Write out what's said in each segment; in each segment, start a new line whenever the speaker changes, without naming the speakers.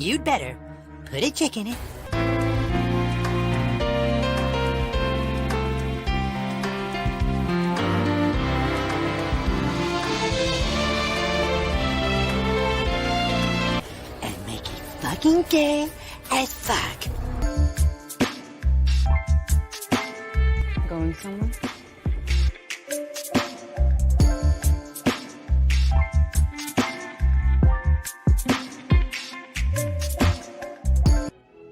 You'd better put a chick in it. And make it fucking gay as fuck.
Going somewhere?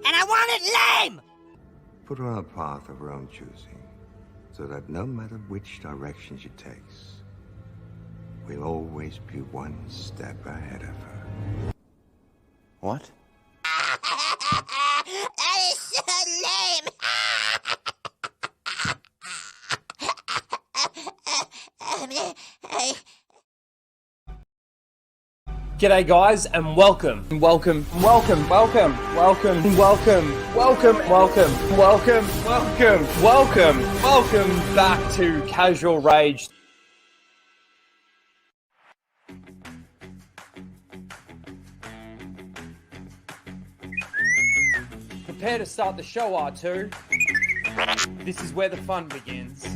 And I want it lame!
Put her on a path of her own choosing, so that no matter which direction she takes, we'll always be one step ahead of her.
What?
That is so lame!
G'day guys and welcome back to Casual Rage. Prepare to start the show, R2. This is where the fun begins.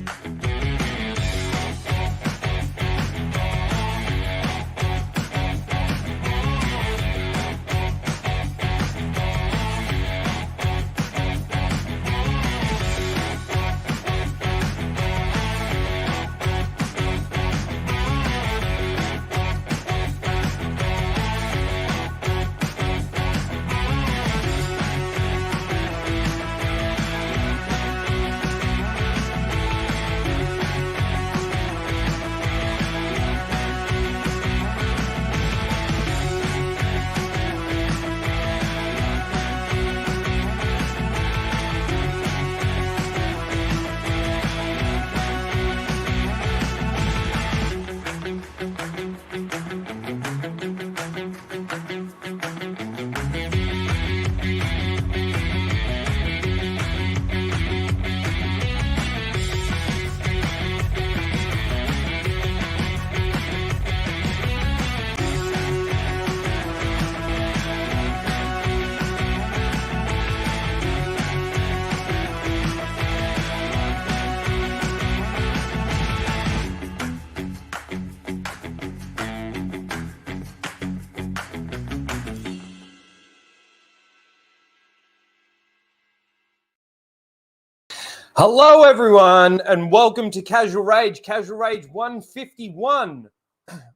Hello everyone and welcome to Casual Rage 151,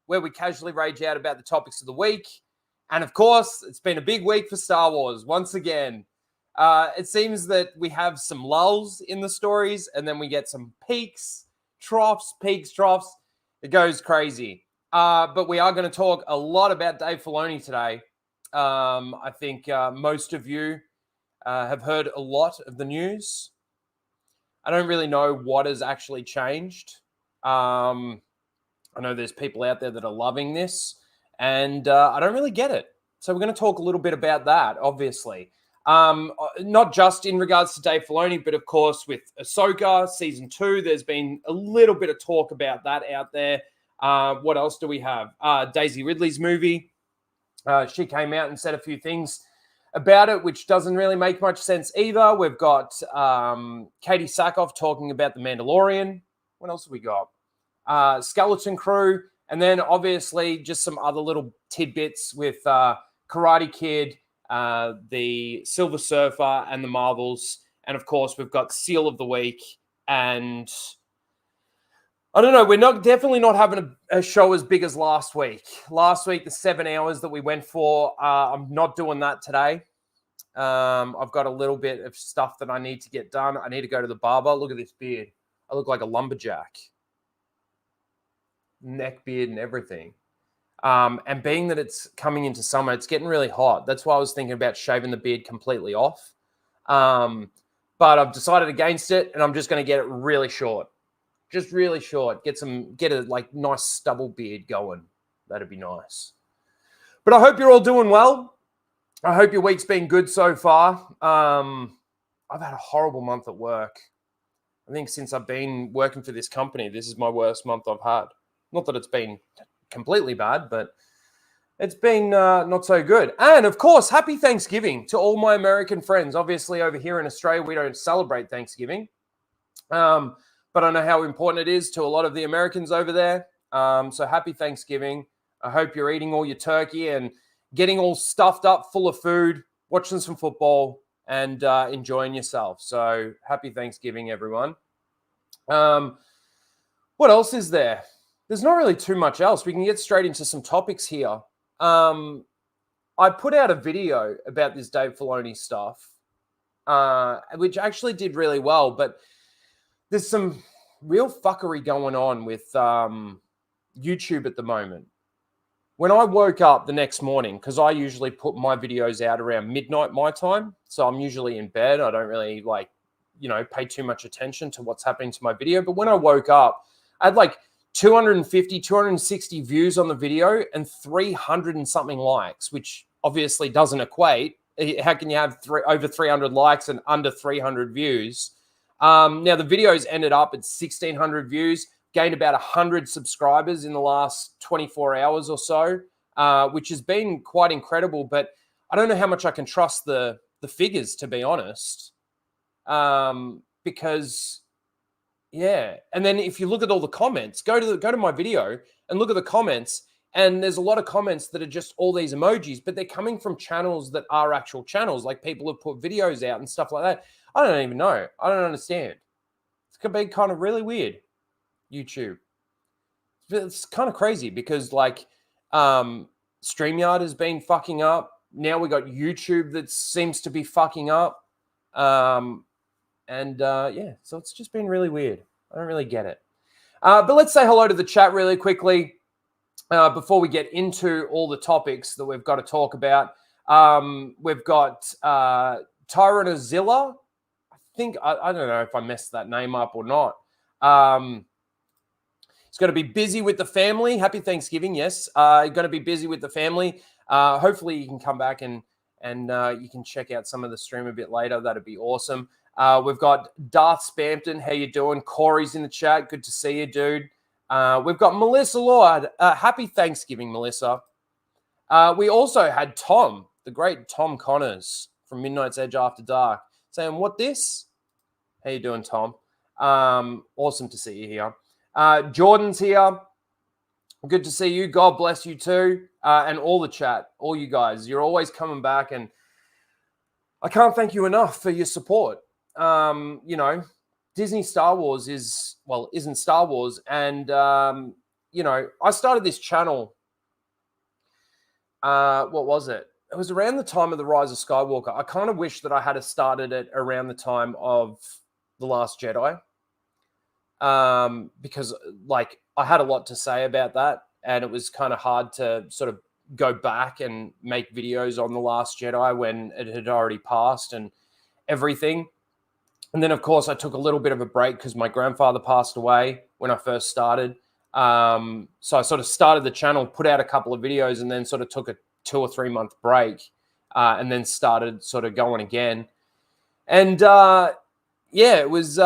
where we casually rage out about the topics of the week. And of course, it's been a big week for Star Wars once again. It seems that we have some lulls in the stories and then we get some peaks, troughs. It goes crazy. But we are going to talk a lot about Dave Filoni today. I think most of you have heard a lot of the news. I don't really know what has actually changed. I know there's people out there that are loving this, and I don't really get it. So we're going to talk a little bit about that, obviously. Not just in regards to Dave Filoni, but of course with Ahsoka Season 2, there's been a little bit of talk about that out there. What else do we have? Daisy Ridley's movie. She came out and said a few things about it, which doesn't really make much sense either. We've got Katie Sackhoff talking about The Mandalorian. What else have we got? Skeleton Crew. And then obviously just some other little tidbits with Karate Kid, the Silver Surfer and the Marvels. And of course, we've got Seal of the Week. And I don't know, we're definitely not having a show as big as last week. Last week, the 7 hours that we went for, I'm not doing that today. I've got a little bit of stuff that I need to get done. I need to go to the barber. Look at this beard. I look like a lumberjack. Neck beard and everything. And being that it's coming into summer, it's getting really hot. That's why I was thinking about shaving the beard completely off. But I've decided against it, and I'm just going to get it really short. Just really short. Get a like nice stubble beard going. That'd be nice. But I hope you're all doing well. I hope your week's been good so far. I've had a horrible month at work. I think since I've been working for this company, this is my worst month I've had. Not that it's been completely bad, but It's been not so good. And of course, happy Thanksgiving to all my American friends. Obviously, over here in Australia, we don't celebrate Thanksgiving. But I know how important it is to a lot of the Americans over there. So happy Thanksgiving. I hope you're eating all your turkey and getting all stuffed up full of food, watching some football, and enjoying yourself. So happy Thanksgiving, everyone. What else is there? There's not really too much else. We can get straight into some topics here. I put out a video about this Dave Filoni stuff, which actually did really well, but there's some real fuckery going on with YouTube at the moment. When I woke up the next morning, because I usually put my videos out around midnight my time, so I'm usually in bed. I don't really pay too much attention to what's happening to my video. But when I woke up, I had like 250, 260 views on the video and 300 and something likes, which obviously doesn't equate. How can you have over 300 likes and under 300 views? Now, the videos ended up at 1,600 views, gained about 100 subscribers in the last 24 hours or so, which has been quite incredible. But I don't know how much I can trust the figures, to be honest, because, yeah. And then if you look at all the comments, go to my video and look at the comments, and there's a lot of comments that are just all these emojis, but they're coming from channels that are actual channels, like people have put videos out and stuff like that. I don't even know. I don't understand. It's going to be kind of really weird, YouTube. It's kind of crazy because StreamYard has been fucking up. Now we got YouTube that seems to be fucking up. So it's just been really weird. I don't really get it. But let's say hello to the chat really quickly before we get into all the topics that we've got to talk about. We've got Tyranazilla. I don't know if I messed that name up or not. He's going to be busy with the family. Happy Thanksgiving, yes. Going to be busy with the family. Hopefully you can come back and you can check out some of the stream a bit later. That'd be awesome. We've got Darth Spampton. How you doing? Corey's in the chat. Good to see you, dude. We've got Melissa Lord. Happy Thanksgiving, Melissa. We also had Tom, the great Tom Connors from Midnight's Edge After Dark, saying, what this? How you doing, Tom? Awesome to see you here. Jordan's here. Good to see you. God bless you too. And all the chat, all you guys. You're always coming back, and I can't thank you enough for your support. Disney Star Wars isn't Star Wars. And, I started this channel. What was it? It was around the time of The Rise of Skywalker. I kind of wish that I had started it around the time of The Last Jedi. Because I had a lot to say about that, and it was kind of hard to sort of go back and make videos on The Last Jedi when it had already passed and everything. And then, of course, I took a little bit of a break because my grandfather passed away when I first started. So I sort of started the channel, put out a couple of videos, and then sort of took a 2 or 3 month break, and then started sort of going again. And it was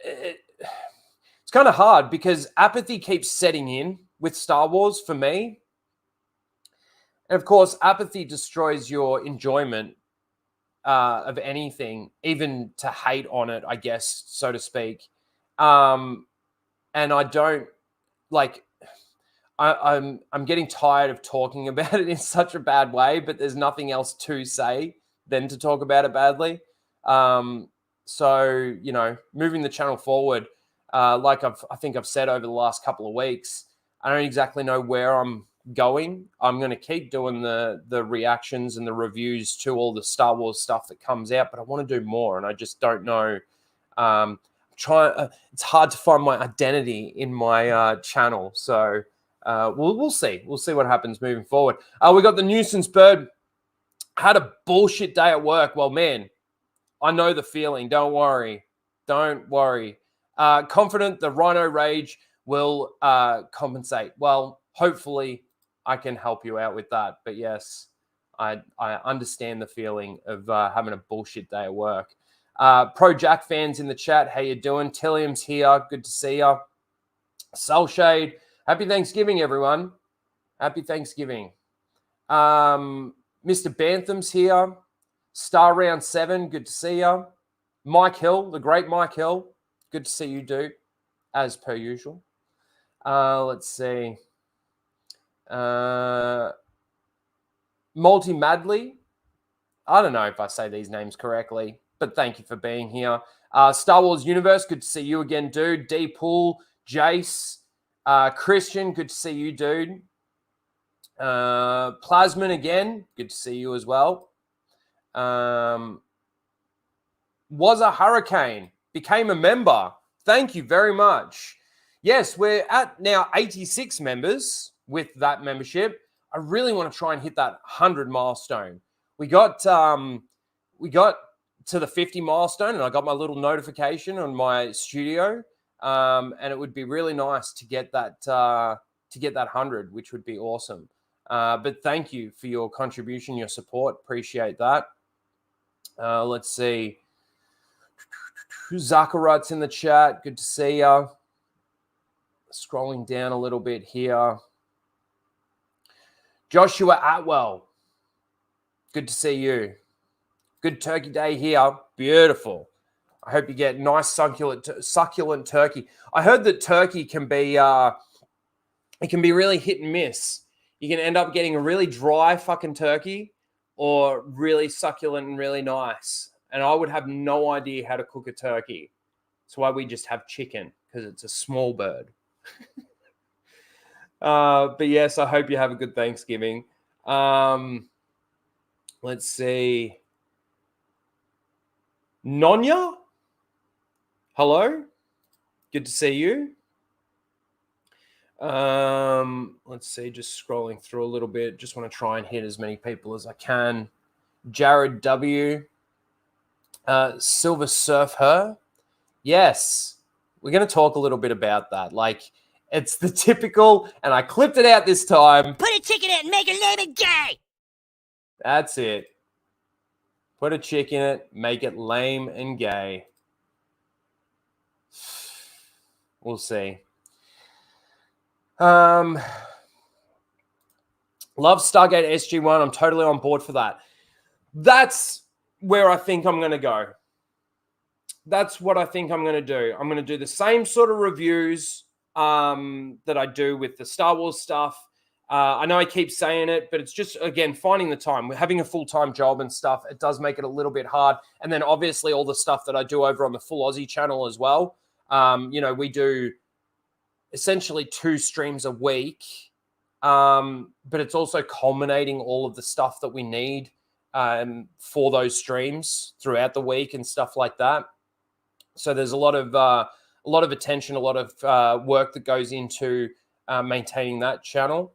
it's kind of hard because apathy keeps setting in with Star Wars for me. And of course, apathy destroys your enjoyment of anything, even to hate on it, I guess, so to speak. And I don't I'm getting tired of talking about it in such a bad way, but there's nothing else to say than to talk about it badly. So, moving the channel forward, I think I've said over the last couple of weeks, I don't exactly know where I'm going. I'm going to keep doing the reactions and the reviews to all the Star Wars stuff that comes out, but I want to do more, and I just don't know. It's hard to find my identity in my channel, so we'll see. We'll see what happens moving forward. We got the nuisance bird. Had a bullshit day at work. Well, man, I know the feeling. Don't worry. Confident the Rhino Rage will compensate. Well, hopefully I can help you out with that. But yes, I understand the feeling of having a bullshit day at work. Pro Jack fans in the chat, how you doing? Tillium's here. Good to see you. Soulshade. Happy Thanksgiving, everyone. Happy Thanksgiving. Mr. Bantham's here. Star Round 7, good to see you. Mike Hill, the great Mike Hill, good to see you, dude, as per usual. Let's see. Multi Madley. I don't know if I say these names correctly, but thank you for being here. Star Wars Universe, good to see you again, dude. D Pool, Jace, Christian, good to see you, dude. Plasman again, good to see you as well. Was a hurricane, became a member. Thank you very much. Yes, we're at now 86 members with that membership. I really want to try and hit that 100 milestone. We got to the 50 milestone, and I got my little notification on my studio. And it would be really nice to get that 100, which would be awesome. But thank you for your contribution, your support. Appreciate that. Let's see. Zakarut's in the chat. Good to see you. Scrolling down a little bit here. Joshua Atwell. Good to see you. Good turkey day here. Beautiful. I hope you get nice succulent turkey. I heard that turkey can be it can be really hit and miss. You can end up getting a really dry fucking turkey or really succulent and really nice. And I would have no idea how to cook a turkey. That's why we just have chicken, because it's a small bird. But yes, I hope you have a good Thanksgiving. Let's see. Nonya? Hello? Good to see you. Let's see, just scrolling through a little bit. Just want to try and hit as many people as I can. Jared W. Silver Surf Her. Yes, we're going to talk a little bit about that. Like, it's the typical, and I clipped it out this time.
Put a chicken in it and make it lame and gay.
That's it. Put a chick in it, make it lame and gay. We'll see. Love Stargate SG-1. I'm totally on board for that. That's where I think I'm going to go. That's what I think I'm going to do. I'm going to do the same sort of reviews that I do with the Star Wars stuff. I know I keep saying it, but it's just, again, finding the time. We're having a full-time job and stuff. It does make it a little bit hard. And then obviously all the stuff that I do over on the Full Aussie channel as well. We do essentially 2 streams a week, but it's also culminating all of the stuff that we need for those streams throughout the week and stuff like that. So there's a lot of attention, a lot of work that goes into maintaining that channel.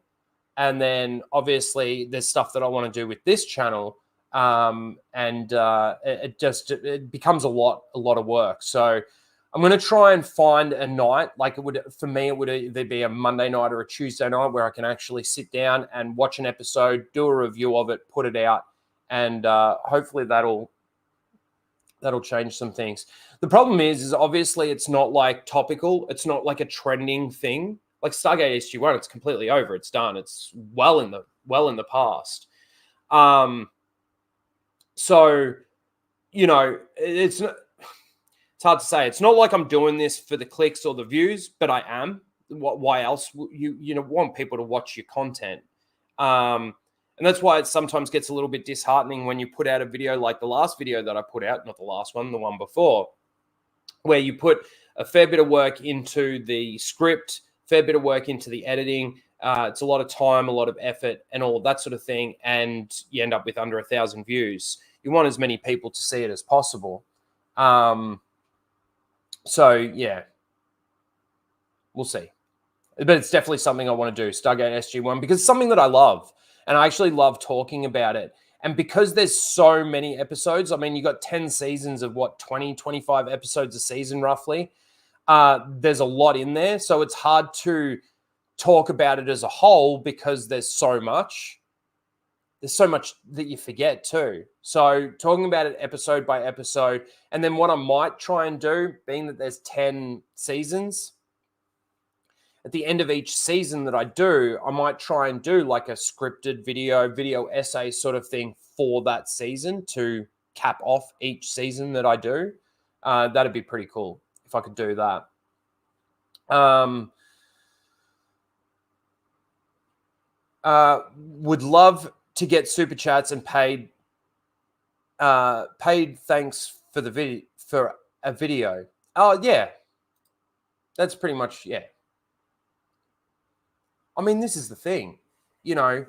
And then obviously there's stuff that I want to do with this channel. It becomes a lot of work. So I'm going to try and find a night, like it would either be a Monday night or a Tuesday night where I can actually sit down and watch an episode, do a review of it, put it out, and hopefully that'll change some things. The problem is obviously it's not like topical. It's not like a trending thing. Like Stargate SG-1, it's completely over. It's done. It's well in the past. So, it's not. It's hard to say. It's not like I'm doing this for the clicks or the views, but I am. Why else? You want people to watch your content. And that's why it sometimes gets a little bit disheartening when you put out a video like the last video that I put out, not the last one, the one before, where you put a fair bit of work into the script, fair bit of work into the editing. It's a lot of time, a lot of effort, and all of that sort of thing, and you end up with under 1,000 views. You want as many people to see it as possible. So, yeah, we'll see. But it's definitely something I want to do, Stargate SG-1, because it's something that I love. And I actually love talking about it. And because there's so many episodes, I mean, you got 10 seasons of 20, 25 episodes a season, roughly. There's a lot in there. So it's hard to talk about it as a whole because there's so much. There's so much that you forget too. So talking about it episode by episode, and then what I might try and do, being that there's 10 seasons, at the end of each season that I do, I might try and do like a scripted video essay sort of thing for that season to cap off each season that I do. That'd be pretty cool if I could do that. Would love to get super chats and paid thanks for a video. Oh yeah, that's pretty much, yeah. I mean, this is the thing, you know,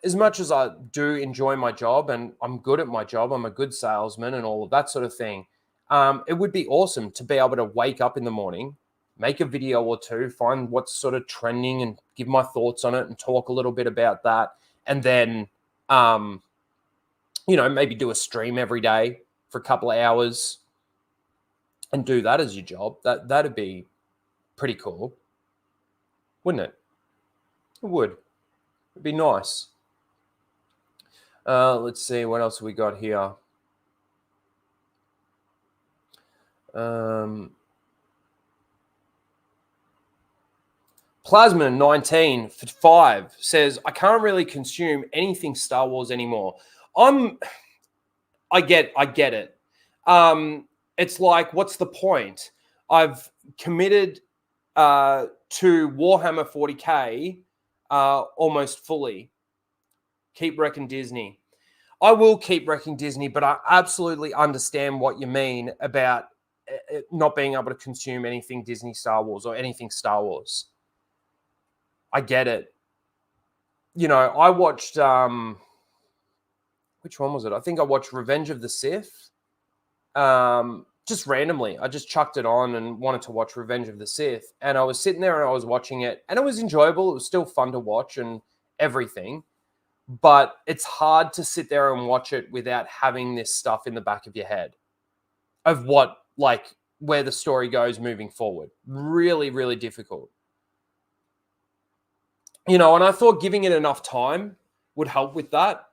as much as I do enjoy my job and I'm good at my job, I'm a good salesman and all of that sort of thing. It would be awesome to be able to wake up in the morning, make a video or two, find what's sort of trending and give my thoughts on it and talk a little bit about that. And then, you know, maybe do a stream every day for a couple of hours and do that as your job. That'd be pretty cool, wouldn't it? It would. It'd be nice. Let's see, what else have we got here? Plasma 19 5 says, I can't really consume anything Star Wars anymore. I get it. It's like, what's the point? I've committed to Warhammer 40K almost fully. Keep wrecking Disney. I will keep wrecking Disney, but I absolutely understand what you mean about not being able to consume anything Disney Star Wars or anything Star Wars. I get it. You know, I watched, which one was it? I think I watched Revenge of the Sith. Just randomly. I just chucked it on and wanted to watch Revenge of the Sith. And I was sitting there and I was watching it and it was enjoyable. It was still fun to watch and everything. But it's hard to sit there and watch it without having this stuff in the back of your head of what, like, where the story goes moving forward. Really, really difficult. You know, and I thought giving it enough time would help with that.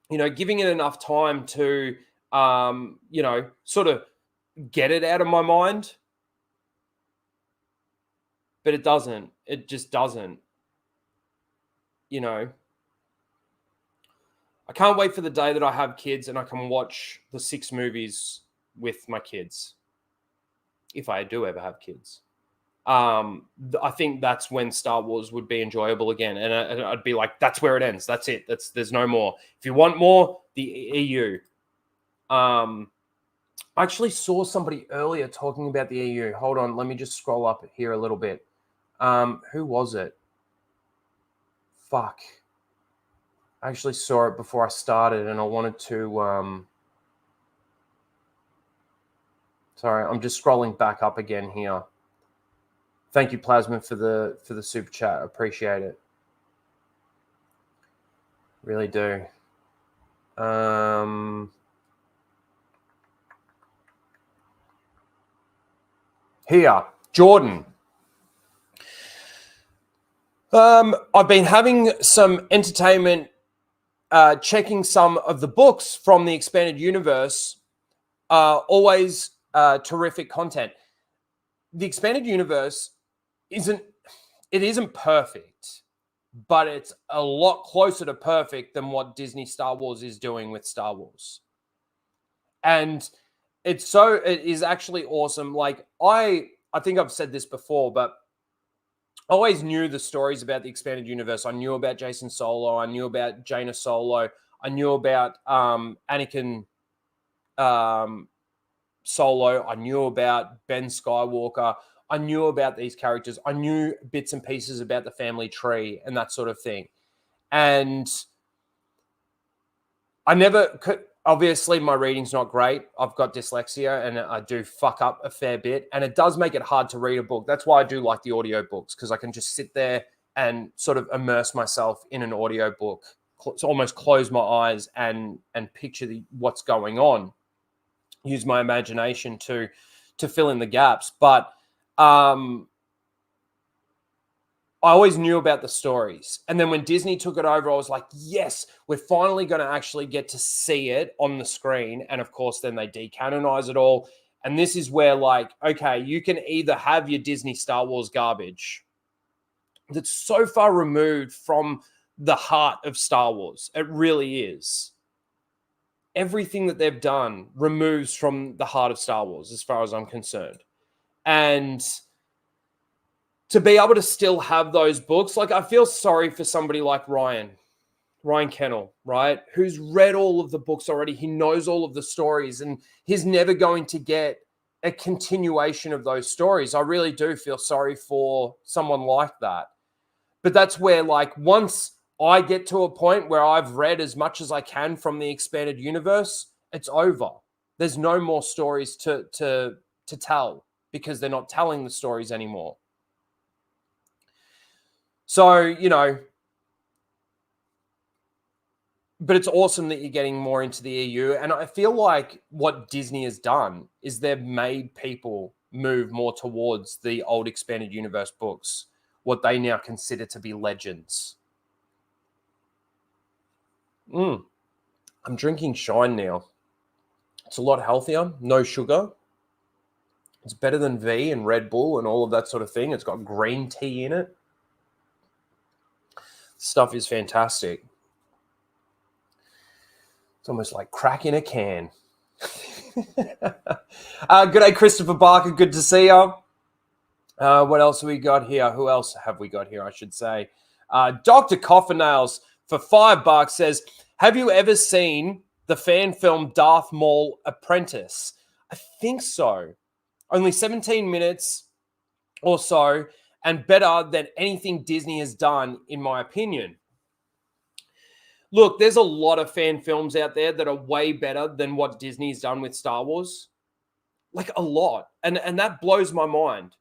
You know, giving it enough time to, you know, sort of get it out of my mind. But it doesn't. It just doesn't. You know, I can't wait for the day that I have kids and I can watch the 6 movies with my kids. If I do ever have kids. I think that's when Star Wars would be enjoyable again. And I'd be like, that's where it ends. That's it. There's no more. If you want more, the EU. I actually saw somebody earlier talking about the EU. Hold on. Let me just scroll up here a little bit. Who was it? Fuck. I actually saw it before I started and I wanted to, sorry, I'm just scrolling back up again here. Thank you, Plasma, for the super chat. I appreciate it. Really do. Here, Jordan. I've been having some entertainment, checking some of the books from the expanded universe. Always terrific content. The expanded universe isn't perfect, but it's a lot closer to perfect than what Disney Star Wars is doing with Star Wars. And it is actually awesome. Like I think I've said this before, but I always knew the stories about the expanded universe. I knew about Jason Solo. I knew about Jaina Solo. I knew about Anakin Solo. I knew about Ben Skywalker. I knew about these characters. I knew bits and pieces about the family tree and that sort of thing. And I never could. Obviously, my reading's not great. I've got dyslexia and I do fuck up a fair bit. And it does make it hard to read a book. That's why I do like the audio books, because I can just sit there and sort of immerse myself in an audio book. So almost close my eyes and picture what's going on. Use my imagination to fill in the gaps. But I always knew about the stories. And then when Disney took it over, I was like, yes, we're finally going to actually get to see it on the screen. And of course, then they decanonize it all. And this is where, like, okay, you can either have your Disney Star Wars garbage that's so far removed from the heart of Star Wars. It really is. Everything that they've done removes from the heart of Star Wars, as far as I'm concerned. And to be able to still have those books, like, I feel sorry for somebody like Ryan Kennel, right? Who's read all of the books already. He knows all of the stories, and he's never going to get a continuation of those stories. I really do feel sorry for someone like that. But that's where, like, once I get to a point where I've read as much as I can from the expanded universe, it's over. There's no more stories to tell, because they're not telling the stories anymore. So, you know, but it's awesome that you're getting more into the EU. And I feel like what Disney has done is they've made people move more towards the old expanded universe books, what they now consider to be legends. I'm drinking Shine now. It's a lot healthier, no sugar. It's better than V and Red Bull and all of that sort of thing. It's got green tea in it. Stuff is fantastic. It's almost like crack in a can. Good day, Christopher Barker. Good to see you. What else have we got here? Who else have we got here, I should say? Dr. Coffernails for $5 says, have you ever seen the fan film Darth Maul Apprentice? I think so. Only 17 minutes or so, and better than anything Disney has done, in my opinion. Look, there's a lot of fan films out there that are way better than what Disney's done with Star Wars. Like, a lot. And that blows my mind.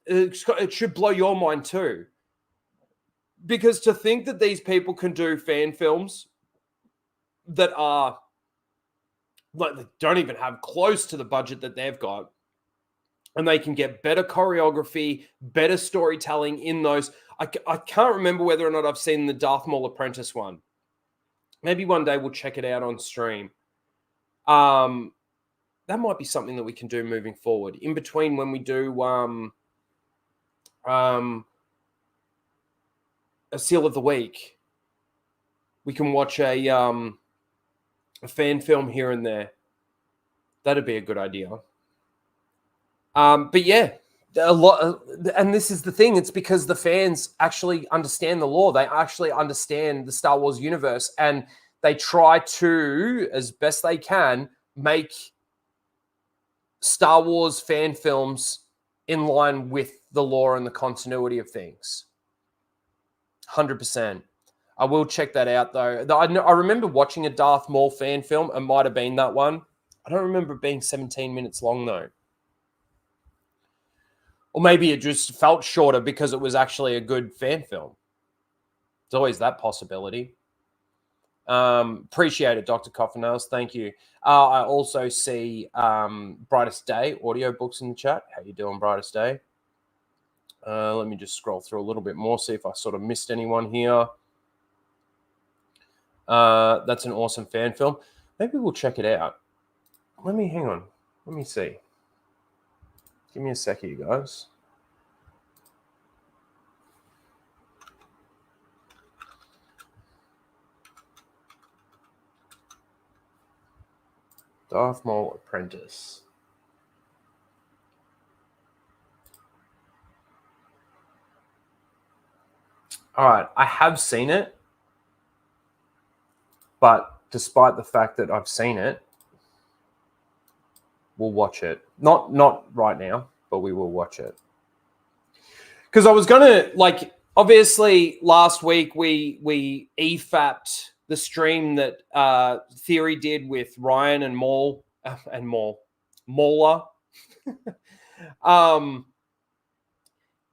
It should blow your mind too. Because to think that these people can do fan films that are, like, they don't even have close to the budget that they've got, and they can get better choreography, better storytelling in those. I can't remember whether or not I've seen the Darth Maul Apprentice one. Maybe one day we'll check it out on stream. That might be something that we can do moving forward. In between when we do a Seal of the Week, we can watch a fan film here and there. That'd be a good idea. But yeah, a lot, and this is the thing. It's because the fans actually understand the lore. They actually understand the Star Wars universe, and they try to, as best they can, make Star Wars fan films in line with the lore and the continuity of things. 100%. I will check that out, though. I remember watching a Darth Maul fan film. It might have been that one. I don't remember it being 17 minutes long, though. Or maybe it just felt shorter because it was actually a good fan film. There's always that possibility. Appreciate it, Dr. Coffernails. Thank you. I also see Brightest Day audiobooks in the chat. How you doing, Brightest Day? Let me just scroll through a little bit more, see if I sort of missed anyone here. That's an awesome fan film. Maybe we'll check it out. Hang on. Let me see. Give me a sec here, guys. Darth Maul Apprentice. All right, I have seen it, but despite the fact that I've seen it, we'll watch it. Not right now, but we will watch it. Because I was gonna, like, obviously last week we EFAP'd the stream that Theory did with Ryan and Mauler.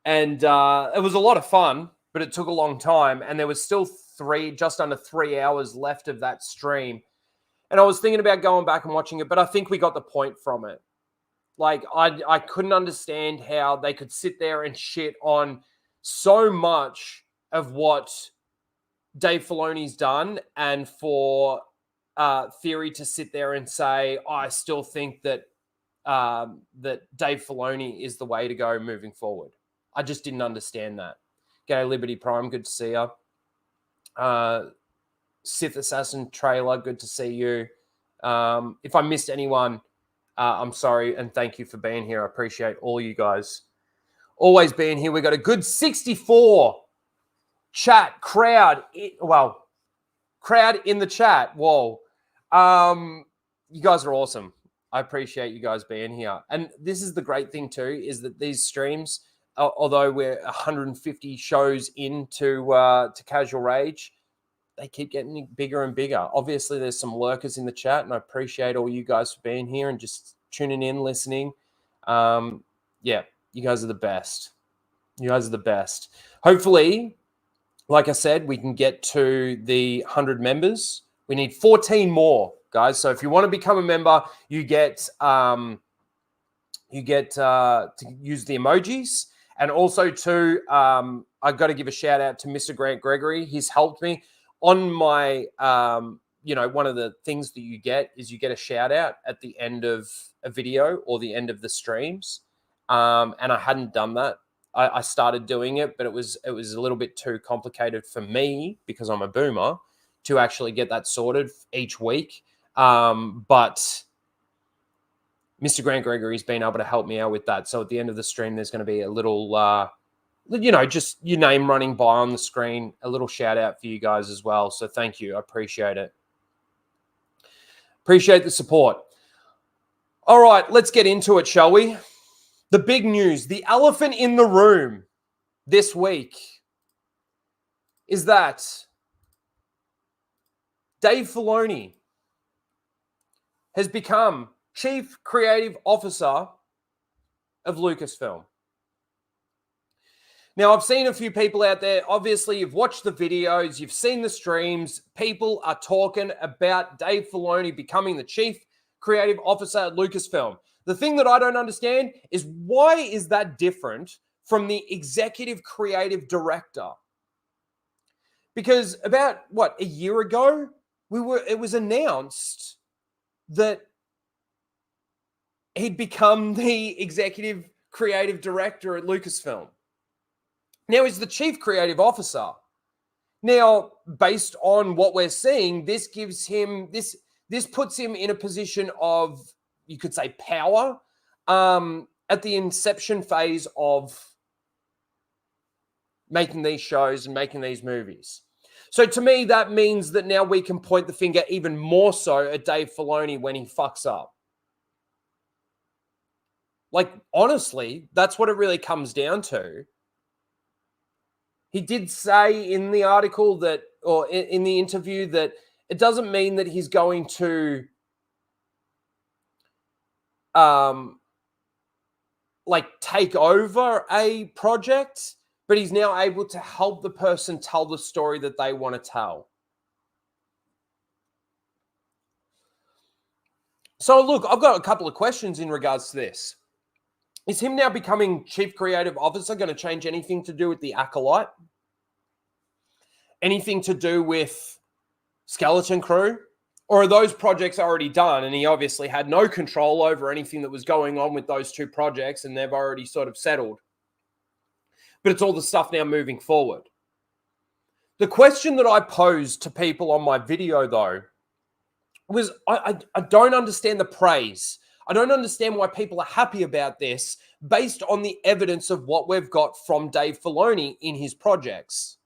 And it was a lot of fun, but it took a long time, and there was still just under 3 hours left of that stream. And I was thinking about going back and watching it, but I think we got the point from it. Like, I couldn't understand how they could sit there and shit on so much of what Dave Filoni's done, and for Theory to sit there and say, I still think that that Dave Filoni is the way to go moving forward. I just didn't understand that. G'day Liberty Prime, good to see you. Sith Assassin trailer, good to see you. If I missed anyone, I'm sorry, and thank you for being here. I appreciate all you guys always being here. We got a good 64 chat crowd. Crowd in the chat. Whoa. You guys are awesome. I appreciate you guys being here. And this is the great thing too, is that these streams, although we're 150 shows into to Casual Rage, they keep getting bigger and bigger. Obviously, there's some lurkers in the chat, and I appreciate all you guys for being here and just tuning in, listening. Yeah, you guys are the best. You guys are the best. Hopefully, like I said, we can get to the 100 members. We need 14 more, guys. So if you want to become a member, you get to use the emojis. And also, too, I've got to give a shout out to Mr. Grant Gregory. He's helped me on my, one of the things that you get is you get a shout out at the end of a video or the end of the streams. And I hadn't done that. I started doing it, but it was a little bit too complicated for me because I'm a boomer to actually get that sorted each week. But Mr. Grant Gregory's been able to help me out with that. So at the end of the stream, there's going to be a little, just your name running by on the screen, a little shout out for you guys as well. So thank you. I appreciate it. Appreciate the support. All right, let's get into it, shall we? The big news, the elephant in the room this week is that Dave Filoni has become Chief Creative Officer of Lucasfilm. Now, I've seen a few people out there. Obviously, you've watched the videos, you've seen the streams. People are talking about Dave Filoni becoming the Chief Creative Officer at Lucasfilm. The thing that I don't understand is why is that different from the Executive Creative Director? Because about, a year ago, it was announced that he'd become the Executive Creative Director at Lucasfilm. Now he's the Chief Creative Officer. Now, based on what we're seeing, this gives him this puts him in a position of, you could say, power at the inception phase of making these shows and making these movies. So to me, that means that now we can point the finger even more so at Dave Filoni when he fucks up. Like, honestly, that's what it really comes down to. He did say in the article that, or in the interview, that it doesn't mean that he's going to take over a project, but he's now able to help the person tell the story that they want to tell. So look, I've got a couple of questions in regards to this. Is him now becoming Chief Creative Officer going to change anything to do with the Acolyte? Anything to do with Skeleton Crew? Or are those projects already done and he obviously had no control over anything that was going on with those two projects and they've already sort of settled? But it's all the stuff now moving forward. The question that I posed to people on my video, though, was I don't understand the praise. I don't understand why people are happy about this based on the evidence of what we've got from Dave Filoni in his projects.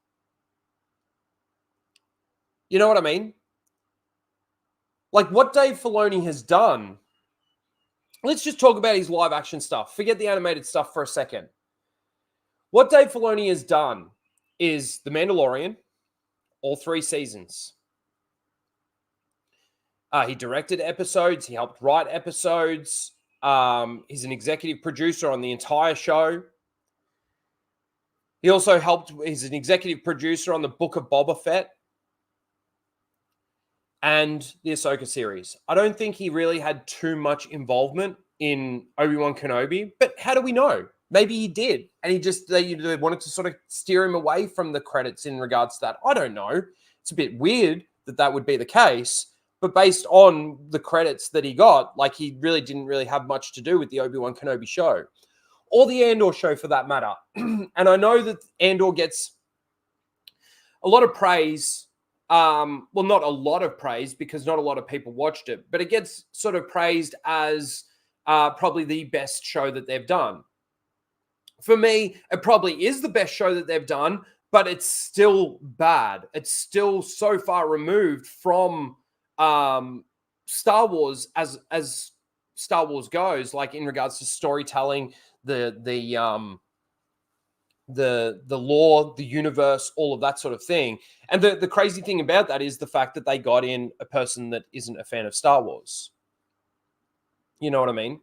You know what I mean? Like what Dave Filoni has done. Let's just talk about his live action stuff. Forget the animated stuff for a second. What Dave Filoni has done is The Mandalorian, all 3 seasons. He directed episodes. He helped write episodes. He's an executive producer on the entire show. He also he's an executive producer on the Book of Boba Fett and the Ahsoka series. I don't think he really had too much involvement in Obi-Wan Kenobi, but how do we know? Maybe he did, and they wanted to sort of steer him away from the credits in regards to that. I don't know. It's a bit weird that would be the case, but based on the credits that he got, like he really didn't really have much to do with the Obi-Wan Kenobi show or the Andor show for that matter. And I know that Andor gets a lot of praise. Well, not a lot of praise because not a lot of people watched it, but it gets sort of praised as probably the best show that they've done. For me, it probably is the best show that they've done, but it's still bad. It's still so far removed from Star Wars as Star Wars goes, like in regards to storytelling, the lore, the universe, all of that sort of thing. And the crazy thing about that is the fact that they got in a person that isn't a fan of Star Wars. You know what I mean?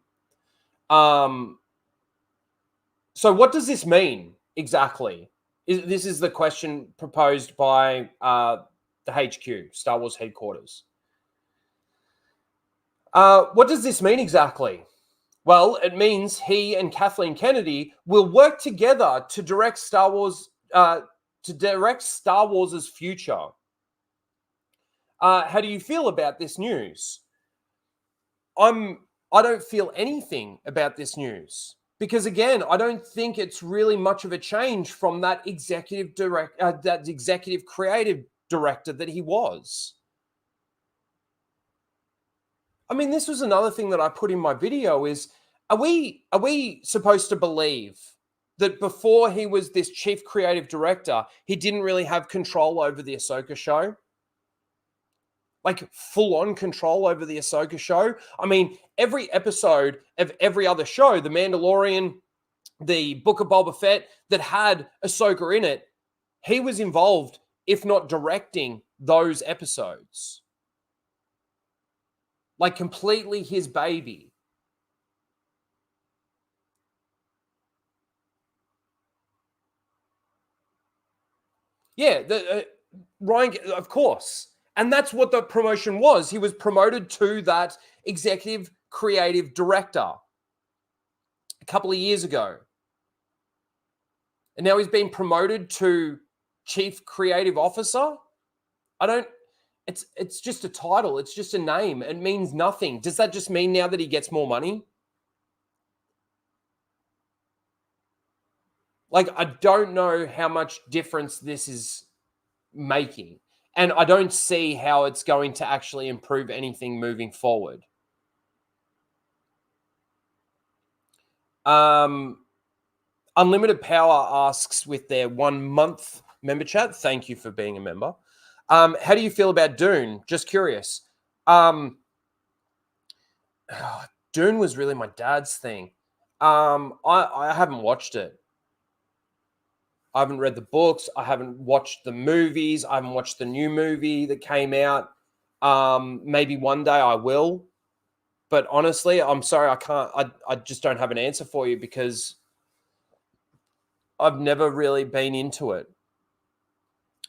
So what does this mean exactly? This is the question proposed by the HQ, Star Wars headquarters. What does this mean exactly? Well, it means he and Kathleen Kennedy will work together to direct Star Wars, Star Wars's future. How do you feel about this news? I don't feel anything about this news because, again, I don't think it's really much of a change from that executive creative director that he was. I mean, this was another thing that I put in my video is, are we supposed to believe that before he was this chief creative director, he didn't really have control over the Ahsoka show? Like full-on control over the Ahsoka show? I mean, every episode of every other show, The Mandalorian, the Book of Boba Fett, that had Ahsoka in it, he was involved, if not directing those episodes. Like completely his baby. Yeah, Ryan, of course. And that's what the promotion was. He was promoted to that executive creative director a couple of years ago. And now he's been promoted to chief creative officer. It's just a title. It's just a name. It means nothing. Does that just mean now that he gets more money? Like, I don't know how much difference this is making. And I don't see how it's going to actually improve anything moving forward. Unlimited Power asks with their 1 month member chat. Thank you for being a member. How do you feel about Dune? Just curious. Dune was really my dad's thing. I haven't watched it. I haven't read the books. I haven't watched the movies. I haven't watched the new movie that came out. Maybe one day I will. But honestly, I'm sorry, I can't. I just don't have an answer for you because I've never really been into it.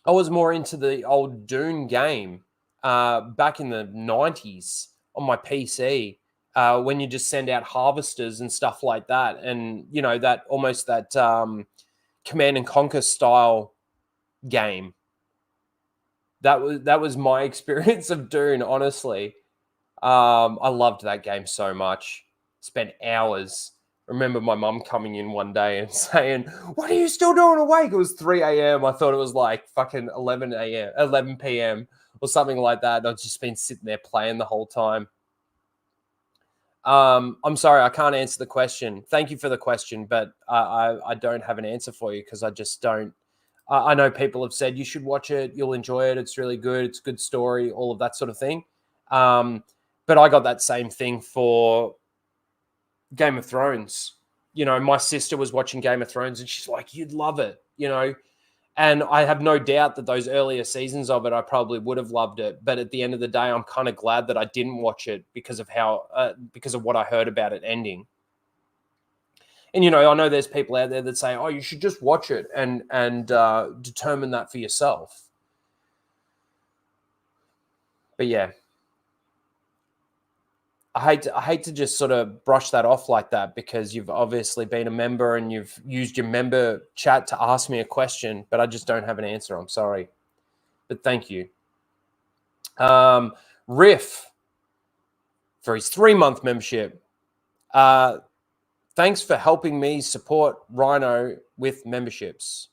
I was more into the old Dune game back in the 90s on my PC when you just send out harvesters and stuff like that. And, you know, that almost that Command and Conquer style game. That was my experience of Dune, honestly. I loved that game so much. Spent hours. Remember my mum coming in one day and saying, "What are you still doing awake?" It was 3 a.m. I thought it was like fucking 11 p.m. or something like that. I've just been sitting there playing the whole time. I'm sorry, I can't answer the question. Thank you for the question, but I don't have an answer for you because I just don't. I know people have said you should watch it. You'll enjoy it. It's really good. It's a good story, all of that sort of thing. But I got that same thing for Game of Thrones. You know, my sister was watching Game of Thrones and she's like, "You'd love it," you know. And I have no doubt that those earlier seasons of it, I probably would have loved it. But at the end of the day, I'm kind of glad that I didn't watch it because of because of what I heard about it ending. And, you know, I know there's people out there that say, "Oh, you should just watch it and determine that for yourself." But yeah, I hate to just sort of brush that off like that because you've obviously been a member and you've used your member chat to ask me a question, but I just don't have an answer. I'm sorry, but thank you. Riff for his 3-month membership. Thanks for helping me support Rhino with memberships.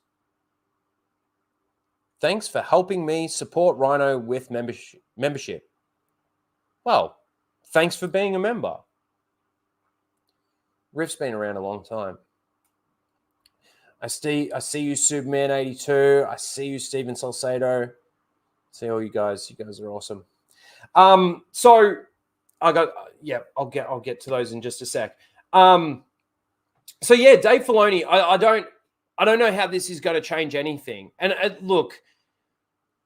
Thanks for helping me support Rhino with membership. Well, thanks for being a member. Riff's been around a long time. I see you, Superman82. I see you, Steven Salcedo. See all you guys. You guys are awesome. So I'll get to those in just a sec. So yeah, Dave Filoni, I don't know how this is going to change anything. And look,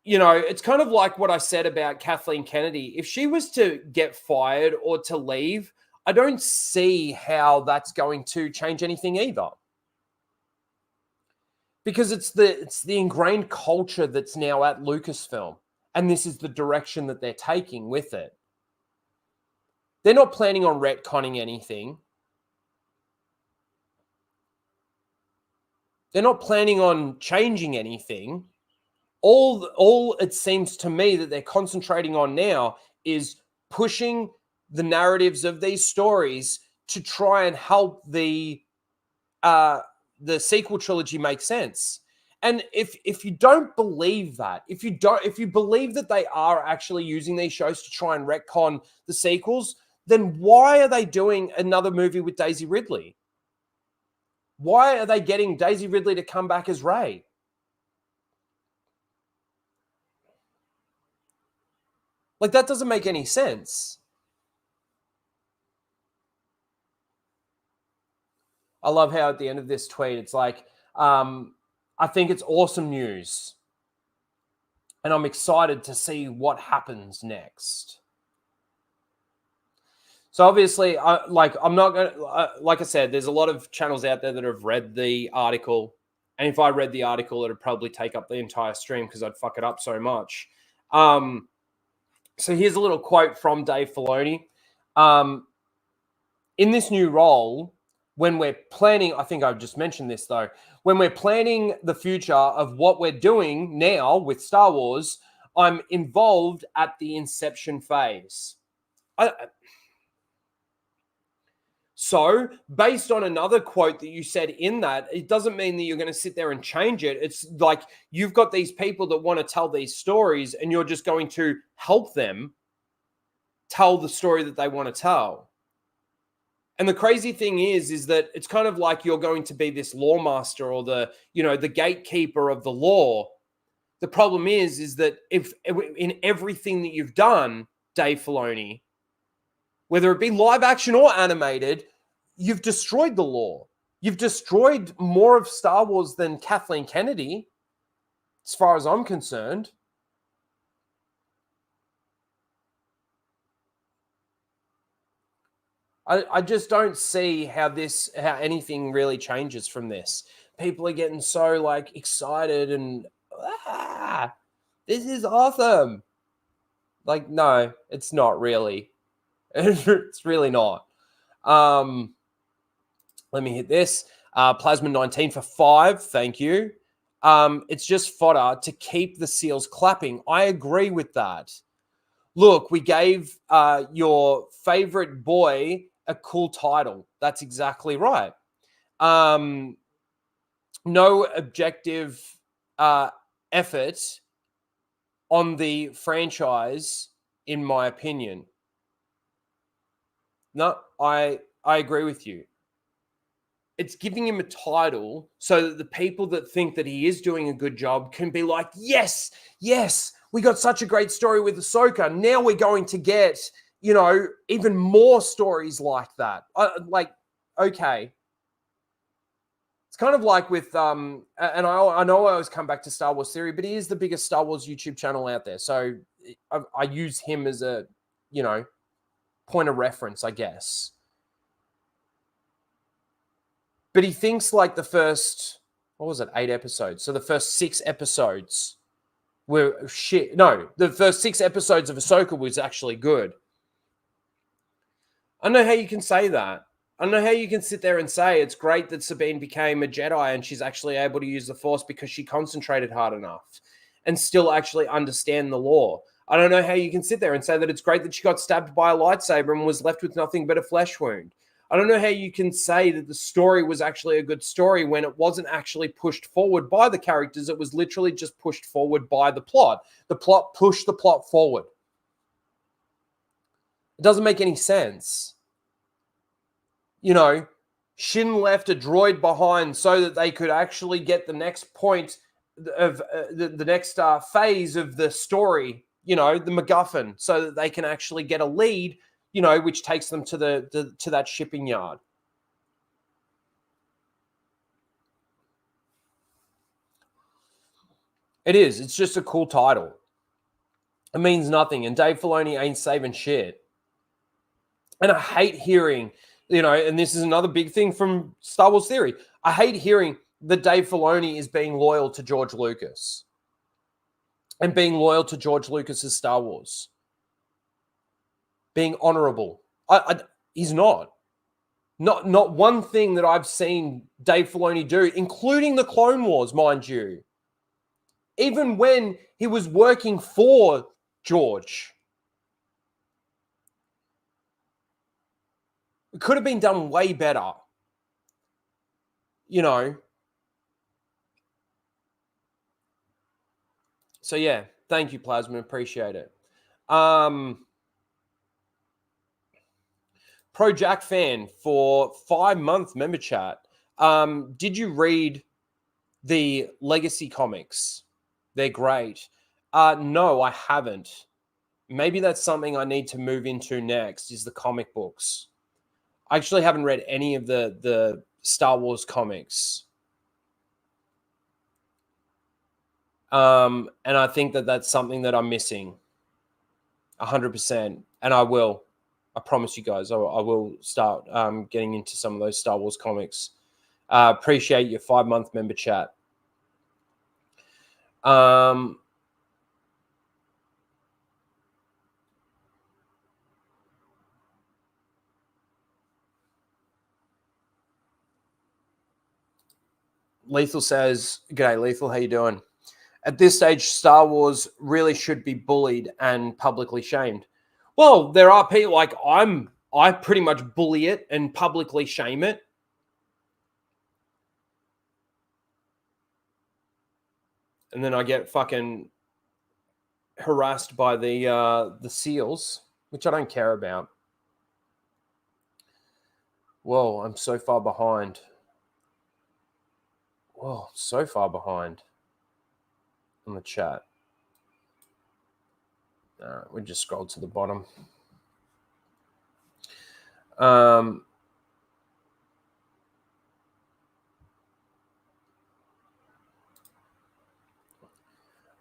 it's kind of like what I said about Kathleen Kennedy. If she was to get fired or to leave, I don't see how that's going to change anything either. Because it's the ingrained culture that's now at Lucasfilm. And this is the direction that they're taking with it. They're not planning on retconning anything. They're not planning on changing anything. All it seems to me that they're concentrating on now is pushing the narratives of these stories to try and help the sequel trilogy make sense. And if you don't believe that, if you believe that they are actually using these shows to try and retcon the sequels, then why are they doing another movie with Daisy Ridley? Why are they getting Daisy Ridley to come back as Rey? Like, that doesn't make any sense. I love how at the end of this tweet, it's like, I think it's awesome news. And I'm excited to see what happens next. So obviously, I'm not going to, like I said, there's a lot of channels out there that have read the article. And if I read the article, it would probably take up the entire stream because I'd fuck it up so much. So here's a little quote from Dave Filoni. In this new role, when we're planning, I think I've just mentioned this though, when we're planning the future of what we're doing now with Star Wars, I'm involved at the inception phase. So, based on another quote that you said in that, it doesn't mean that you're going to sit there and change it. It's like you've got these people that want to tell these stories and you're just going to help them tell the story that they want to tell. And the crazy thing is that it's kind of like you're going to be this lawmaster or the gatekeeper of the law. The problem is that if in everything that you've done, Dave Filoni, whether it be live action or animated, you've destroyed the law. You've destroyed more of Star Wars than Kathleen Kennedy, as far as I'm concerned. I just don't see how anything really changes from this. People are getting so excited and this is awesome. Like, no, it's not really. It's really not. Let me hit this. Plasma 19 for 5. Thank you. It's just fodder to keep the seals clapping. I agree with that. Look, we gave your favorite boy a cool title. That's exactly right. No objective effort on the franchise, in my opinion. No, I agree with you. It's giving him a title so that the people that think that he is doing a good job can be like, yes, we got such a great story with Ahsoka. Now we're going to get, even more stories like that. Okay. It's kind of like with, and I know I always come back to Star Wars Theory, but he is the biggest Star Wars YouTube channel out there. So I use him as a, point of reference, I guess. But he thinks like the first, 8 episodes? So the first 6 episodes were shit. No, the first 6 episodes of Ahsoka was actually good. I don't know how you can say that. I don't know how you can sit there and say it's great that Sabine became a Jedi and she's actually able to use the Force because she concentrated hard enough and still actually understand the lore. I don't know how you can sit there and say that it's great that she got stabbed by a lightsaber and was left with nothing but a flesh wound. I don't know how you can say that the story was actually a good story when it wasn't actually pushed forward by the characters. It was literally just pushed forward by the plot. The plot pushed the plot forward. It doesn't make any sense. You know, Shin left a droid behind so that they could actually get the next point of the next phase of the story, you know, the MacGuffin, so that they can actually get a lead, you know, which takes them to to that shipping yard. It is. It's just a cool title. It means nothing, and Dave Filoni ain't saving shit. And I hate hearing, you know, and this is another big thing from Star Wars Theory. I hate hearing that Dave Filoni is being loyal to George Lucas and being loyal to George Lucas's Star Wars. Being honorable. He's not. Not one thing that I've seen Dave Filoni do, including the Clone Wars, mind you. Even when he was working for George, it could have been done way better. You know. So yeah, thank you, Plasma. Appreciate it. Pro Jack fan for 5-month member chat. Did you read the Legacy comics? They're great. No, I haven't. Maybe that's something I need to move into next, is the comic books. I actually haven't read any of the Star Wars comics. And I think that that's something that I'm missing 100%. And I will. I promise you guys, I will start getting into some of those Star Wars comics. Appreciate your 5-month member chat. Lethal says, "G'day, Lethal. How you doing? At this stage, Star Wars really should be bullied and publicly shamed." Well, there are people like I pretty much bully it and publicly shame it. And then I get fucking harassed by the SEALs, which I don't care about. Whoa, I'm so far behind. Whoa, so far behind on the chat. All right, we just scrolled to the bottom. I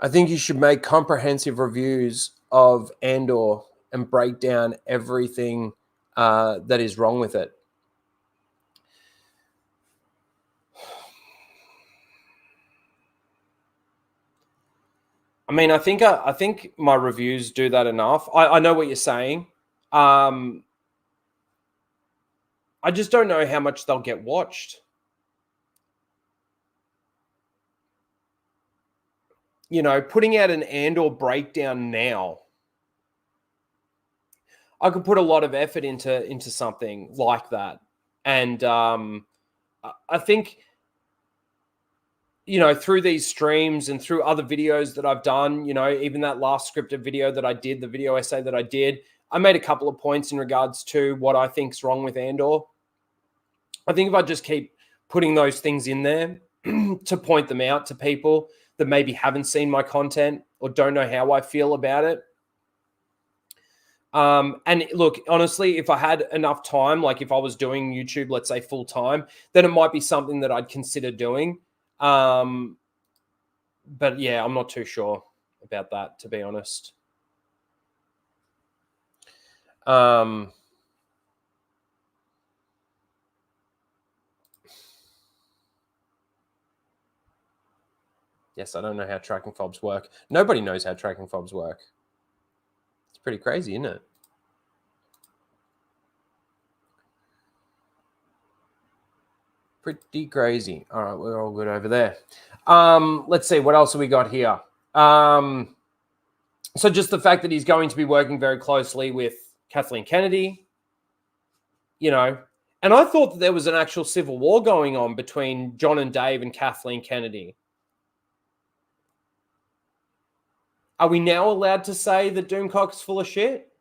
think you should make comprehensive reviews of Andor and break down everything that is wrong with it. I mean, I think my reviews do that enough. I know what you're saying. I just don't know how much they'll get watched. You know, putting out an Andor breakdown now, I could put a lot of effort into something like that. And I think, you know, through these streams and through other videos that I've done, you know, even that last scripted video that I did, the video essay that I did, I made a couple of points in regards to what I think's wrong with Andor. I think if I just keep putting those things in there to point them out to people that maybe haven't seen my content or don't know how I feel about it. And look, honestly, if I had enough time, like if I was doing YouTube, let's say full time, then it might be something that I'd consider doing. But yeah, I'm not too sure about that, to be honest. Yes, I don't know how tracking fobs work. Nobody knows how tracking fobs work. It's pretty crazy, isn't it? Pretty crazy. All right, we're all good over there. Let's see, what else have we got here? So just the fact that he's going to be working very closely with Kathleen Kennedy, you know, and I thought that there was an actual civil war going on between John and Dave and Kathleen Kennedy. Are we now allowed to say that Doomcock's full of shit?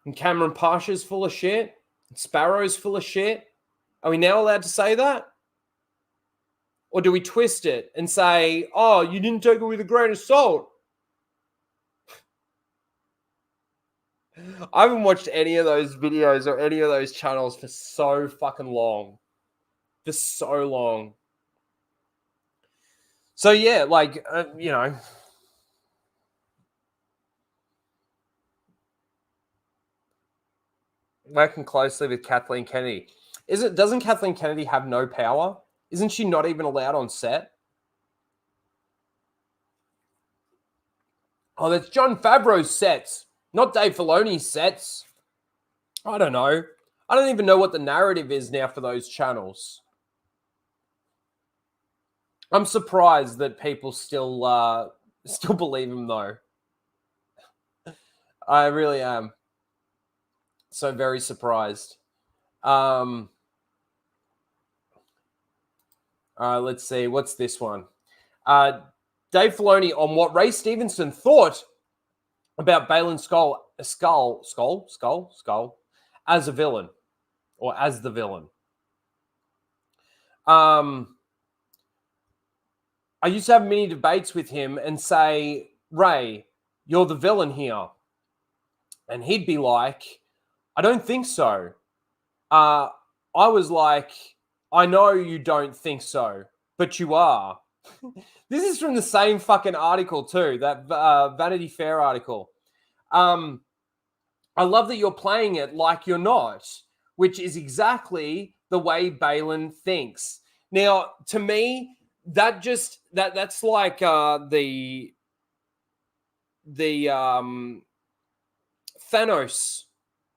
And Cameron Pasha's full of shit? And Sparrow's full of shit? Are we now allowed to say that? Or do we twist it and say, oh, you didn't take it with a grain of salt? I haven't watched any of those videos or any of those channels for so fucking long. For so long. So, yeah, like, you know. Working closely with Kathleen Kennedy. Doesn't Kathleen Kennedy have no power? Isn't she not even allowed on set? Oh, that's Jon Favreau's sets, not Dave Filoni's sets. I don't know. I don't even know what the narrative is now for those channels. I'm surprised that people still believe him, though. I really am. So very surprised. All right, let's see. What's this one? Dave Filoni on what Ray Stevenson thought about Balin Skull as a villain, or as the villain. I used to have many debates with him and say, Ray, you're the villain here. And he'd be like, I don't think so. I was like, I know you don't think so, but you are. This is from the same fucking article too, that Vanity Fair article. I love that you're playing it like you're not, which is exactly the way Balin thinks. Now, to me, that's like the Thanos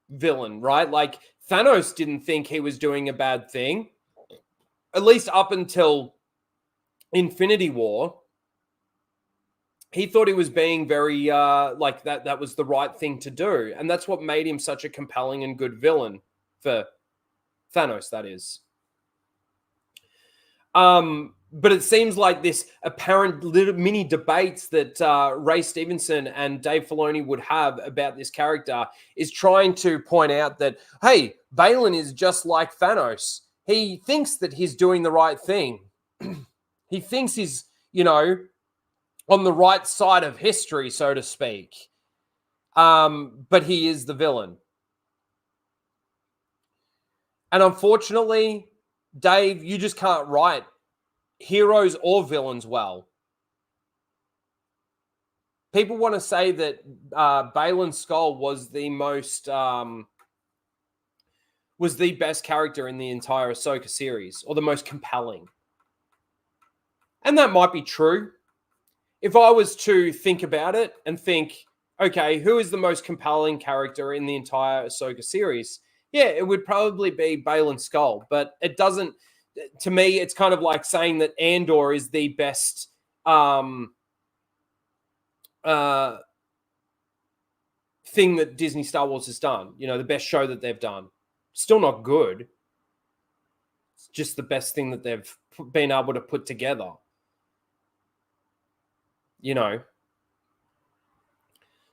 villain, right? Like Thanos didn't think he was doing a bad thing, at least up until Infinity War. He thought he was being very like that was the right thing to do, and that's what made him such a compelling and good villain for Thanos, that is. But it seems like this apparent little mini debates that Ray Stevenson and Dave Filoni would have about this character is trying to point out that, hey, Balin is just like Thanos. He thinks that he's doing the right thing. He thinks he's, on the right side of history, so to speak. But he is the villain. And unfortunately, Dave, you just can't write heroes or villains well. People want to say that Balin Skull was the best character in the entire Ahsoka series, or the most compelling. And that might be true. If I was to think about it and think, okay, who is the most compelling character in the entire Ahsoka series? Yeah, it would probably be Balin Skull, but it doesn't. To me, it's kind of like saying that Andor is the best thing that Disney Star Wars has done. The best show that they've done. Still not good. It's just the best thing that they've been able to put together.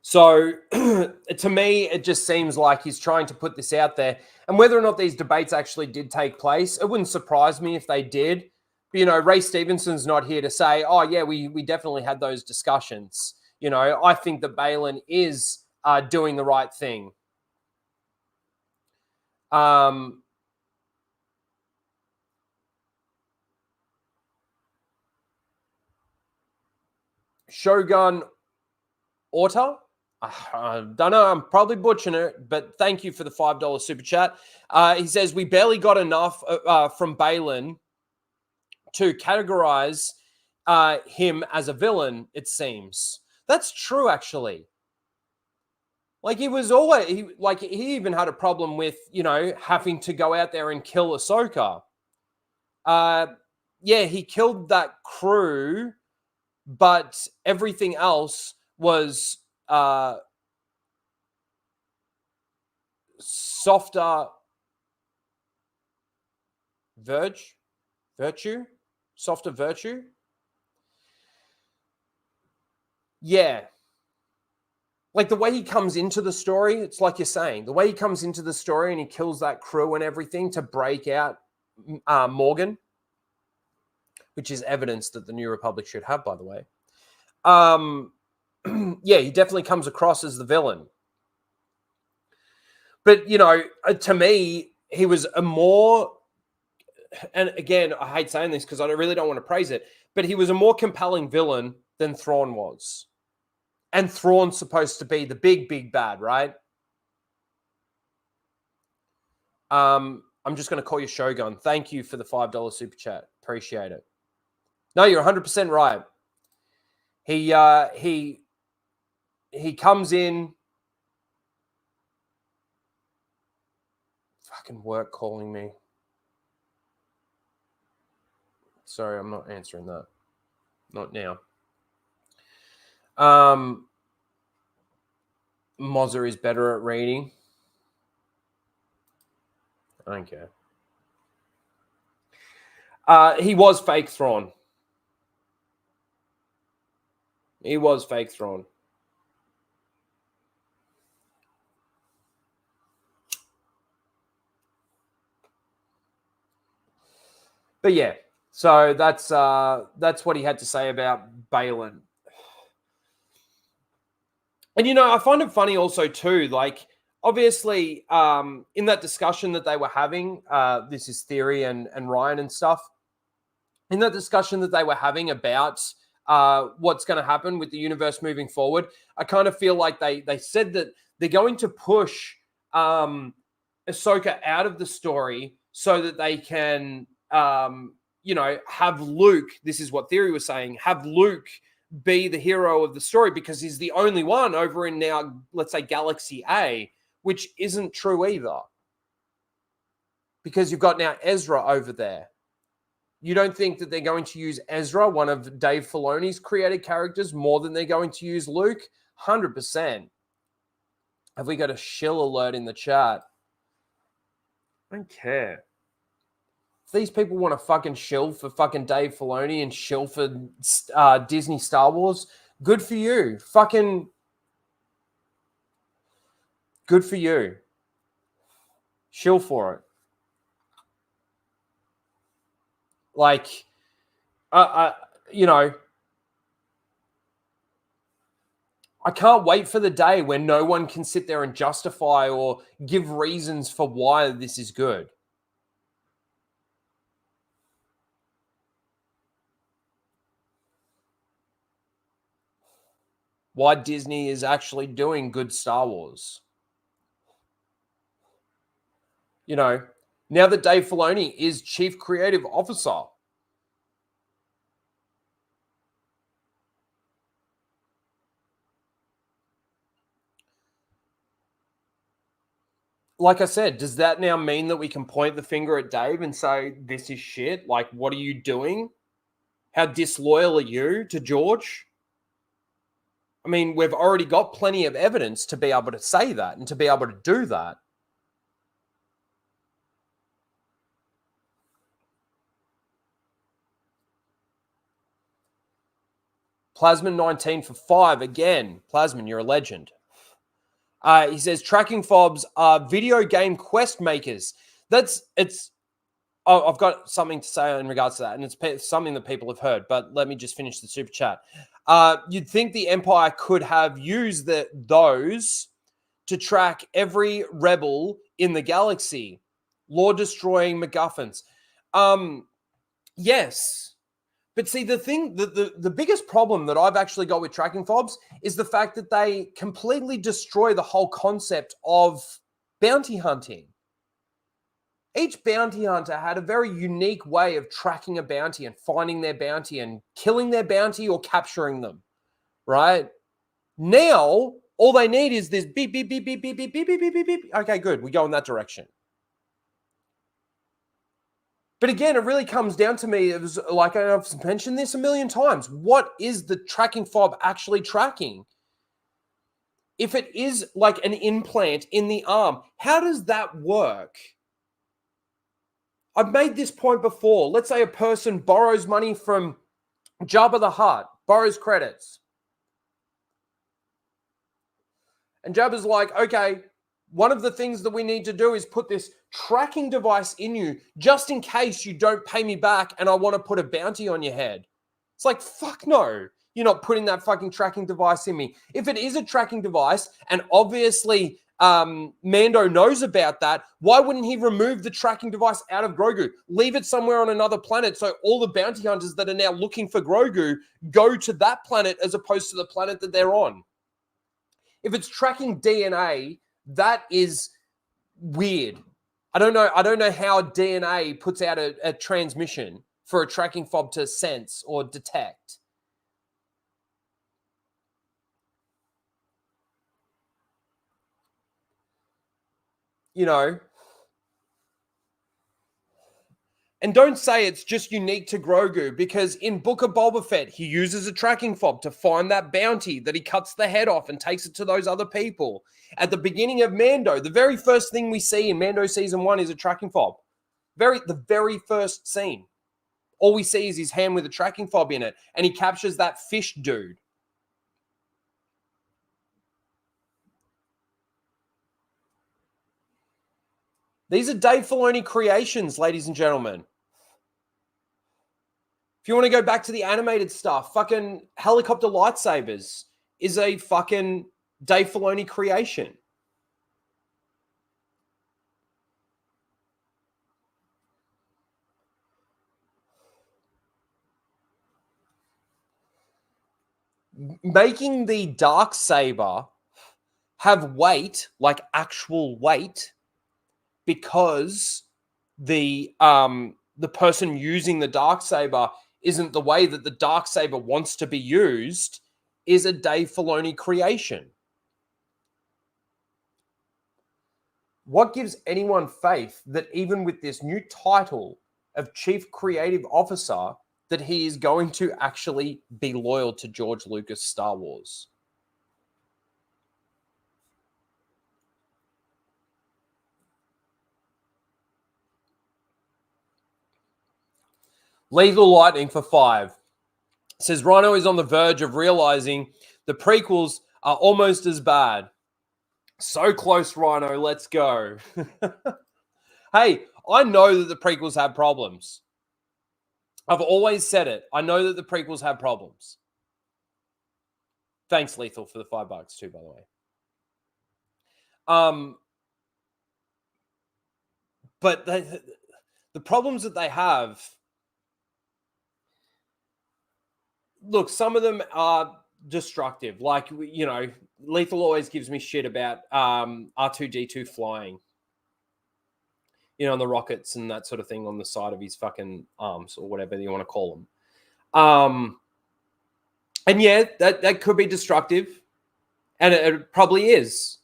So to me, it just seems like he's trying to put this out there. And whether or not these debates actually did take place, it wouldn't surprise me if they did. But, Ray Stevenson's not here to say, oh, yeah, we definitely had those discussions. I think that Balin is doing the right thing. Shogun Orta? I don't know. I'm probably butchering it, but thank you for the $5 super chat. He says, we barely got enough from Balin to categorize him as a villain, it seems. That's true, actually. Like, he was always, he even had a problem with, having to go out there and kill Ahsoka. yeah, he killed that crew, but everything else was softer virtue, softer virtue. Yeah. Like the way he comes into the story, it's like you're saying, the way he comes into the story and he kills that crew and everything to break out Morgan, which is evidence that the New Republic should have, by the way. Yeah, he definitely comes across as the villain. But, you know, to me, he was a more, and again, I hate saying this because I really don't want to praise it, but he was a more compelling villain than Thrawn was. And Thrawn's supposed to be the big bad, right? I'm just going to call you Shogun. Thank you for the $5 super chat. Appreciate it. No, you're 100% right. He comes in. Fucking work calling me. Sorry, I'm not answering that. Not now. Mozza is better at reading. I don't care. He was fake Thrawn. He was fake Thrawn. But yeah, so that's what he had to say about Baylan. And, you know, I find it funny also too, like, obviously, in that discussion that they were having, this is Theory and Ryan and stuff, in that discussion that they were having about what's going to happen with the universe moving forward, I kind of feel like they said that they're going to push Ahsoka out of the story so that they can, you know, have Luke, this is what Theory was saying, have Luke be the hero of the story because he's the only one over in now, let's say, Galaxy A, which isn't true either. Because you've got now Ezra over there. You don't think that they're going to use Ezra, one of Dave Filoni's created characters, more than they're going to use Luke? 100%. Have we got a shill alert in the chat? I don't care. If these people want to fucking shill for fucking Dave Filoni and shill for Disney Star Wars, good for you. Fucking good for you. Shill for it. Like, you know, I can't wait for the day when no one can sit there and justify or give reasons for why this is good. Why Disney is actually doing good Star Wars. You know, now that Dave Filoni is Chief Creative Officer. Like I said, does that now mean that we can point the finger at Dave and say, this is shit? Like, what are you doing? How disloyal are you to George? I mean, we've already got plenty of evidence to be able to say that and to be able to do that. Plasman 19 for 5. Again, Plasman, you're a legend. He says, tracking fobs are video game quest makers. I've got something to say in regards to that, and it's something that people have heard, but let me just finish the super chat. You'd think the Empire could have used those to track every rebel in the galaxy, lore-destroying MacGuffins. Yes. But see, the biggest problem that I've actually got with tracking fobs is the fact that they completely destroy the whole concept of bounty hunting. Each bounty hunter had a very unique way of tracking a bounty and finding their bounty and killing their bounty or capturing them, right? Now, all they need is this beep, beep, beep, beep, beep, beep, beep, beep, beep, beep, beep. Okay, good. We go in that direction. But again, it really comes down to me. It was like I've mentioned this a million times. What is the tracking fob actually tracking? If it is like an implant in the arm, how does that work? I've made this point before. Let's say a person borrows money from Jabba the Hutt, borrows credits. And Jabba's like, okay, one of the things that we need to do is put this tracking device in you just in case you don't pay me back and I want to put a bounty on your head. It's like, fuck no. You're not putting that fucking tracking device in me. If it is a tracking device, and obviously Mando knows about that, why wouldn't he remove the tracking device out of Grogu? Leave it somewhere on another planet so all the bounty hunters that are now looking for Grogu go to that planet as opposed to the planet that they're on. If it's tracking DNA, that is weird. I don't know how DNA puts out a transmission for a tracking fob to sense or detect. You know, and don't say it's just unique to Grogu, because in Book of Boba Fett, he uses a tracking fob to find that bounty that he cuts the head off and takes it to those other people. At the beginning of Mando, the very first thing we see in Mando Season 1 is a tracking fob. The very first scene. All we see is his hand with a tracking fob in it, and he captures that fish dude. These are Dave Filoni creations, ladies and gentlemen. If you want to go back to the animated stuff, fucking helicopter lightsabers is a fucking Dave Filoni creation. Making the Darksaber have weight, like actual weight, because the person using the Darksaber isn't the way that the Darksaber wants to be used, is a Dave Filoni creation. What gives anyone faith that even with this new title of Chief Creative Officer, that he is going to actually be loyal to George Lucas' Star Wars? Lethal Lightning for 5 says Rhino is on the verge of realizing the prequels are almost as bad. So close, Rhino. Let's go. Hey, I know that the prequels have problems. I've always said it. I know that the prequels have problems. Thanks, Lethal, for the $5 too, by the way. But the problems that they have, look, some of them are destructive. Like, you know, Lethal always gives me shit about R2-D2 flying, you know, on the rockets and that sort of thing on the side of his fucking arms or whatever you want to call them. And yeah, that could be destructive, and it probably is.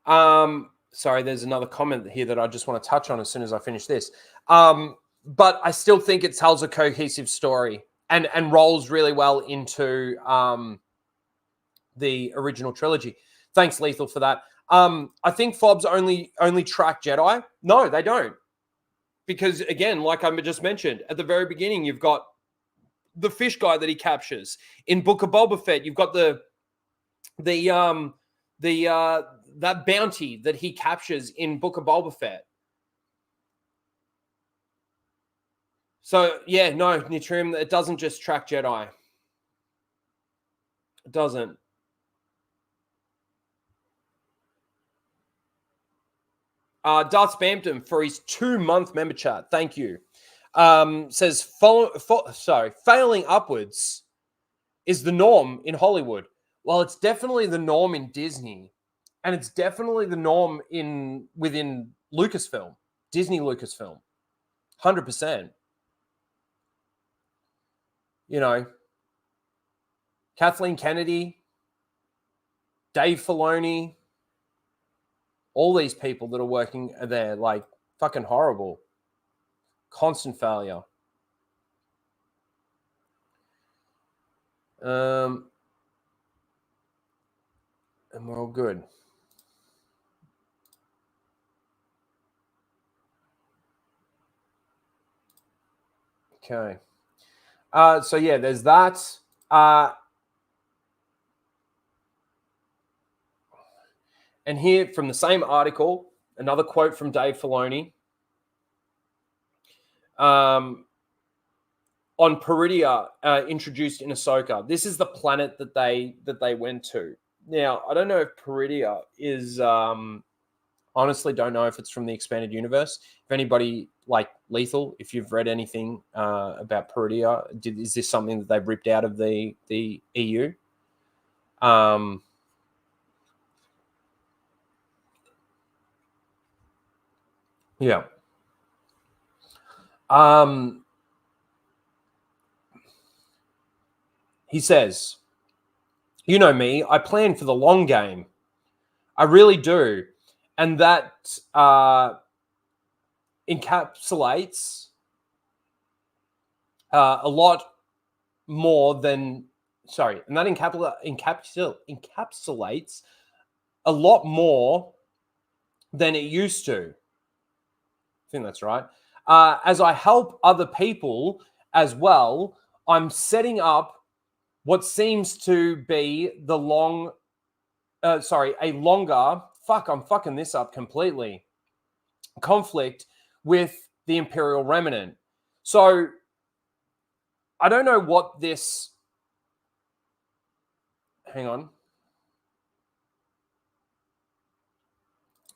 Sorry, there's another comment here that I just want to touch on as soon as I finish this. But I still think it tells a cohesive story and rolls really well into the original trilogy. Thanks, Lethal, for that. I think fobs only track Jedi. No, they don't. Because again, like I just mentioned, at the very beginning, you've got the fish guy that he captures. In Book of Boba Fett, you've got that bounty that he captures in Book of Boba Fett. So yeah, no, Nitrium, it doesn't just track Jedi. It doesn't. Darth Spampton for his 2-month member chat. Thank you. Says failing upwards is the norm in Hollywood. Well, it's definitely the norm in Disney, and it's definitely the norm within Lucasfilm, Disney Lucasfilm, 100%. You know, Kathleen Kennedy, Dave Filoni, All these people that are working there, like, fucking horrible. Constant failure. And we're all good. Okay. So yeah, there's that. And here from the same article, another quote from Dave Filoni. On Peridia, introduced in Ahsoka. This is the planet that they went to. Now, I don't know if Peridia is. Honestly, don't know if it's from the expanded universe. If anybody like Lethal, if you've read anything about Peridia, is this something that they've ripped out of the EU? Yeah. He says, "You know me. I plan for the long game. I really do, and that encapsulates a lot more than and that encapsulates a lot more than it used to. I think that's right. As I help other people as well, I'm setting up what seems to be a longer. Fuck, I'm fucking this up completely. Conflict with the Imperial Remnant. So I don't know what this. Hang on.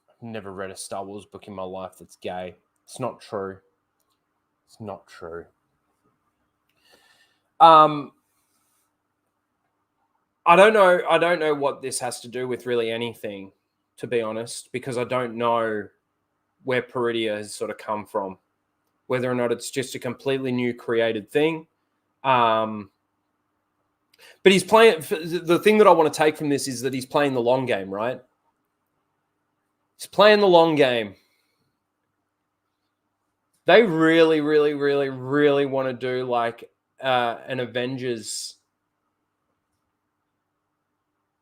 I've never read a Star Wars book in my life that's gay. It's not true. It's not true. I don't know what this has to do with really anything, to be honest, because I don't know where Peridia has sort of come from, whether or not it's just a completely new created thing. But he's playing. The thing that I want to take from this is that he's playing the long game, right? He's playing the long game. They really, really, really, really want to do like an Avengers.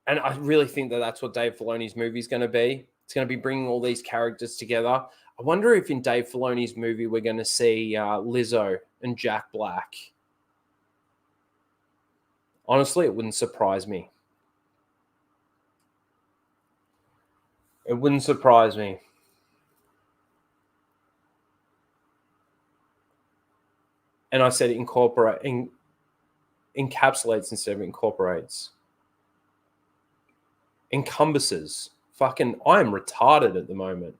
And I really think that that's what Dave Filoni's movie is going to be. It's going to be bringing all these characters together. I wonder if in Dave Filoni's movie we're going to see Lizzo and Jack Black. Honestly, it wouldn't surprise me. It wouldn't surprise me. And I said encapsulates instead of incorporates. Encompasses. Fucking, I am retarded at the moment.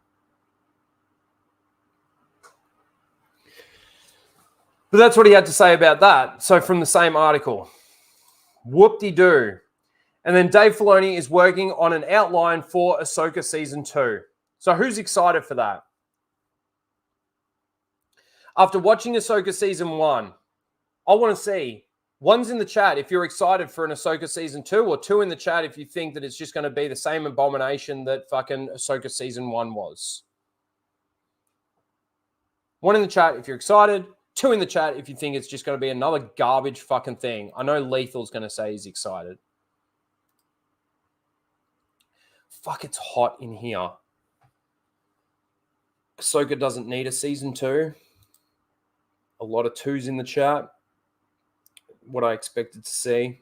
But that's what he had to say about that. So from the same article. Whoop-de-doo. And then Dave Filoni is working on an outline for Ahsoka Season 2. So who's excited for that? After watching Ahsoka Season 1, I want to see, one's in the chat if you're excited for an Ahsoka Season 2, or two in the chat if you think that it's just going to be the same abomination that fucking Ahsoka Season 1 was. One in the chat if you're excited. Two in the chat if you think it's just going to be another garbage fucking thing. I know Lethal's going to say he's excited. Fuck, it's hot in here. Ahsoka doesn't need a Season 2. A lot of twos in the chat. What I expected to see.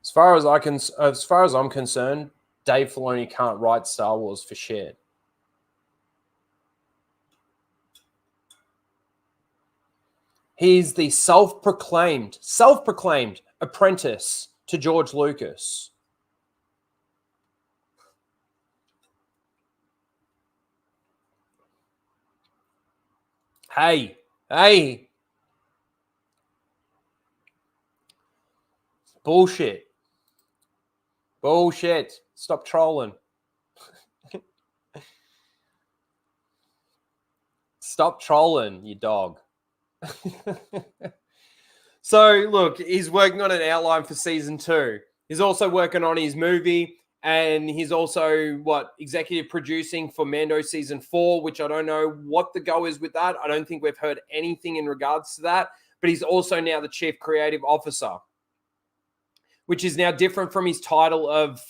As far as I'm concerned, Dave Filoni can't write Star Wars for shit. He's the self-proclaimed apprentice to George Lucas. Hey. Bullshit. Bullshit. Stop trolling. Stop trolling, you dog. So, look, he's working on an outline for season 2. He's also working on his movie, and he's also, executive producing for Mando season 4, which I don't know what the go is with that. I don't think we've heard anything in regards to that. But he's also now the chief creative officer, which is now different from his title of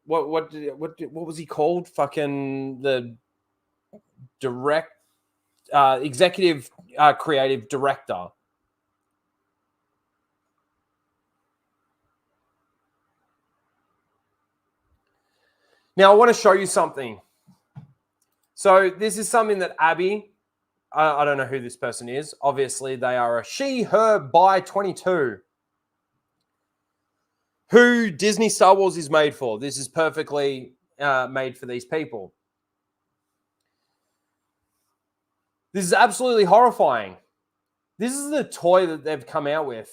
what was he called? Fucking the executive creative director. Now I want to show you something. So this is something that Abby, I don't know who this person is. Obviously they are a she, her, bi 22. Who Disney Star Wars is made for. This is perfectly made for these people. This is absolutely horrifying. This is the toy that they've come out with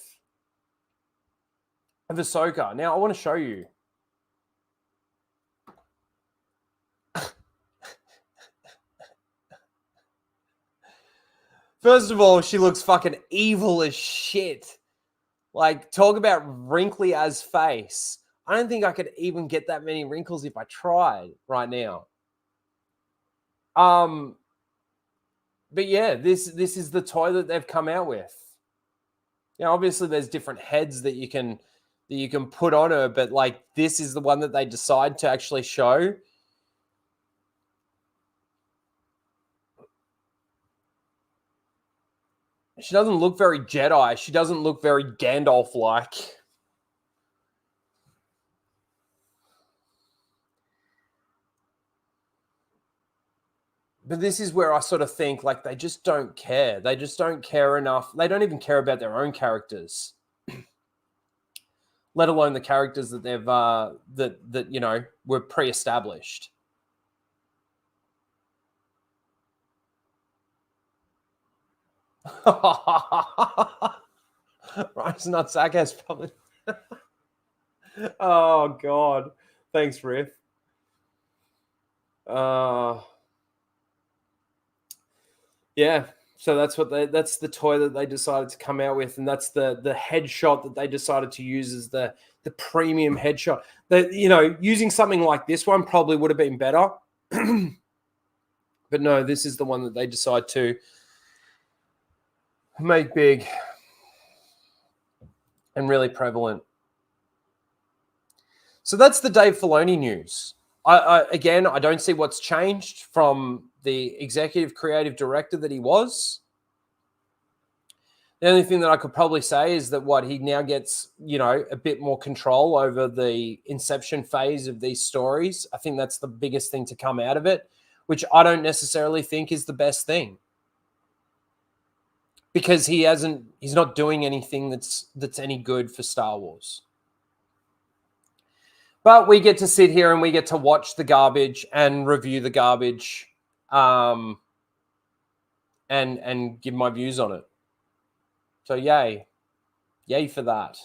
of Ahsoka. Now, I want to show you. First of all, she looks fucking evil as shit. Like, talk about wrinkly as face. I don't think I could even get that many wrinkles if I tried right now. But yeah, this is the toy that they've come out with. Now, obviously, there's different heads that you can put on her, but like this is the one that they decide to actually show. She doesn't look very Jedi. She doesn't look very Gandalf-like. But this is where I sort of think like they just don't care. They just don't care enough. They don't even care about their own characters, let alone the characters that they've that you know were pre-established. Right, it's not sarcasm, probably. Oh God, thanks, Riff. Yeah, so that's the toy that they decided to come out with, and that's the headshot that they decided to use as the premium headshot. That, you know, using something like this one probably would have been better. But no, this is the one that they decide to make big and really prevalent. So that's the Dave Filoni news. Again, I don't see what's changed from the executive creative director that he was. The only thing that I could probably say is that he now gets, you know, a bit more control over the inception phase of these stories. I think that's the biggest thing to come out of it, which I don't necessarily think is the best thing. Because he's not doing anything that's any good for Star Wars. But we get to sit here and we get to watch the garbage and review the garbage, and give my views on it. So yay for that.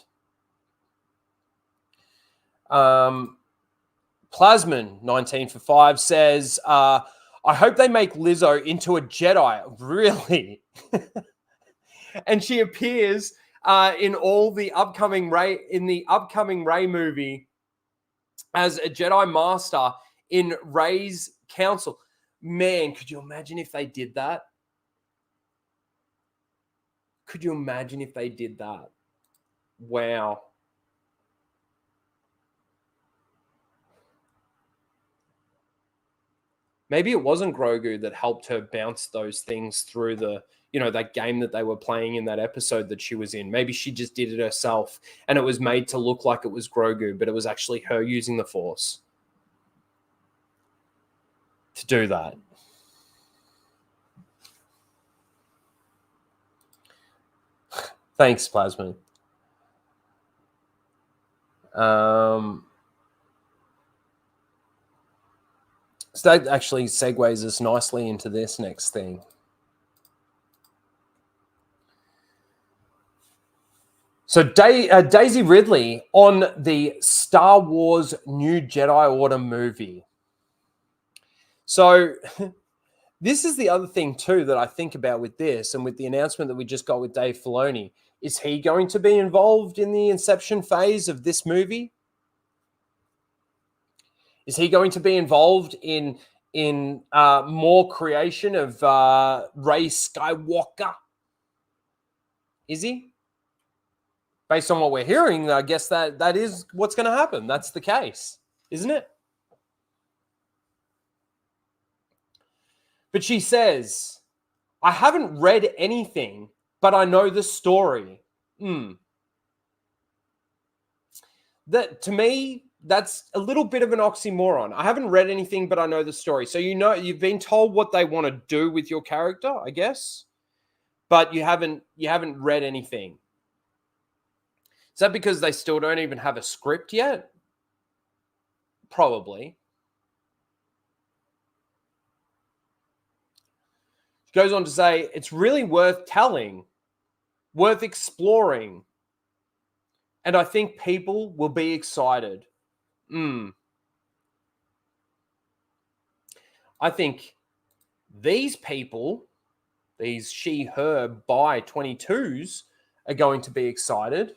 Plasman 19 for 5 says, I hope they make Lizzo into a Jedi. Really? And she appears in all the upcoming Rey movie as a Jedi Master in Rey's council. Man, could you imagine if they did that? Could you imagine if they did that? Wow. Maybe it wasn't Grogu that helped her bounce those things through that game that they were playing in that episode that she was in. Maybe she just did it herself and it was made to look like it was Grogu, but it was actually her using the Force to do that. Thanks, Plasma. So that actually segues us nicely into this next thing. So Daisy Ridley on the Star Wars New Jedi Order movie. So this is the other thing too that I think about with this and with the announcement that we just got with Dave Filoni. Is he going to be involved in the inception phase of this movie? Is he going to be involved in more creation of Rey Skywalker? Is he? Based on what we're hearing, I guess that is what's going to happen. That's the case, isn't it? But she says, I haven't read anything, but I know the story. That, to me, that's a little bit of an oxymoron. I haven't read anything, but I know the story. So you've been told what they want to do with your character, I guess, but you haven't read anything. Is that because they still don't even have a script yet? Probably. She goes on to say, it's really worth telling, worth exploring, and I think people will be excited. I think these people, these she, her, bi 22s, are going to be excited.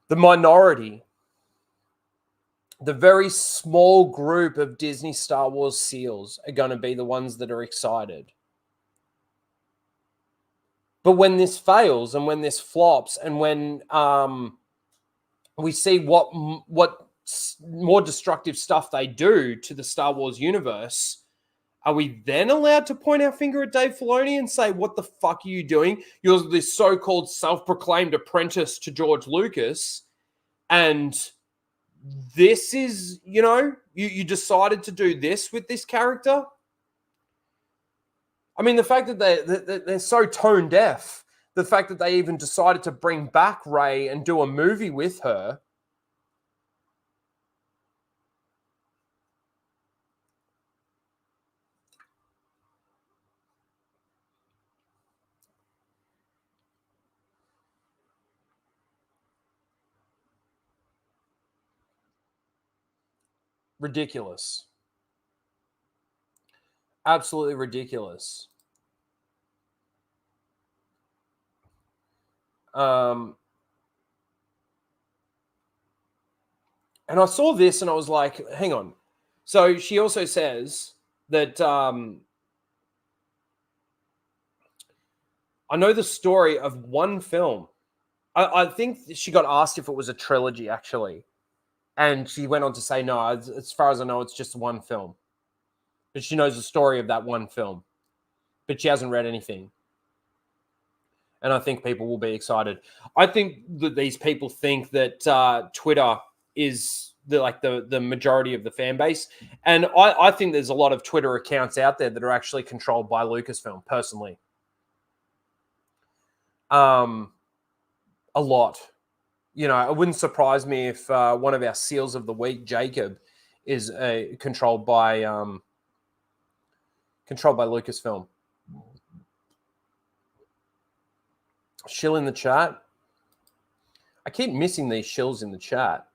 The minority, the very small group of Disney Star Wars SEALs are going to be the ones that are excited. But when this fails and when this flops and when we see what more destructive stuff they do to the Star Wars universe, are we then allowed to point our finger at Dave Filoni and say, what the fuck are you doing? You're this so-called self-proclaimed apprentice to George Lucas, and this is, you decided to do this with this character? I mean, the fact that they're so tone deaf, the fact that they even decided to bring back Rey and do a movie with her. Ridiculous. Absolutely ridiculous. And I saw this and I was like, hang on. So she also says that I know the story of one film. I think she got asked if it was a trilogy, actually. And she went on to say, no, as far as I know, it's just one film. But she knows the story of that one film. But she hasn't read anything. And I think people will be excited. I think that these people think that Twitter is the majority of the fan base. And I think there's a lot of Twitter accounts out there that are actually controlled by Lucasfilm, personally. A lot. It wouldn't surprise me if one of our SEALs of the week, Jacob, is controlled by Lucasfilm. Shill in the chat. I keep missing these shills in the chat.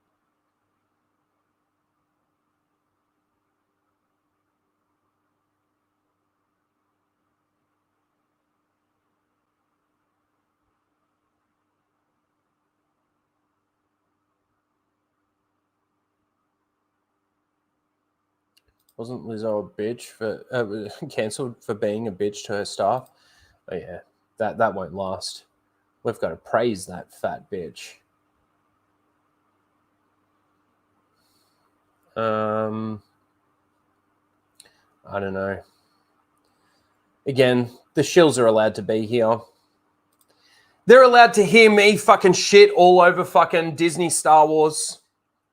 Wasn't Lizzo a bitch for cancelled for being a bitch to her staff? Oh yeah, that won't last. We've got to praise that fat bitch. I don't know. Again, the shills are allowed to be here. They're allowed to hear me fucking shit all over fucking Disney Star Wars,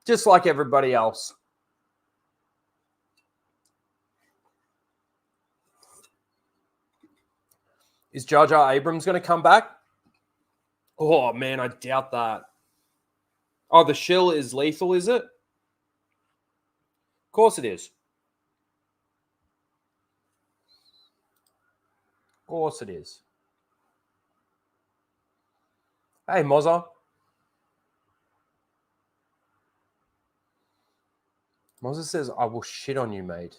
just like everybody else. Is Jar Jar Abrams going to come back? Oh, man, I doubt that. Oh, the shill is lethal, is it? Of course it is. Of course it is. Hey, Mozza. Mozza says, I will shit on you, mate.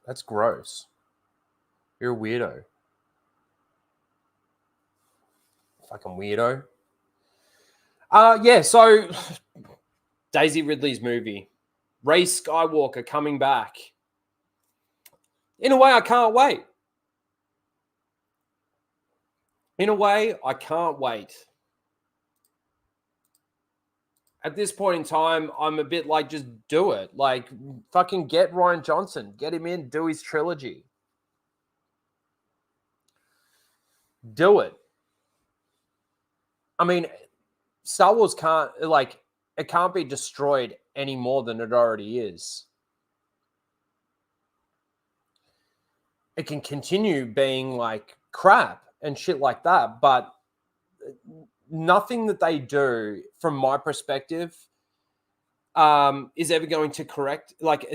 That's gross. You're a weirdo. Fucking weirdo. Yeah, so Daisy Ridley's movie. Rey Skywalker coming back. In a way, I can't wait. In a way, I can't wait. At this point in time, I'm a bit like, just do it. Like, fucking get Rian Johnson. Get him in, do his trilogy. Do it. I mean, Star Wars can't, like, it can't be destroyed any more than it already is. It can continue being, like, crap and shit like that, but nothing that they do, from my perspective, is ever going to correct. Like,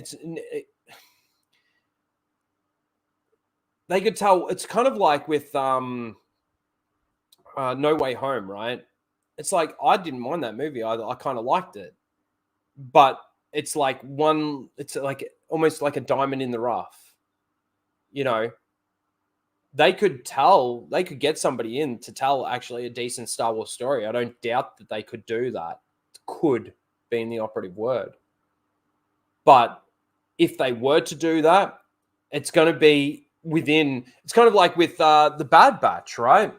they could tell. It's kind of like with No Way Home, right? It's like, I didn't mind that movie. I kind of liked it, but it's like it's like almost like a diamond in the rough. You know, they could get somebody in to tell actually a decent Star Wars story. I don't doubt that they could do that. Could being the operative word. But if they were to do that, it's going to be within, it's kind of like with the Bad Batch, right?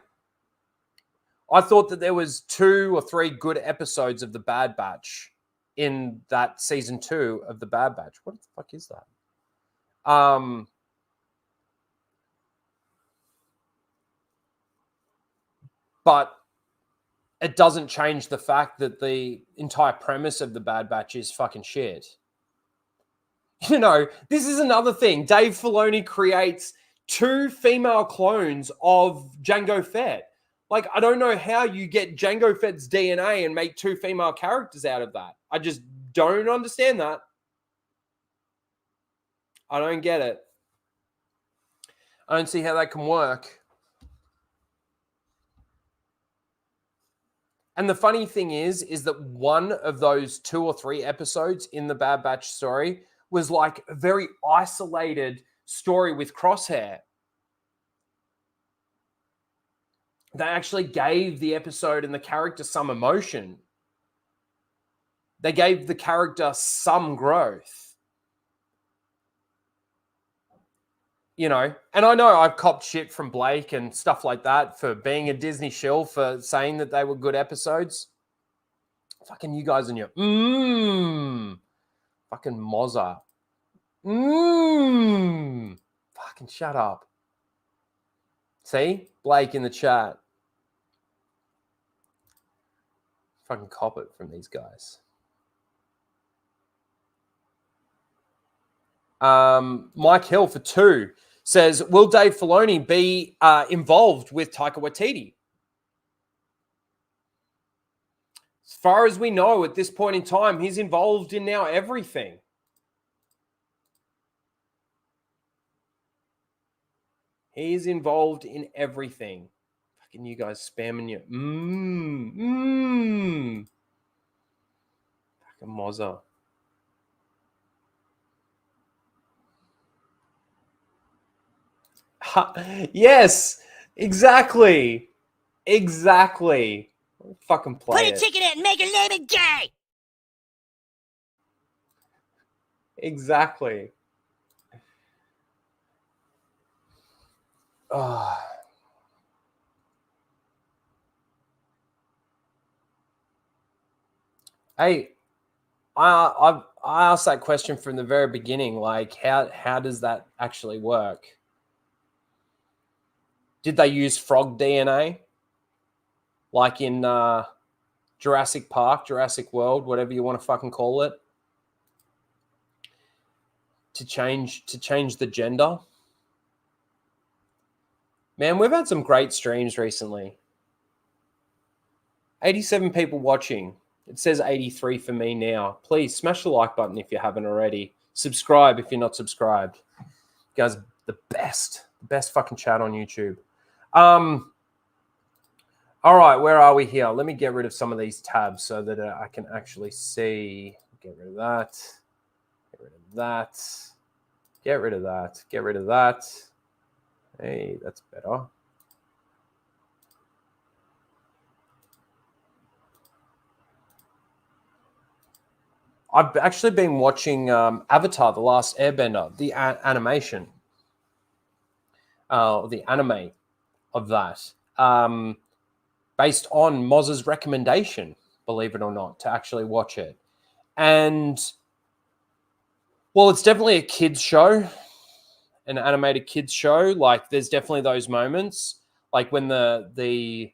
I thought that there was 2 or 3 good episodes of the Bad Batch in that season 2 of the Bad Batch. What the fuck is that? But it doesn't change the fact that the entire premise of the Bad Batch is fucking shit. You know, this is another thing. Dave Filoni creates 2 female clones of Jango Fett. Like, I don't know how you get Jango Fett's DNA and make 2 female characters out of that. I just don't understand that. I don't get it. I don't see how that can work. And the funny thing is that one of those 2 or 3 episodes in the Bad Batch story was like a very isolated story with Crosshair. They actually gave the episode and the character some emotion. They gave the character some growth. You know, and I know I've copped shit from Blake and stuff like that for being a Disney shill for saying that they were good episodes. Fucking you guys and your fucking Mozza. Fucking shut up. See? Blake in the chat. Fucking cop it from these guys. Mike Hill for 2 says, will Dave Filoni be involved with Taika Waititi? As far as we know at this point in time, he's involved in now everything. He's involved in everything. Fucking you guys spamming you. Fucking Mozza. Yes, exactly. Fucking play
Put a ticket in and make a name it gay.
Exactly. Hey, I asked that question from the very beginning. Like, how does that actually work? Did they use frog DNA? Like in Jurassic Park, Jurassic World, whatever you want to fucking call it, to change the gender? Man, we've had some great streams recently. 87 people watching. It says 83 for me now. Please smash the like button if you haven't already. Subscribe if you're not subscribed. You guys, the best fucking chat on YouTube. All right, where are we here? Let me get rid of some of these tabs so that I can actually see. Get rid of that. Get rid of that. Get rid of that. Get rid of that. Hey, that's better. I've actually been watching Avatar: The Last Airbender, the animation, the anime of that, based on Moz's recommendation, believe it or not, to actually watch it. And, well, it's definitely a kids show, an animated kids show. Like, there's definitely those moments, like when the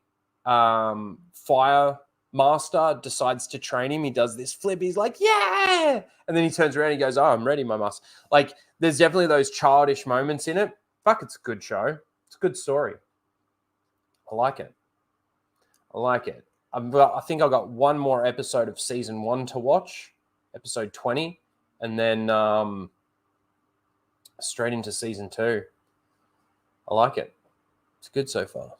fire master decides to train him, he does this flip, he's like, yeah, and then he turns around and he goes, oh, I'm ready, my master. Like, there's definitely those childish moments in it. Fuck, it's a good show. It's a good story. I like it. I think I've got one more episode of season 1 to watch, episode 20, and then straight into season 2. I like it. It's good so far.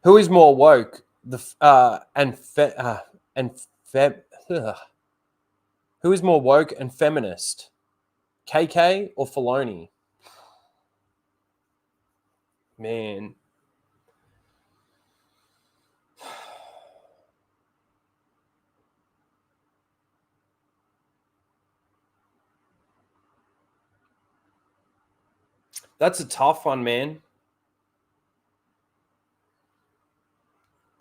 Who is more woke? Who is more woke and feminist? KK or Filoni? Man. That's a tough one, man.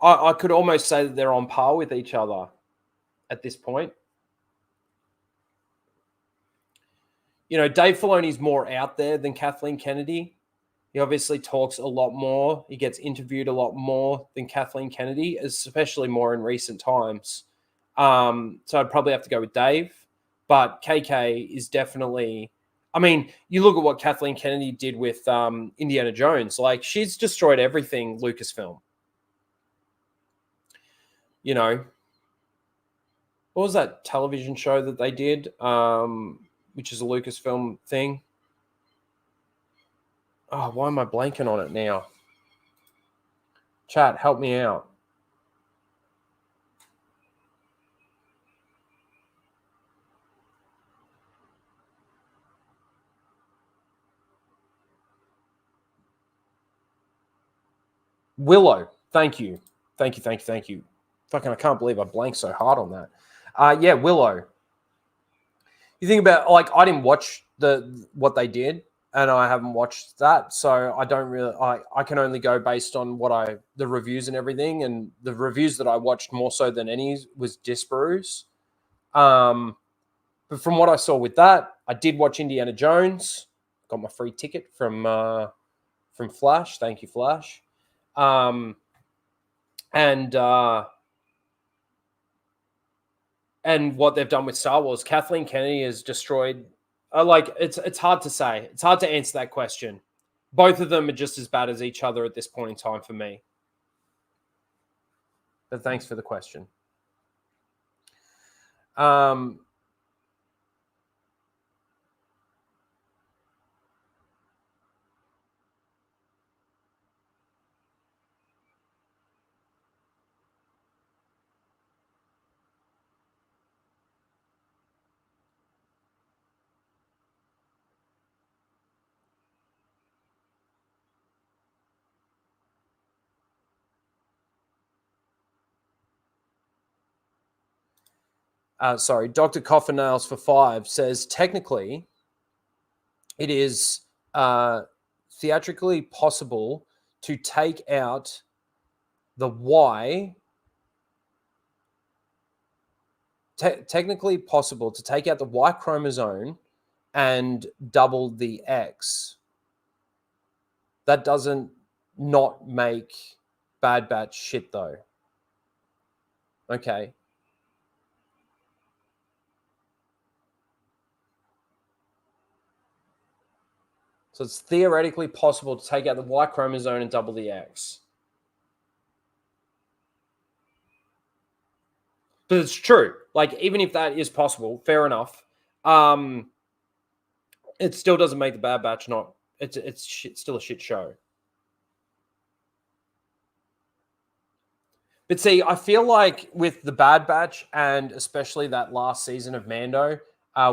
I could almost say that they're on par with each other at this point. You know, Dave Filoni's more out there than Kathleen Kennedy. He obviously talks a lot more. He gets interviewed a lot more than Kathleen Kennedy, especially more in recent times. So I'd probably have to go with Dave. But KK is definitely... I mean, you look at what Kathleen Kennedy did with Indiana Jones. Like, she's destroyed everything Lucasfilm. You know, what was that television show that they did, which is a Lucasfilm thing? Oh, why am I blanking on it now? Chat, help me out. Willow. Thank you. Thank you. Fucking, I can't believe I blanked so hard on that. Yeah, Willow. You think about, like, I didn't watch what they did, and I haven't watched that, so I don't really. I can only go based on the reviews and everything, and the reviews that I watched more so than any was Disparoo's. But from what I saw with that, I did watch Indiana Jones. Got my free ticket from Flash. Thank you, Flash. And what they've done with Star Wars, Kathleen Kennedy has destroyed. It's hard to say. It's hard to answer that question. Both of them are just as bad as each other at this point in time for me. But thanks for the question. Sorry, Dr. Coffin Nails for 5 says technically it is theatrically possible to take out the Y. Technically possible to take out the Y chromosome and double the X. That doesn't not make Bad Batch shit though. Okay. So it's theoretically possible to take out the Y chromosome and double the X. But it's true. Like, even if that is possible, fair enough. It still doesn't make the Bad Batch not. It's still a shit show. But see, I feel like with the Bad Batch and especially that last season of Mando,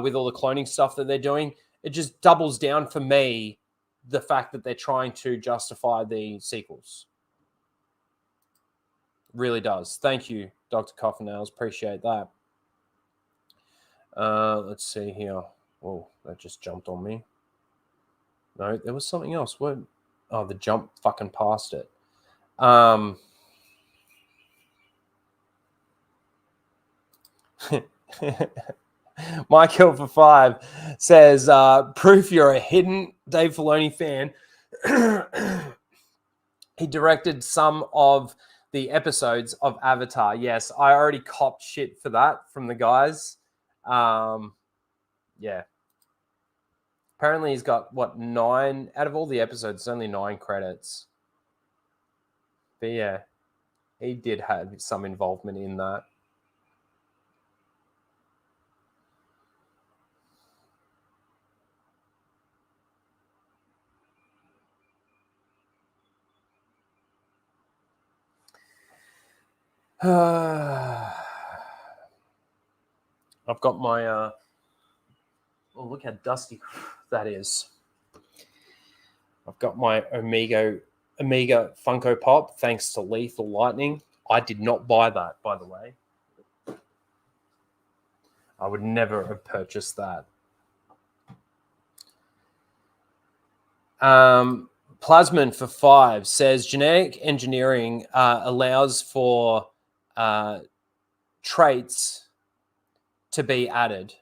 with all the cloning stuff that they're doing, it just doubles down for me the fact that they're trying to justify the sequels. Really does. Thank you, Dr. Coffinails. Appreciate that. Let's see here. Whoa, that just jumped on me. No, there was something else. What? Oh, the jump fucking past it. Michael for 5 says, proof you're a hidden Dave Filoni fan. He directed some of the episodes of Avatar. Yes, I already copped shit for that from the guys. Yeah. Apparently he's got, 9 out of all the episodes, only 9 credits. But yeah, he did have some involvement in that. I've got my oh, look how dusty that is. I've got my Omega Funko Pop thanks to Lethal Lightning. I did not buy that, by the way. I would never have purchased that. Plasman for 5 says genetic engineering allows for traits to be added.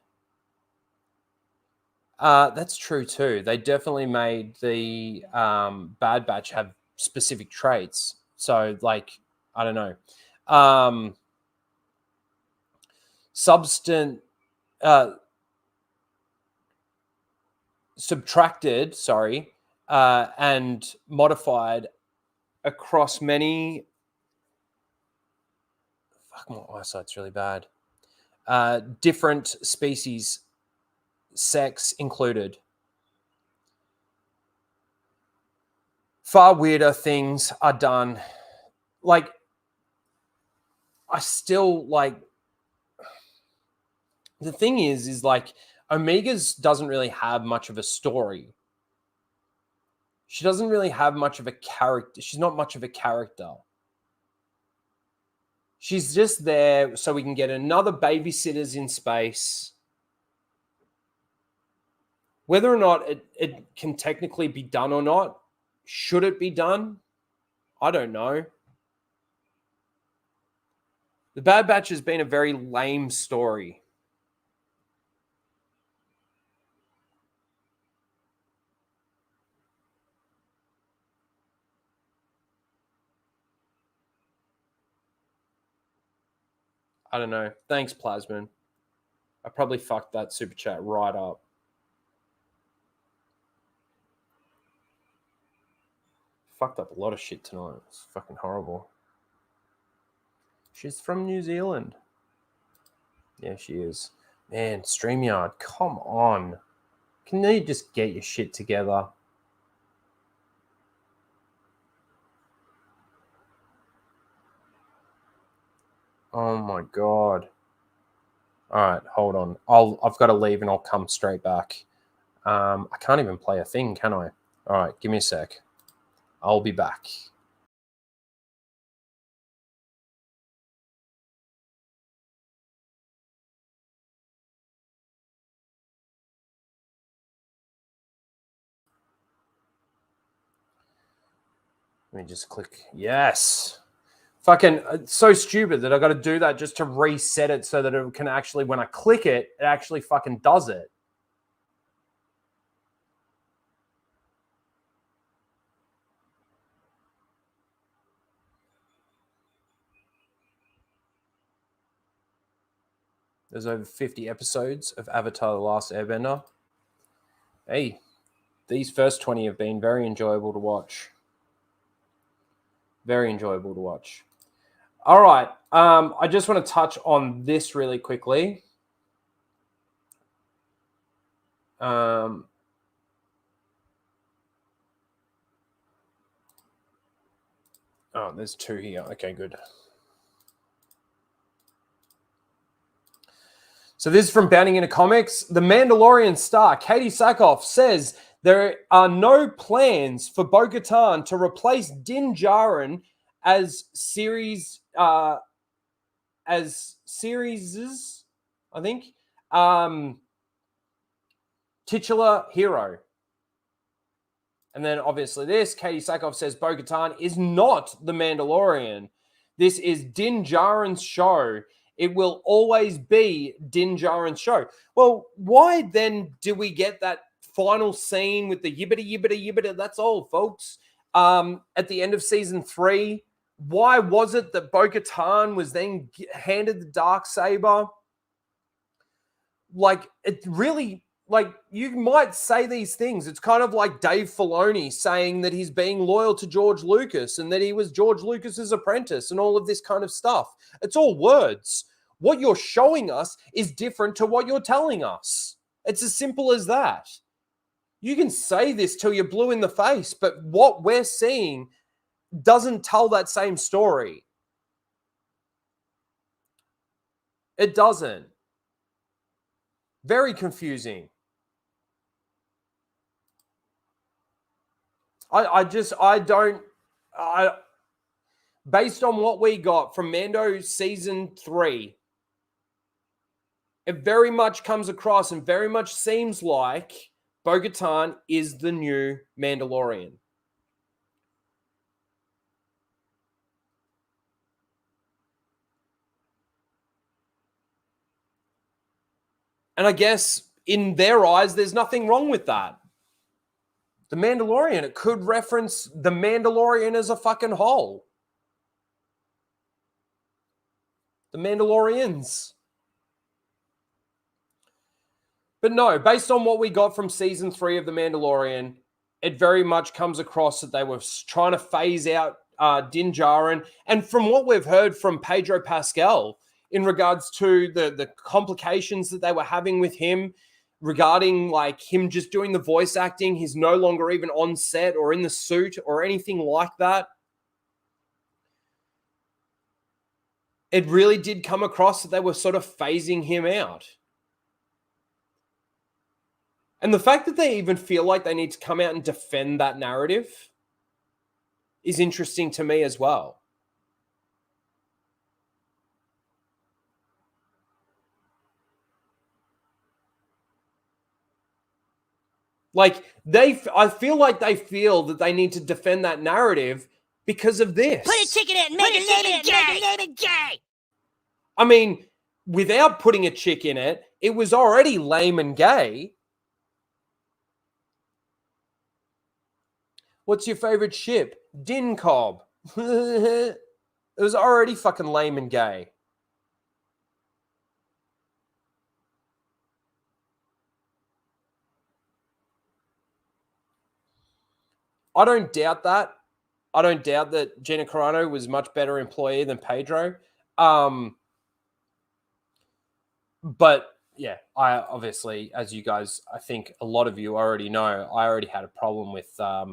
That's true too. They definitely made the Bad Batch have specific traits. So, like, I don't know. Subtracted, and modified across many. Fuck, my eyesight's really bad. Different species, sex included. Far weirder things are done. Like, I still like. The thing is like Omega's doesn't really have much of a story. She doesn't really have much of a character. She's not much of a character. She's just there so we can get another babysitters in space. Whether or not it can technically be done or not, should it be done? I don't know. The Bad Batch has been a very lame story. I don't know. Thanks, Plasman. I probably fucked that super chat right up. Fucked up a lot of shit tonight. It's fucking horrible. She's from New Zealand. Yeah, she is. Man, StreamYard, come on. Can you just get your shit together? Oh my God. All right, hold on. I've got to leave and I'll come straight back. I can't even play a thing, can I? All right, give me a sec. I'll be back. Let me just click. Yes. Fucking it's so stupid that I got to do that just to reset it so that it can actually, when I click it, it actually fucking does it. There's over 50 episodes of Avatar: The Last Airbender. Hey, these first 20 have been very enjoyable to watch. Very enjoyable to watch. All right. I just want to touch on this really quickly. Oh, there's two here. Okay, good. So this is from Bounding Into Comics. The Mandalorian star, Katie Sackhoff, says there are no plans for Bo-Katan to replace Din Djarin as series, I think, titular hero. And then obviously this, Katie Sackhoff says Bo-Katan is not the Mandalorian. This is Din Djarin's show. It will always be Din Djarin's show. Well, why then do we get that final scene with the yibbity? That's all, folks. At the end of season 3, why was it that Bo-Katan was then handed the Darksaber? Like, it really, like, you might say these things. It's kind of like Dave Filoni saying that he's being loyal to George Lucas and that he was George Lucas's apprentice and all of this kind of stuff. It's all words. What you're showing us is different to what you're telling us. It's as simple as that. You can say this till you're blue in the face, but what we're seeing doesn't tell that same story. It doesn't. Very confusing. Based on what we got from Mando season 3, it very much comes across and very much seems like Bo-Katan is the new Mandalorian. And I guess in their eyes, there's nothing wrong with that. The Mandalorian, it could reference the Mandalorian as a fucking whole. The Mandalorians. But no, based on what we got from season 3 of The Mandalorian, it very much comes across that they were trying to phase out Din Djarin. And from what we've heard from Pedro Pascal in regards to the complications that they were having with him, regarding like him just doing the voice acting, he's no longer even on set or in the suit or anything like that. It really did come across that they were sort of phasing him out. And the fact that they even feel like they need to come out and defend that narrative is interesting to me as well. Like, I feel like they feel that they need to defend that narrative because of this.
Put a chick in it and make it gay.
I mean, without putting a chick in it, it was already lame and gay. What's your favorite ship? Din Cobb. It was already fucking lame and gay. I don't doubt that. I don't doubt that Gina Carano was a much better employee than Pedro. But yeah, I obviously, as you guys, I think a lot of you already know, I already had a problem with fuck,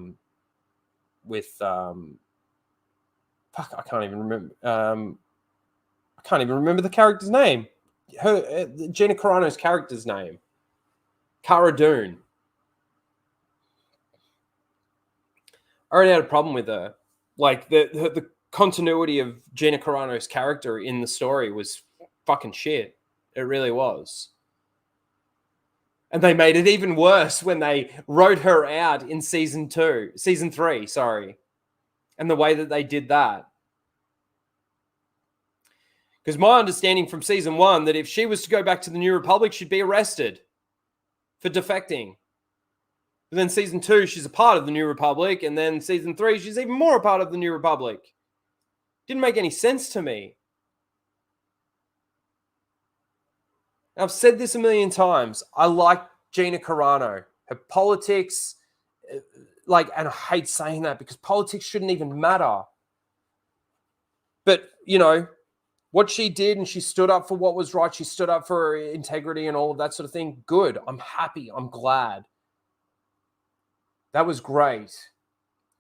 I can't even remember. I can't even remember the character's name. Gina Carano's character's name. Cara Dune. I already had a problem with her. Like the continuity of Gina Carano's character in the story was fucking shit. It really was. And they made it even worse when they wrote her out in season 3, sorry. And the way that they did that. Because my understanding from season 1 that if she was to go back to the New Republic, she'd be arrested for defecting. But then season 2, she's a part of the New Republic. And then season 3, she's even more a part of the New Republic. Didn't make any sense to me. I've said this a million times. I like Gina Carano. Her politics, and I hate saying that because politics shouldn't even matter. But, you know, what she did, and she stood up for what was right. She stood up for her integrity and all of that sort of thing. Good. I'm happy. I'm glad. That was great.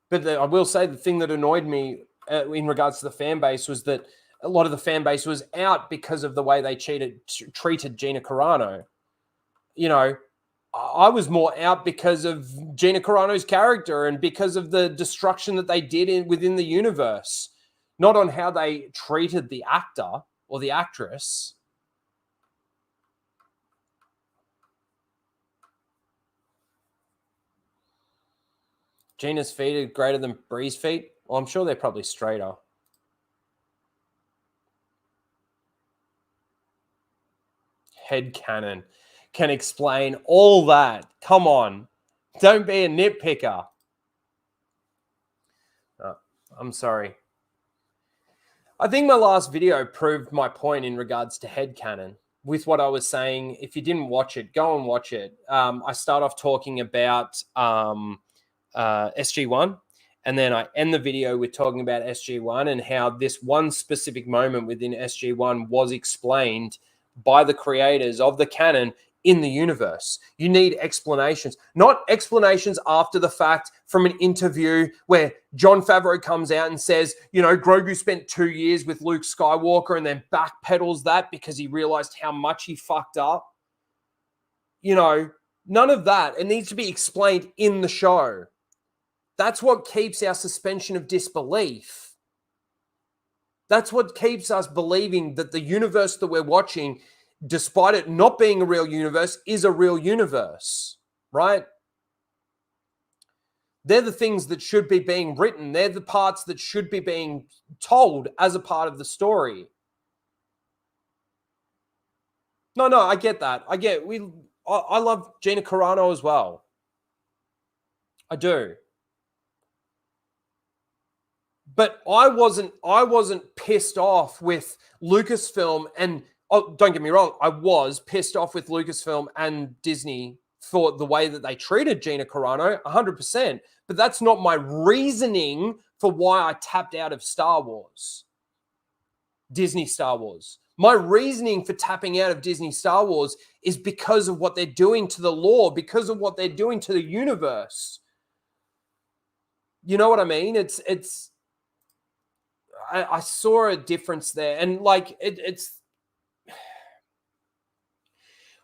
But I will say the thing that annoyed me in regards to the fan base was that a lot of the fan base was out because of the way they treated Gina Carano. You know, I was more out because of Gina Carano's character and because of the destruction that they did within the universe, not on how they treated the actor or the actress. Gina's feet are greater than Bree's feet. Well, I'm sure they're probably straighter. Headcanon can explain all that. Come on. Don't be a nitpicker. I'm sorry. I think my last video proved my point in regards to headcanon with what I was saying. If you didn't watch it, go and watch it. I start off talking about SG1, and then I end the video with talking about SG1 and how this one specific moment within SG1 was explained by the creators of the canon in the universe. You need explanations, not explanations after the fact from an interview where Jon Favreau comes out and says, you know, Grogu spent 2 years with Luke Skywalker and then backpedals that because he realized how much he fucked up. You know, none of that. It needs to be explained in the show. That's what keeps our suspension of disbelief. That's what keeps us believing that the universe that we're watching, despite it not being a real universe, is a real universe, right? They're the things that should be being written. They're the parts that should be being told as a part of the story. No, I get that. I love Gina Carano as well. I do. But I wasn't pissed off with Lucasfilm and, oh, don't get me wrong, I was pissed off with Lucasfilm and Disney for the way that they treated Gina Carano, 100%. But that's not my reasoning for why I tapped out of Star Wars, Disney Star Wars. My reasoning for tapping out of Disney Star Wars is because of what they're doing to the lore, because of what they're doing to the universe. You know what I mean? I saw a difference there. And like, it's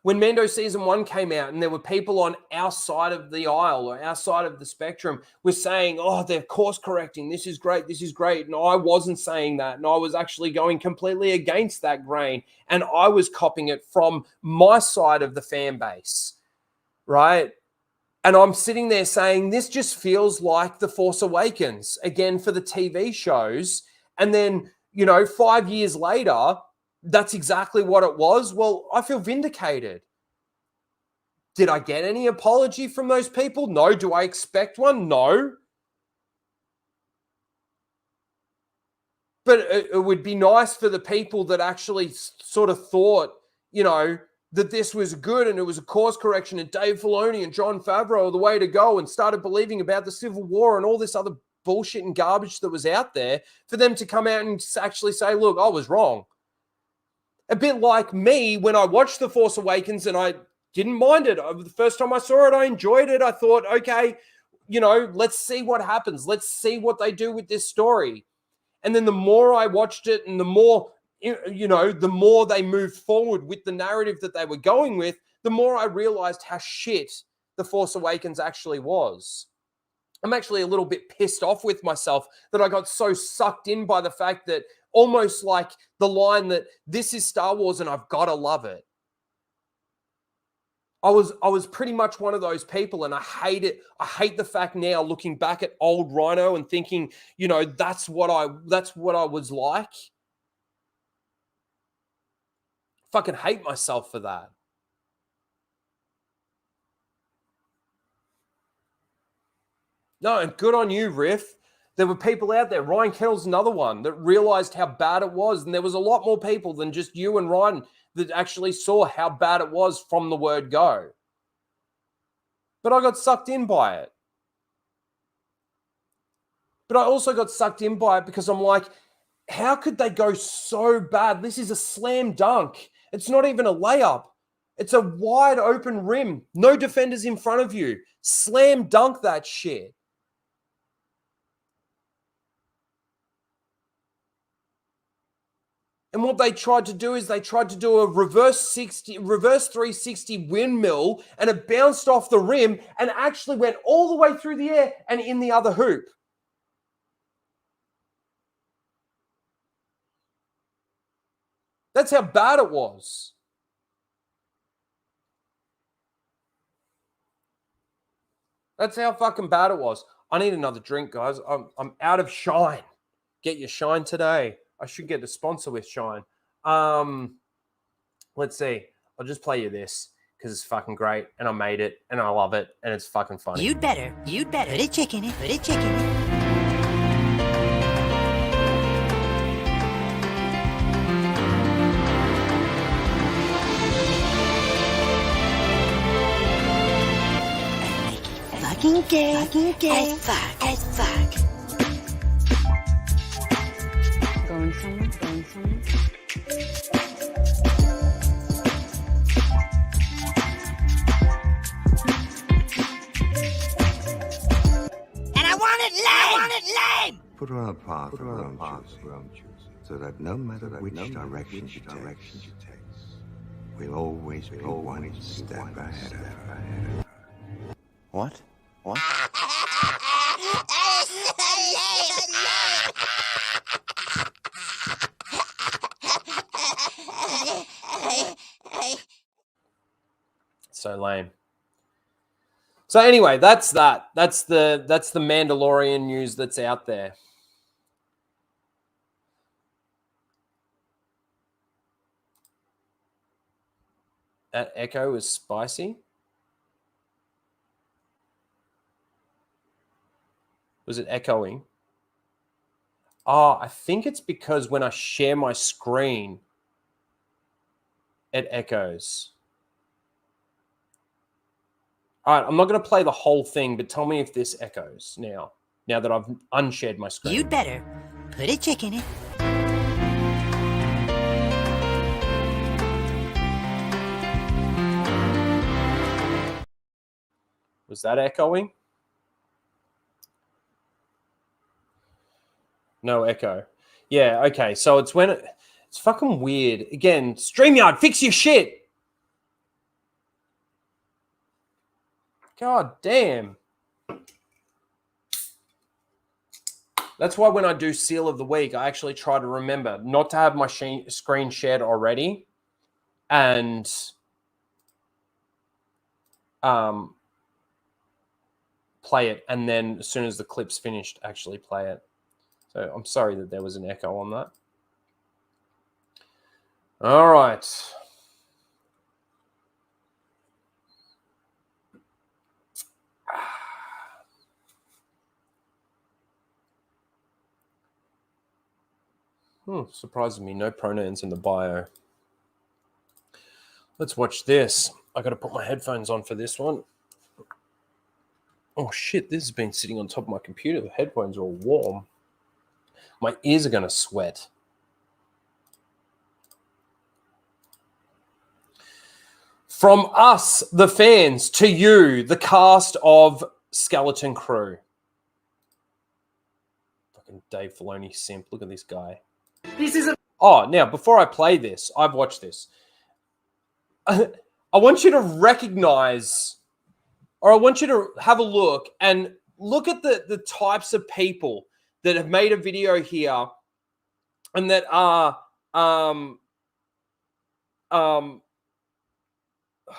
when Mando season 1 came out and there were people on our side of the aisle or our side of the spectrum were saying, oh, they're course correcting. This is great. This is great. And I wasn't saying that. And I was actually going completely against that grain. And I was copying it from my side of the fan base, right? And I'm sitting there saying, this just feels like The Force Awakens, again, for the TV shows. And then, 5 years later, that's exactly what it was. Well, I feel vindicated. Did I get any apology from those people? No. Do I expect one? No. But it would be nice for the people that actually sort of thought, that this was good and it was a course correction and Dave Filoni and Jon Favreau are the way to go and started believing about the Civil War and all this other bullshit and garbage that was out there, for them to come out and actually say, look, I was wrong. A bit like me when I watched The Force Awakens and I didn't mind it. The first time I saw it, I enjoyed it. I thought, okay, let's see what happens. Let's see what they do with this story. And then the more I watched it and the more, the more they moved forward with the narrative that they were going with, the more I realized how shit The Force Awakens actually was. I'm actually a little bit pissed off with myself that I got so sucked in by the fact that almost like the line that this is Star Wars and I've got to love it. I was pretty much one of those people, and I hate it. I hate the fact now, looking back at old Rhino and thinking, that's what I was like. Fucking hate myself for that. No, and good on you, Riff. There were people out there, Ryan Kennel's another one, that realized how bad it was. And there was a lot more people than just you and Ryan that actually saw how bad it was from the word go. But I got sucked in by it. But I also got sucked in by it because I'm like, How could they go so bad? This is a slam dunk. It's not even a layup. It's a wide open rim. No defenders in front of you. Slam dunk that shit. And what they tried to do is they tried to do a reverse 360 windmill, and it bounced off the rim and actually went all the way through the air and in the other hoop. That's how bad it was. That's how fucking bad it was. I need another drink, guys. I'm out of Shine. Get your Shine today. I should get a sponsor with Shine. Let's see. I'll just play you this because it's fucking great, and I made it, and I love it, and it's fucking funny.
You'd better. Put a chick in it. Fucking gay. As fuck.
Going somewhere.
And I want it lame.
Put her on a path of her own choosing, so that no matter which direction she takes, we'll always be one step ahead of her.
What?
So lame. So anyway, that's that. That's the Mandalorian news that's out there. That echo is spicy. Was it echoing? Oh, I think it's because when I share my screen, it echoes. All right, I'm not going to play the whole thing, but tell me if this echoes now that I've unshared my screen.
You'd better. Put a chick in it.
Was that echoing? No echo. Yeah, okay. So it's when it's fucking weird. Again, StreamYard, fix your shit. God damn. That's why when I do Seal of the Week, I actually try to remember not to have my screen shared already and play it. And then as soon as the clip's finished, actually play it. So I'm sorry that there was an echo on that. All right. Surprises me. No pronouns in the bio. Let's watch this. I got to put my headphones on for this one. Oh, shit. This has been sitting on top of my computer. The headphones are all warm. My ears are going to sweat. From us, the fans, to you, the cast of Skeleton Crew. Fucking Dave Filoni simp. Look at this guy. Now, before I play this, I've watched this. I want you to recognize, or I want you to have a look and look at the types of people that have made a video here and that are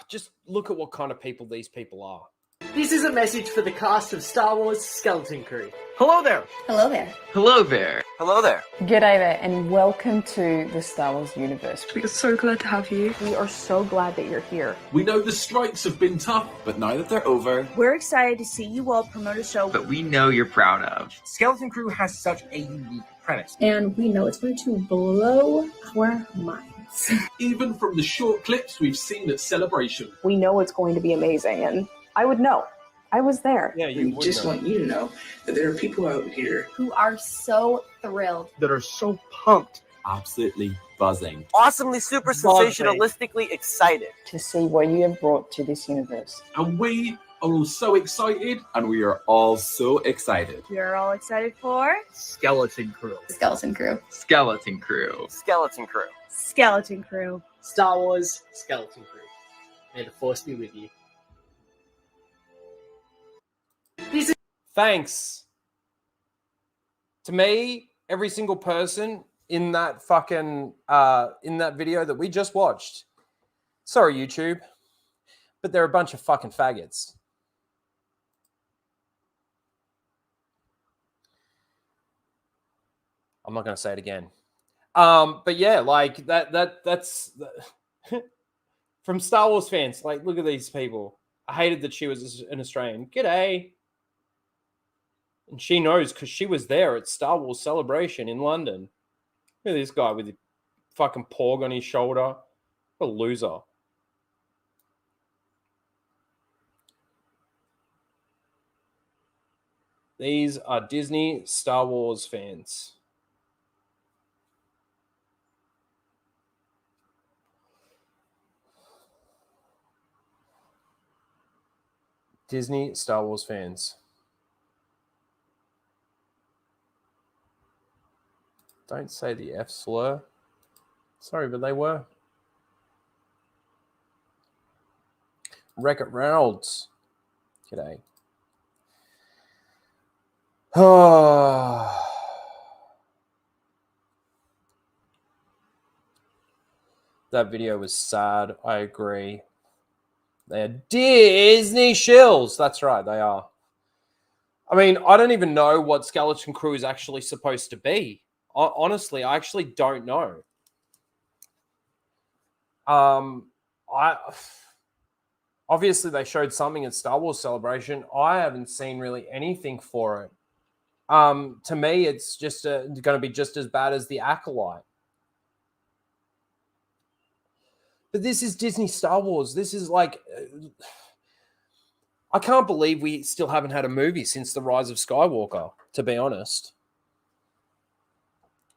just look at what kind of people these people are.
This is a message for the cast of Star Wars Skeleton Crew.
Hello there.
Hello there.
Hello there.
Hello there.
G'day there, and welcome to the Star Wars universe.
We are so glad to have you.
We are so glad that you're here.
We know the strikes have been tough, but now that they're over,
We're excited to see you all promote a show
But we know you're proud of.
Skeleton Crew has such a unique premise.
and we know it's going to blow our minds.
even from the short clips we've seen at Celebration.
We know it's going to be amazing, and I would know. I was there.
Yeah, you
We
would
just
know.
want you to know that there are people out here
Who are so thrilled.
That are so pumped. Absolutely buzzing.
Awesomely, super sensationalistically excited
To see what you have brought to this universe.
And we are all so excited. And we are all so excited.
We are all excited for
Skeleton Crew.
Skeleton Crew.
Skeleton Crew.
Skeleton Crew.
Skeleton Crew.
Star Wars Skeleton Crew. May the Force be with you.
Thanks. To me, every single person in that fucking in that video that we just watched. Sorry, YouTube, but they're a bunch of fucking faggots. I'm not going to say it again. But yeah, like that's from Star Wars fans. Like, look at these people. I hated that she was an Australian. G'day. And she knows because she was there at Star Wars Celebration in London. Look at this guy with the fucking porg on his shoulder. What a loser. These are Disney Star Wars fans. Disney Star Wars fans. Don't say the F slur. Sorry, but they were. Wreck-It Reynolds. G'day. That video was sad. I agree. They're Disney shills. That's right, they are. I mean, I don't even know what Skeleton Crew is actually supposed to be. Honestly, I actually don't know. Obviously they showed something at Star Wars Celebration. I haven't seen really anything for it. To me, it's just going to be just as bad as The Acolyte. But this is Disney Star Wars. This is like, I can't believe we still haven't had a movie since The Rise of Skywalker, to be honest.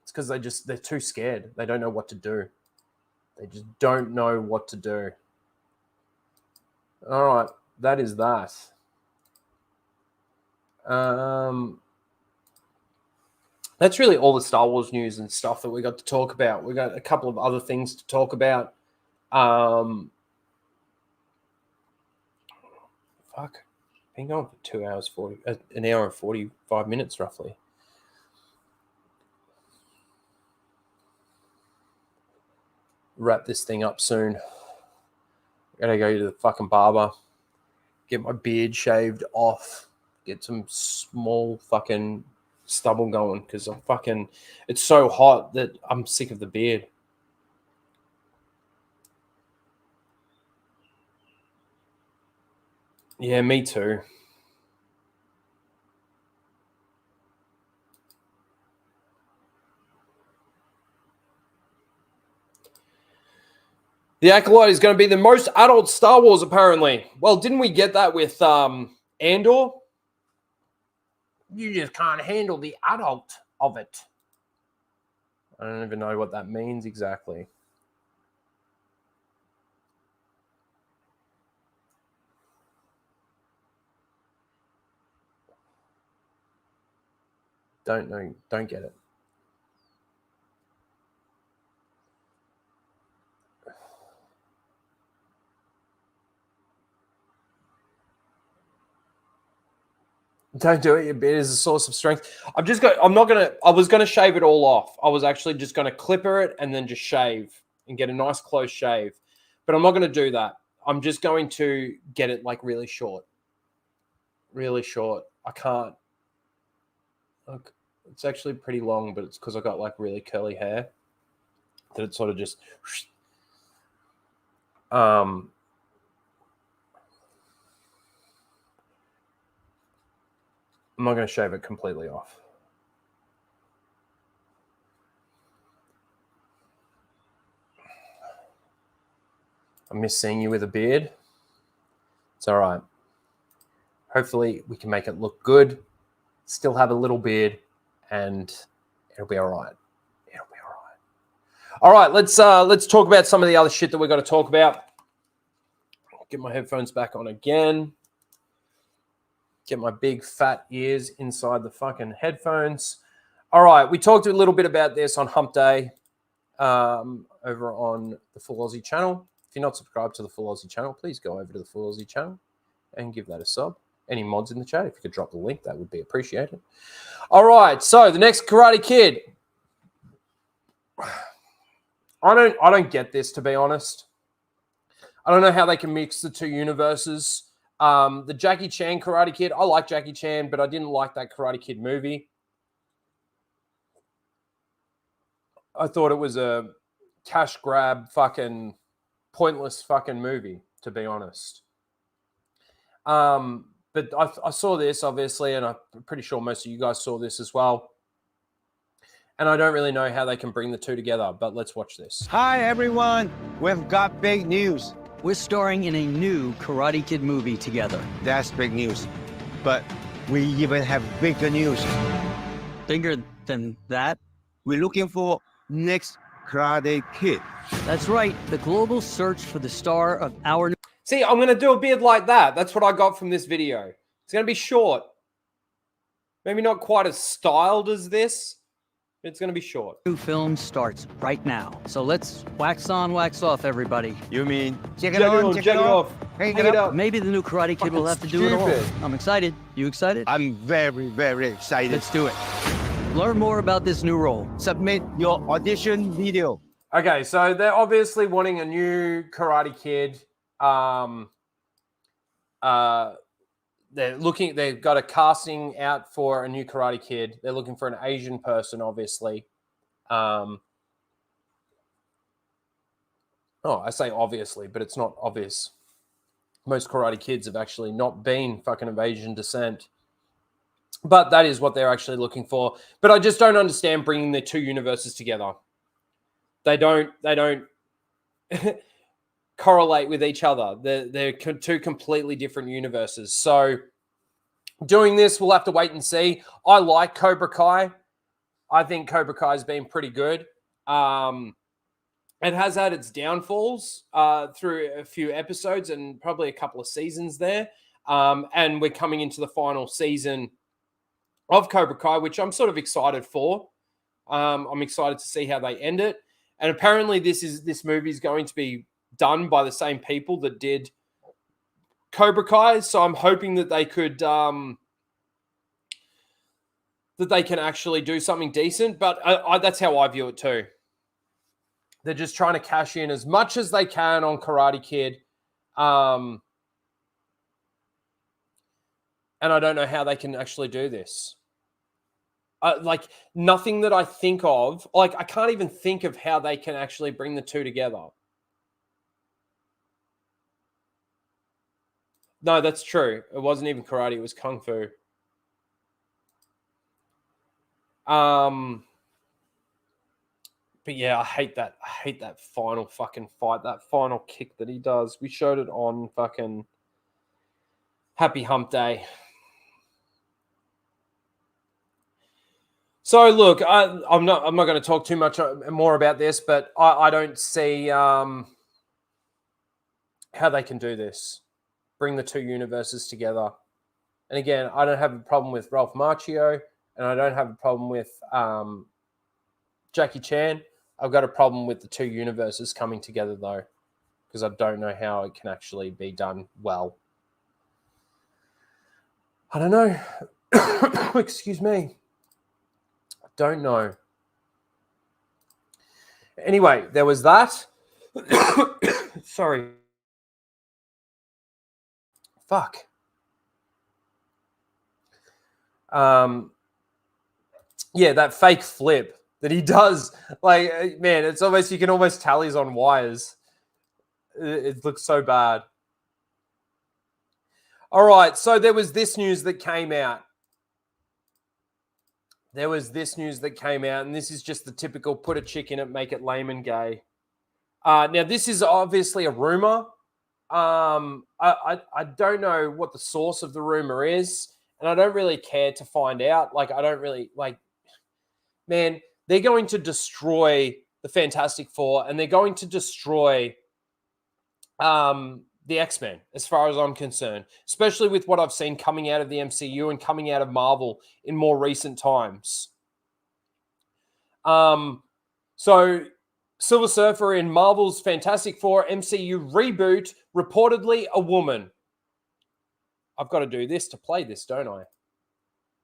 It's because they're too scared. They don't know what to do. They just don't know what to do. All right, that is that. That's really all the Star Wars news and stuff that we got to talk about. We got a couple of other things to talk about. Fuck, been going for 2 hours 40, an hour and 45 minutes roughly. Wrap this thing up soon. Gotta go to the fucking barber, get my beard shaved off, get some small fucking stubble going because it's so hot that I'm sick of the beard. Yeah, me too. The Acolyte is going to be the most adult Star Wars, apparently. Well, didn't we get that with Andor? You just can't handle the adult of it. I don't even know what that means exactly. Don't know. Don't get it. Don't do it. Your beard is a source of strength. I was gonna shave it all off. I was actually just gonna clipper it and then just shave and get a nice close shave. But I'm not gonna do that. I'm just going to get it like really short. Really short. I can't. Look, it's actually pretty long, but it's because I got like really curly hair that it sort of just. I'm not going to shave it completely off. I miss seeing you with a beard. It's all right. Hopefully we can make it look good, still have a little beard, and it'll be all right. It'll be all right. All right, let's talk about some of the other shit that we're going to talk about. Get my headphones back on again. Get my big fat ears inside the fucking headphones. All right, we talked a little bit about this on Hump Day over on the Full Aussie channel. If you're not subscribed to the Full Aussie channel, please go over to the Full Aussie channel and give that a sub. Any mods in the chat, if you could drop the link, that would be appreciated. All right, so the next Karate Kid. I don't get this, to be honest. I don't know how they can mix the two universes. The Jackie Chan Karate Kid, I like Jackie Chan, but I didn't like that Karate Kid movie. I thought it was a cash grab fucking pointless fucking movie, to be honest. But I saw this, obviously, and I'm pretty sure most of you guys saw this as well. And I don't really know how they can bring the two together, but let's watch this.
Hi, everyone. We've got big news.
We're starring in a new Karate Kid movie together.
That's big news. But we even have bigger news.
Bigger than that?
We're looking for next Karate Kid.
That's right. The global search for the star of our new...
See, I'm going to do a beard like that. That's what I got from this video. It's going to be short. Maybe not quite as styled as this. It's going to be short.
New film starts right now. So let's wax on, wax off, everybody.
You mean check it on, check it off.
Hang it up. Maybe the new Karate Kid will have to do it all. I'm excited. You excited?
I'm very, very excited.
Let's do it. Learn more about this new role.
Submit your audition video.
Okay, so they're obviously wanting a new Karate Kid. They've got a casting out for a new Karate Kid. They're looking for an Asian person, obviously. I say obviously, but it's not obvious. Most Karate Kids have actually not been fucking of Asian descent. But that is what they're actually looking for. But I just don't understand bringing the two universes together. They don't correlate with each other. They're two completely different universes. So doing this, we'll have to wait and see. I like Cobra Kai. I think Cobra Kai has been pretty good. It has had its downfalls through a few episodes and probably a couple of seasons there. And we're coming into the final season of Cobra Kai, which I'm sort of excited for. I'm excited to see how they end it. And apparently this movie is going to be done by the same people that did Cobra Kai. So I'm hoping that they could, that they can actually do something decent. But that's how I view it too. They're just trying to cash in as much as they can on Karate Kid. And I don't know how they can actually do this. Like nothing that I think of, like I can't even think of how they can actually bring the two together. No, that's true. It wasn't even karate. It was kung fu. But yeah, I hate that. I hate that final fucking fight. That final kick that he does. We showed it on fucking Happy Hump Day. So look, I'm not going to talk too much more about this, but I don't see how they can do this. Bring the two universes together. And again, I don't have a problem with Ralph Macchio, and I don't have a problem with Jackie Chan. I've got a problem with the two universes coming together, though, because I don't know how it can actually be done well. I don't know. Excuse me. I don't know. Anyway, there was that. Sorry. Fuck. Yeah, that fake flip that he does. Like, man, it's almost, you can almost tell he's on wires. It looks so bad. All right, so there was this news that came out. And this is just the typical put a chick in it, make it lame and gay. Now, this is obviously a rumor. I don't know what the source of the rumor is, and I don't really care to find out. Like, I don't really like. Man, they're going to destroy the Fantastic Four, and they're going to destroy the X-Men, as far as I'm concerned, especially with what I've seen coming out of the MCU and coming out of Marvel in more recent times. So Silver Surfer in Marvel's Fantastic Four MCU reboot, reportedly a woman. I've got to do this to play this, don't I?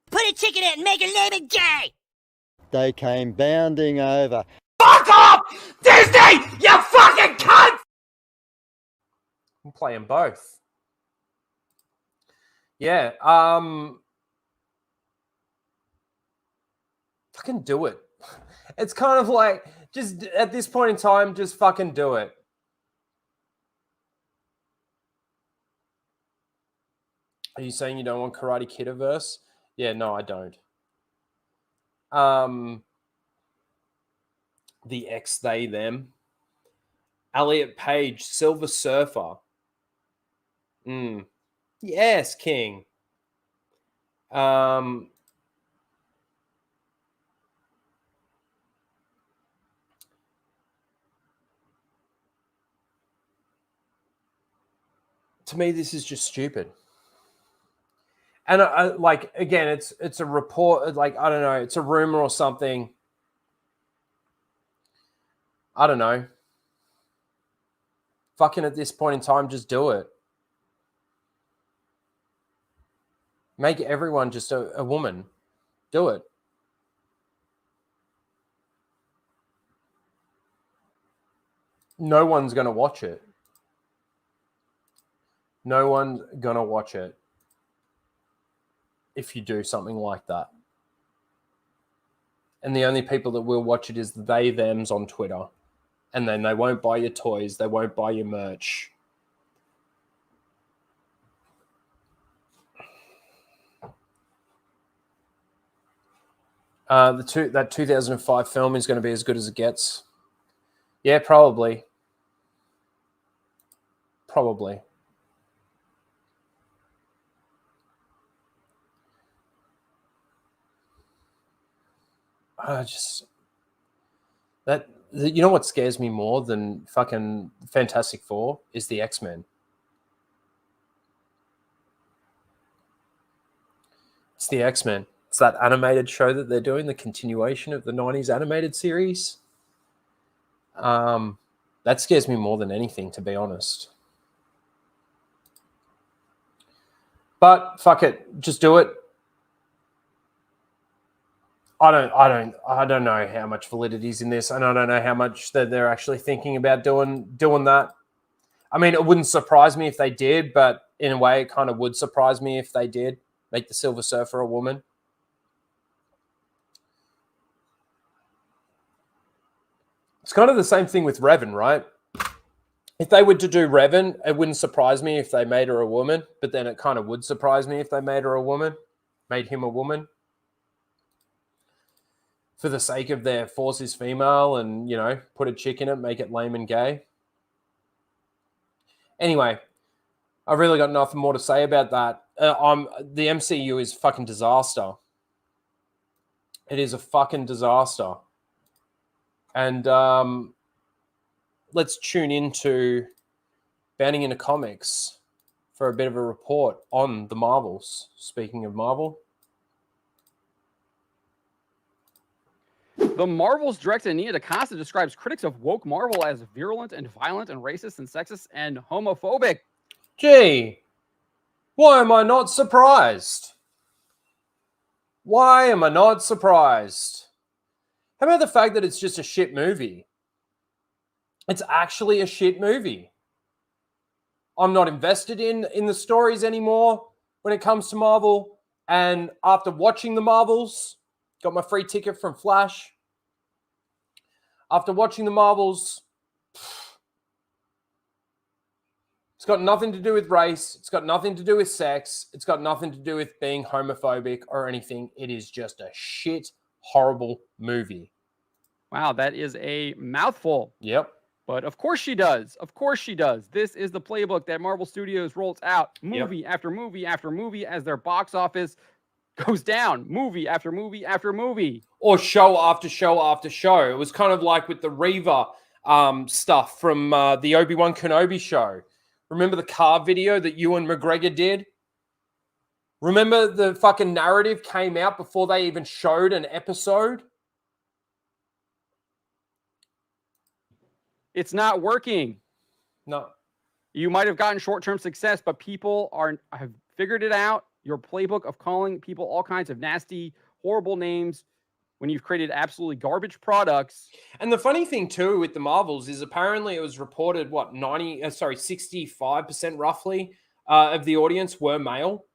Put a ticket in and make her name it gay.
They came bounding over.
Fuck off, Disney, you fucking cunt!
I'm playing both. Yeah, fucking do it. It's kind of like, just at this point in time, just fucking do it. Are you saying you don't want Karate Kid-averse? Yeah, no, I don't. The X, they, them. Elliot Page, Silver Surfer. Yes, King. To me, this is just stupid. And like, again, it's a report. Like, I don't know, it's a rumor or something. I don't know. Fucking at this point in time, just do it. Make everyone just a woman. Do it. No one's going to watch it. No one's going to watch it if you do something like that. And the only people that will watch it is the they, thems on Twitter. And then they won't buy your toys. They won't buy your merch. That 2005 film is going to be as good as it gets. Yeah, probably. Probably. You know what scares me more than fucking Fantastic Four is the X-Men. It's the X-Men. It's that animated show that they're doing, the continuation of the 90s animated series. That scares me more than anything, to be honest. But fuck it, just do it. I don't know how much validity is in this, and I don't know how much that they're actually thinking about doing that. I mean, it wouldn't surprise me if they did, but in a way, it kind of would surprise me if they did make the Silver Surfer a woman. It's kind of the same thing with Revan, right? If they were to do Revan, it wouldn't surprise me if they made her a woman, but then it kind of would surprise me if they made her a woman, made him a woman. For the sake of their force is female and, you know, put a chick in it, make it lame and gay. Anyway, I've really got nothing more to say about that. The MCU is fucking disaster. It is a fucking disaster. And let's tune into Bounding into Comics for a bit of a report on the Marvels. Speaking of Marvel.
The Marvels director Nia DaCosta describes critics of woke Marvel as virulent and violent and racist and sexist and homophobic.
Gee, why am I not surprised? Why am I not surprised? How about the fact that it's just a shit movie? It's actually a shit movie. I'm not invested in the stories anymore when it comes to Marvel. And after watching the Marvels, got my free ticket from Flash. After watching the Marvels, it's got nothing to do with race. It's got nothing to do with sex. It's got nothing to do with being homophobic or anything. It is just a shit, horrible movie.
Wow, that is a mouthful.
Yep.
But of course she does. Of course she does. This is the playbook that Marvel Studios rolls out movie after movie after movie as their box office goes down. Movie after movie after movie.
Or show after show after show. It was kind of like with the Reva stuff from the Obi-Wan Kenobi show. Remember the car video that Ewan McGregor did? Remember the fucking narrative came out before they even showed an episode?
It's not working.
No.
You might have gotten short-term success, but people have figured it out. Your playbook of calling people all kinds of nasty, horrible names when you've created absolutely garbage products.
And the funny thing too with the Marvels is apparently it was reported 65% roughly of the audience were male.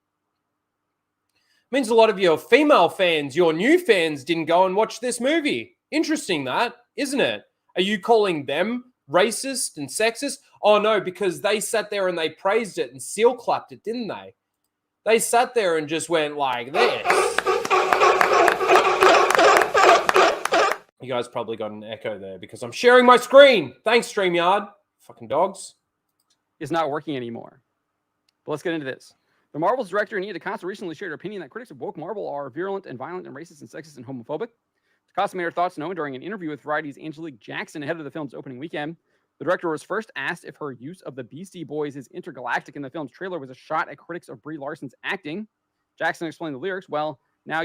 Means a lot of your female fans, your new fans, didn't go and watch this movie. Interesting that, isn't it? Are you calling them racist and sexist? Oh no, because they sat there and they praised it and seal clapped it, didn't they? They sat there and just went like this. You guys probably got an echo there because I'm sharing my screen. Thanks, StreamYard. Fucking dogs.
Is not working anymore. But let's get into this. The Marvel's director, Nia DaCosta, recently shared her opinion that critics of woke Marvel are virulent and violent and racist and sexist and homophobic. DaCosta made her thoughts known during an interview with Variety's Angelique Jackson ahead of the film's opening weekend. The director was first asked if her use of the Beastie Boys' Intergalactic in the film's trailer was a shot at critics of Brie Larson's acting. Jackson explained the lyrics, now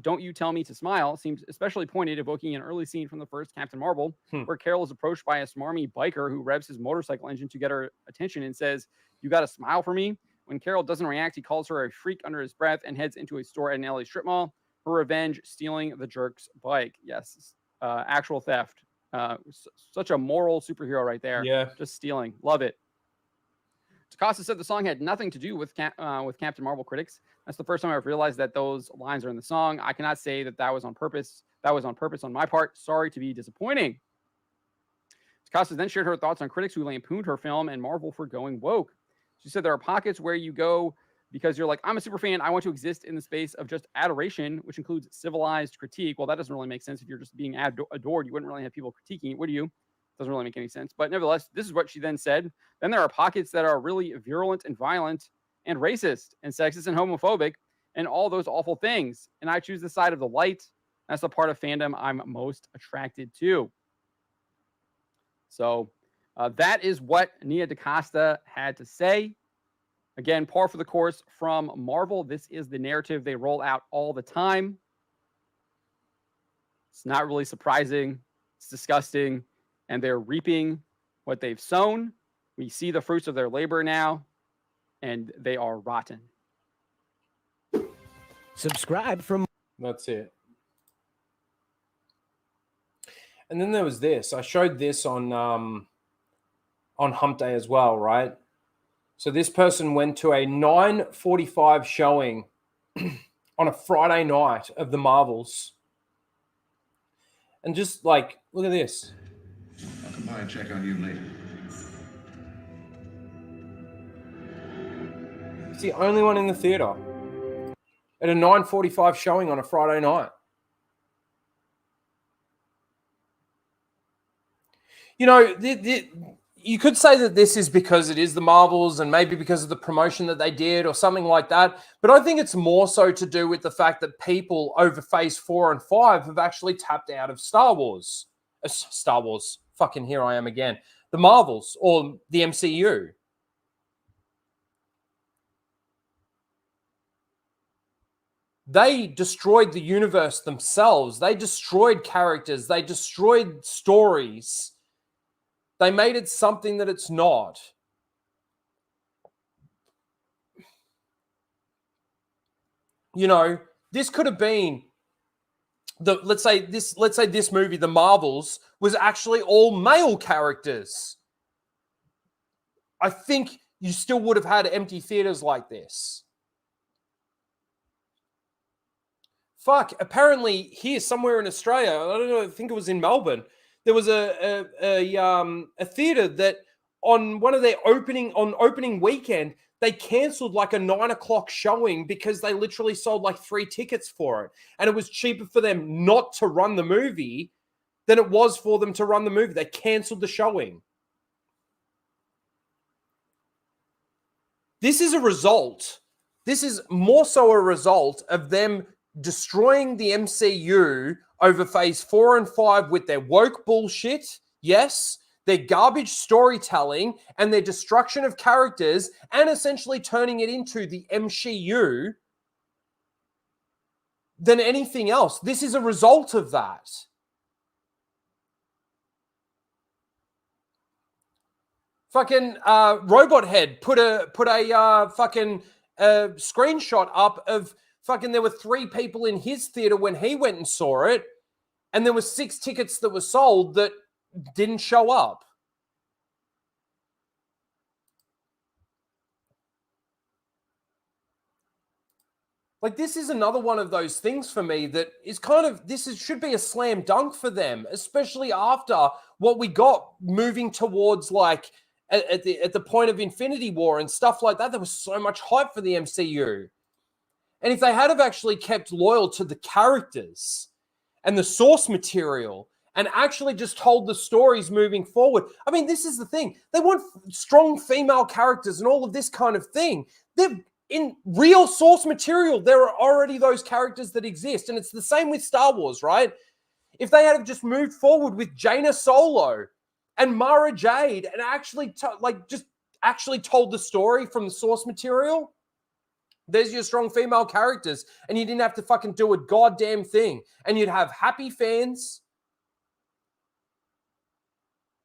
don't you tell me to smile seems especially pointed, evoking an early scene from the first Captain Marvel, where Carol is approached by a smarmy biker who revs his motorcycle engine to get her attention and says, "You got a smile for me?" When Carol doesn't react, he calls her a freak under his breath and heads into a store at an LA strip mall. Her revenge, stealing the jerk's bike. Yes, actual theft. Such a moral superhero right there.
Yeah.
Just stealing. Love it. DaCosta said the song had nothing to do with Captain Marvel critics. That's the first time I've realized that those lines are in the song. I cannot say that was on purpose. That was on purpose on my part. Sorry to be disappointing. DaCosta then shared her thoughts on critics who lampooned her film and Marvel for going woke. She said there are pockets where you go because you're like, I'm a super fan. I want to exist in the space of just adoration, which includes civilized critique. Well, that doesn't really make sense. If you're just being adored, you wouldn't really have people critiquing it, would you? Doesn't really make any sense. But nevertheless, this is what she then said. Then there are pockets that are really virulent and violent and racist and sexist and homophobic and all those awful things. And I choose the side of the light. That's the part of fandom I'm most attracted to. So that is what Nia DaCosta had to say. Again, par for the course from Marvel. This is the narrative they roll out all the time. It's not really surprising. It's disgusting. And they're reaping what they've sown. We see the fruits of their labor now, and they are rotten.
Subscribe from...
That's it. And then there was this. I showed this on Hump Day as well, right? So this person went to a 9:45 showing on a Friday night of the Marvels. And just like, look at this.
I'll come by and check on you later.
It's the only one in the theater at a 9:45 showing on a Friday night. You know, you could say that this is because it is the Marvels and maybe because of the promotion that they did or something like that. But I think it's more so to do with the fact that people over Phase 4 and 5 have actually tapped out of Star Wars. Fucking here I am again. The Marvels or the MCU. They destroyed the universe themselves. They destroyed characters. They destroyed stories. They made it something that it's not. You know, this could have been let's say this movie, The Marvels, was actually all male characters. I think you still would have had empty theaters like this. Fuck, apparently here somewhere in Australia, I don't know, I think it was in Melbourne, there was a theater that on one of their opening weekend, they cancelled like a 9 o'clock showing because they literally sold like 3 tickets for it. And it was cheaper for them not to run the movie than it was for them to run the movie. They canceled the showing. This is a result. This is more so a result of them destroying the MCU over phase 4 and 5 with their woke bullshit, yes, their garbage storytelling, and their destruction of characters, and essentially turning it into the MCU than anything else. This is a result of that. Fucking Robot Head put a fucking screenshot up of fucking there were 3 people in his theater when he went and saw it, and there were 6 tickets that were sold that didn't show up. Like, this is another one of those things for me that is kind of, should be a slam dunk for them, especially after what we got moving towards, like, at the point of Infinity War and stuff like that. There was so much hype for the MCU. And if they had have actually kept loyal to the characters and the source material and actually just told the stories moving forward. I mean, this is the thing. They want strong female characters and all of this kind of thing. They're in real source material. There are already those characters that exist. And it's the same with Star Wars, right? If they had just moved forward with Jaina Solo and Mara Jade and actually actually told the story from the source material, there's your strong female characters, and you didn't have to fucking do a goddamn thing. And you'd have happy fans.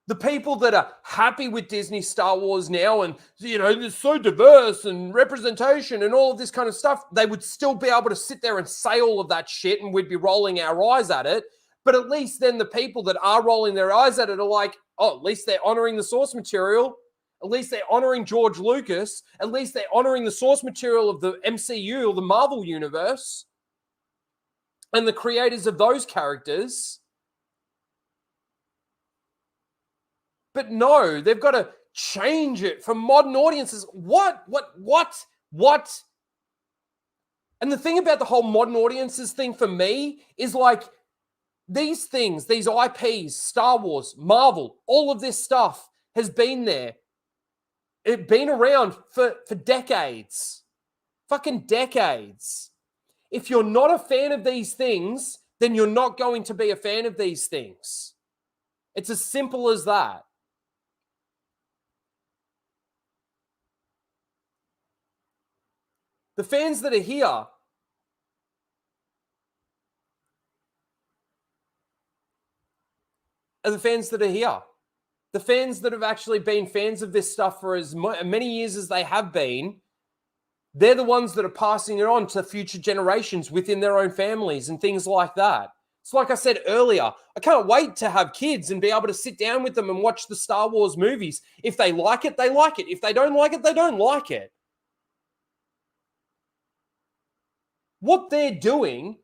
The people that are happy with Disney Star Wars now and, you know, they're so diverse and representation and all of this kind of stuff, they would still be able to sit there and say all of that shit and we'd be rolling our eyes at it. But at least then the people that are rolling their eyes at it are like, oh, at least they're honoring the source material. At least they're honoring George Lucas. At least they're honoring the source material of the MCU or the Marvel Universe and the creators of those characters. But no, they've got to change it for modern audiences. What? And the thing about the whole modern audiences thing for me is like these things, these IPs, Star Wars, Marvel, all of this stuff has been there. It's been around for decades. Fucking decades. If you're not a fan of these things, then you're not going to be a fan of these things. It's as simple as that. The fans that are here are the fans that are here. The fans that have actually been fans of this stuff for as many years as they have been, they're the ones that are passing it on to future generations within their own families and things like that. So like I said earlier, I can't wait to have kids and be able to sit down with them and watch the Star Wars movies. If they like it, they like it. If they don't like it, they don't like it. What they're doing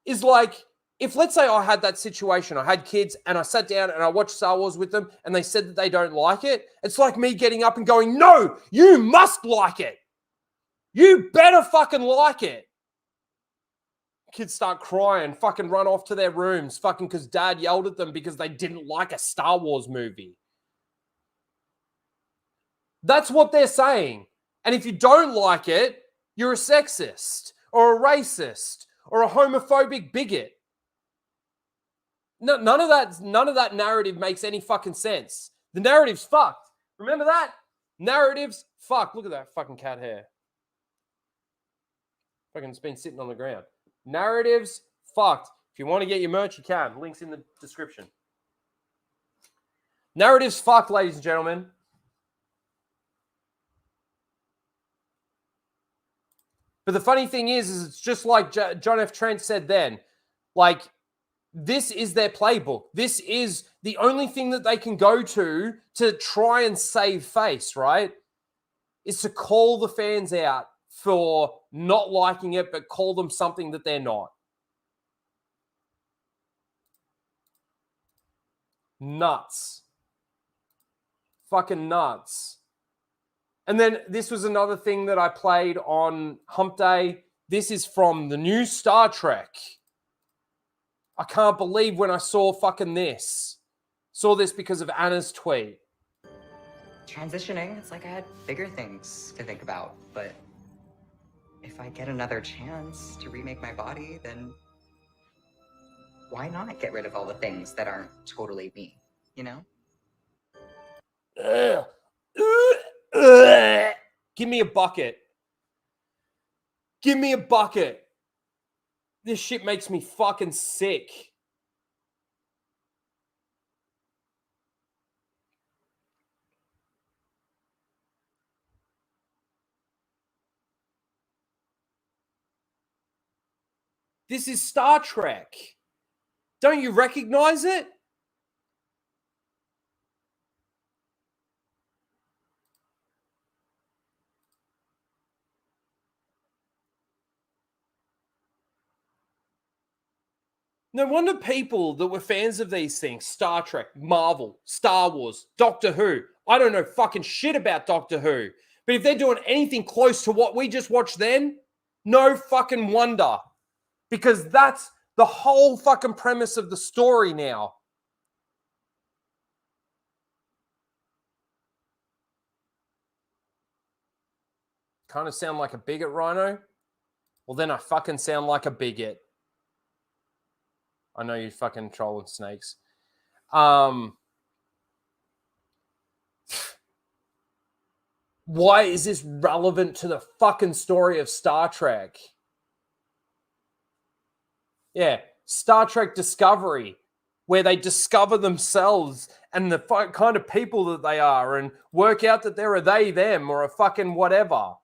is like, if let's say I had that situation, I had kids and I sat down and I watched Star Wars with them and they said that they don't like it, it's like me getting up and going, no, you must like it. You better fucking like it. Kids start crying, fucking run off to their rooms, fucking because dad yelled at them because they didn't like a Star Wars movie. That's what they're saying. And if you don't like it, you're a sexist or a racist or a homophobic bigot. No, none of that narrative makes any fucking sense. The narrative's fucked. Remember that? Narrative's fucked. Look at that fucking cat hair. Fucking it's been sitting on the ground. Narrative's fucked. If you want to get your merch, you can. Links in the description. Narrative's fucked, ladies and gentlemen. But the funny thing is it's just like John F. Trent said then. Like, this is their playbook. This is the only thing that they can go to try and save face, right? Is to call the fans out for not liking it, but call them something that they're not. Nuts. Fucking nuts. And then this was another thing that I played on Hump Day. This is from the new Star Trek. I can't believe when I saw fucking this. Saw this because of Anna's tweet.
Transitioning, it's like I had bigger things to think about, but if I get another chance to remake my body, then why not get rid of all the things that aren't totally me, you know?
Give me a bucket. Give me a bucket. This shit makes me fucking sick. This is Star Trek. Don't you recognize it? No wonder people that were fans of these things, Star Trek, Marvel, Star Wars, Doctor Who, I don't know fucking shit about Doctor Who, but if they're doing anything close to what we just watched then, no fucking wonder. Because that's the whole fucking premise of the story now. Kind of sound like a bigot, Rhino? Well, then I fucking sound like a bigot. I know you fucking trolling snakes. Why is this relevant to the fucking story of Star Trek? Yeah, Star Trek Discovery, where they discover themselves and the kind of people that they are and work out that they're a they, them, or a fucking whatever.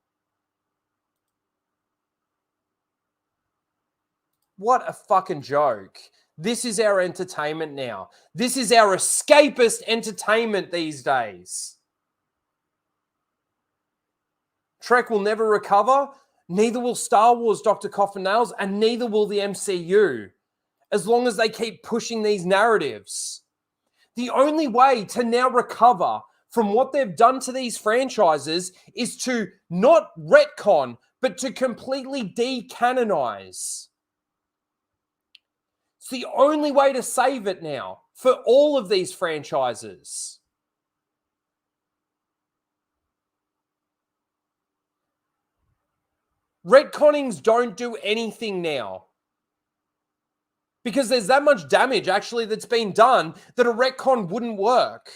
What a fucking joke. This is our entertainment now. This is our escapist entertainment these days. Trek will never recover. Neither will Star Wars, Dr. Coffin Nails, and neither will the MCU, as long as they keep pushing these narratives. The only way to now recover from what they've done to these franchises is to not retcon, but to completely decanonize. It's the only way to save it now for all of these franchises. Retconnings don't do anything now. Because there's that much damage actually that's been done that a retcon wouldn't work.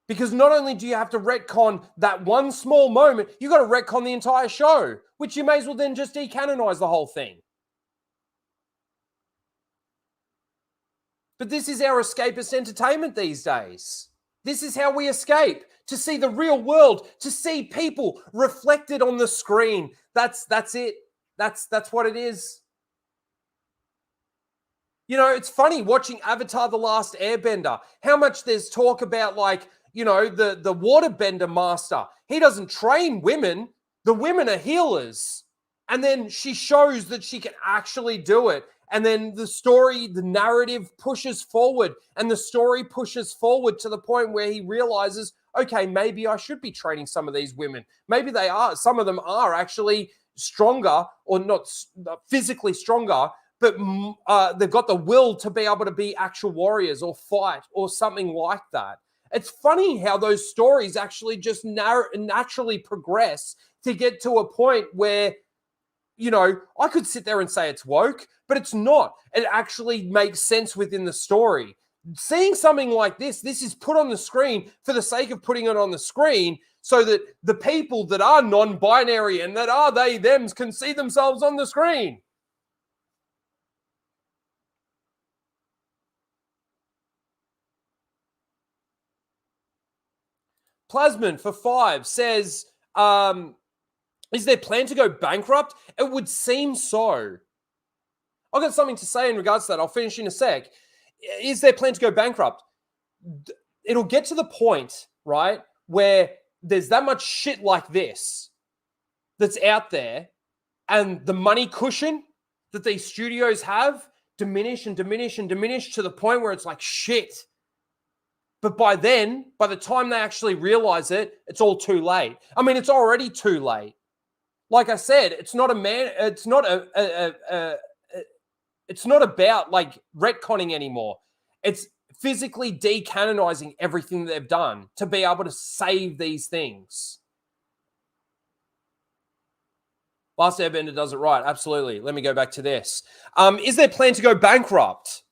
Because not only do you have to retcon that one small moment, you got to retcon the entire show, which you may as well then just decanonize the whole thing. But this is our escapist entertainment these days. This is how we escape, to see the real world, to see people reflected on the screen. That's it. That's what it is. You know, it's funny watching Avatar: The Last Airbender, how much there's talk about, like, you know, the waterbender master. He doesn't train women. The women are healers. And then she shows that she can actually do it. And then the story, the narrative pushes forward, and the story pushes forward to the point where he realizes, okay, maybe I should be training some of these women. Maybe they are, some of them are actually stronger, or not physically stronger, but they've got the will to be able to be actual warriors or fight or something like that. It's funny how those stories actually just naturally progress to get to a point where, you know, I could sit there and say it's woke, but it's not. It actually makes sense within the story. Seeing something like this is put on the screen for the sake of putting it on the screen so that the people that are non-binary and that are they, thems can see themselves on the screen. Plasman for 5 says, is there plan to go bankrupt? It would seem so. I've got something to say in regards to that. I'll finish in a sec. Is there plan to go bankrupt? It'll get to the point, right, where there's that much shit like this that's out there, and the money cushion that these studios have diminish and diminish and diminish to the point where it's like shit. But by then, by the time they actually realize it, it's all too late. I mean, it's already too late. Like I said, it's not It's not about like retconning anymore. It's physically decanonizing everything they've done to be able to save these things. Last Airbender does it right. Absolutely. Let me go back to this. Is there plan to go bankrupt?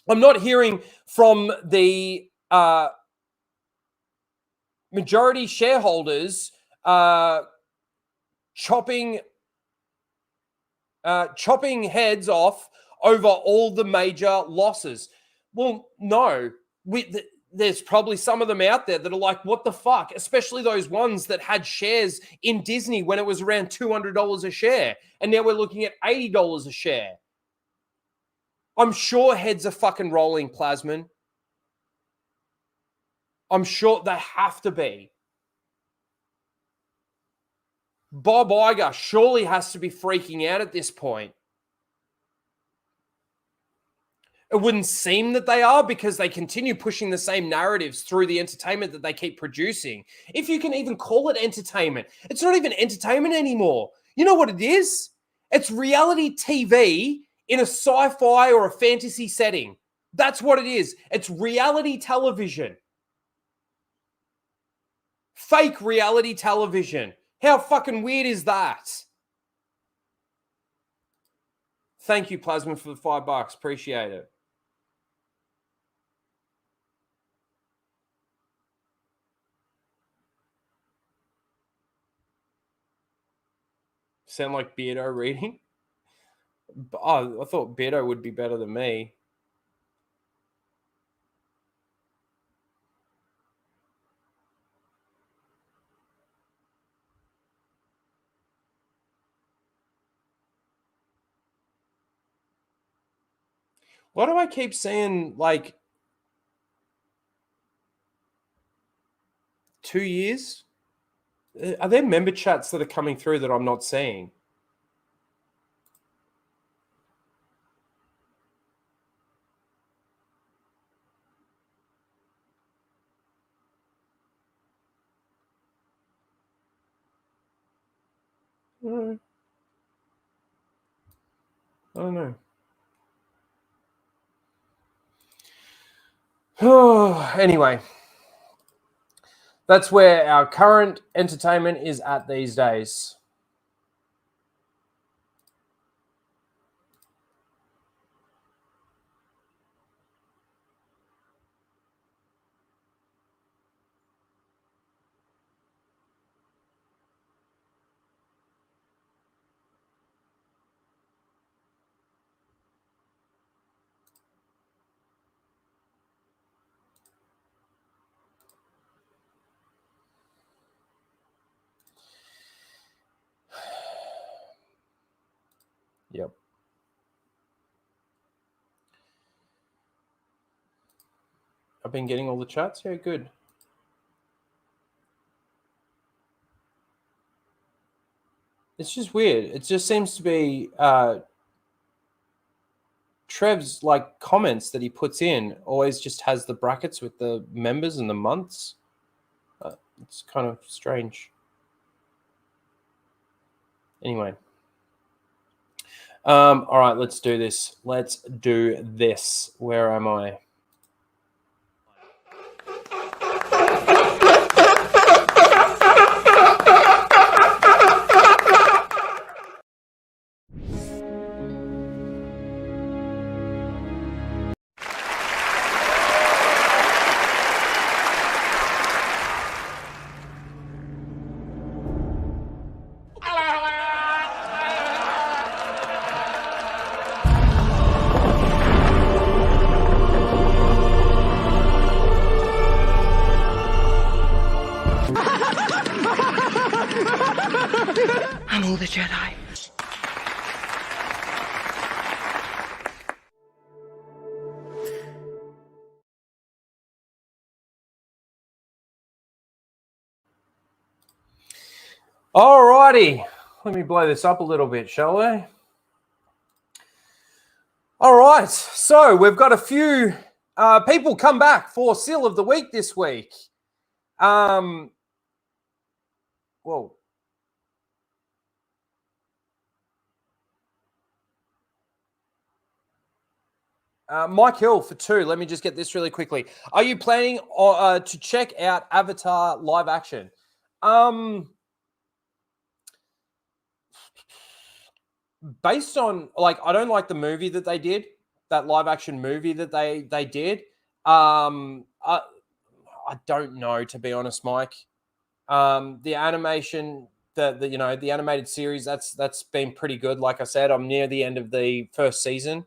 I'm not hearing from the majority shareholders chopping heads off over all the major losses. Well, no. There's probably some of them out there that are like, what the fuck? Especially those ones that had shares in Disney when it was around $200 a share. And now we're looking at $80 a share. I'm sure heads are fucking rolling, Plasmin. I'm sure they have to be. Bob Iger surely has to be freaking out at this point. It wouldn't seem that they are because they continue pushing the same narratives through the entertainment that they keep producing. If you can even call it entertainment, it's not even entertainment anymore. You know what it is? It's reality TV in a sci-fi or a fantasy setting. That's what it is. It's reality television. Fake reality television. How fucking weird is that? Thank you, Plasma, for the $5. Appreciate it. Sound like Beardo reading? Oh, I thought Beardo would be better than me. Why do I keep saying, like, 2 years? Are there member chats that are coming through that I'm not seeing? I don't know. Oh, anyway, that's where our current entertainment is at these days. Yep. I've been getting all the chats. Yeah, good. It's just weird. It just seems to be Trev's like comments that he puts in always just has the brackets with the members and the months. It's kind of strange. Anyway. All right, let's do this. Let's do this. Where am I?
I'm all the Jedi.
All righty. Let me blow this up a little bit, shall we? All right. So we've got a few people come back for Seal of the Week this week. Whoa. Mike Hill for 2. Let me just get this really quickly. Are you planning to check out Avatar live action? Based on, like, I don't like the movie that they did, that live action movie that they did. I don't know, to be honest, Mike. The animation, the animated series, that's been pretty good. Like I said, I'm near the end of the first season.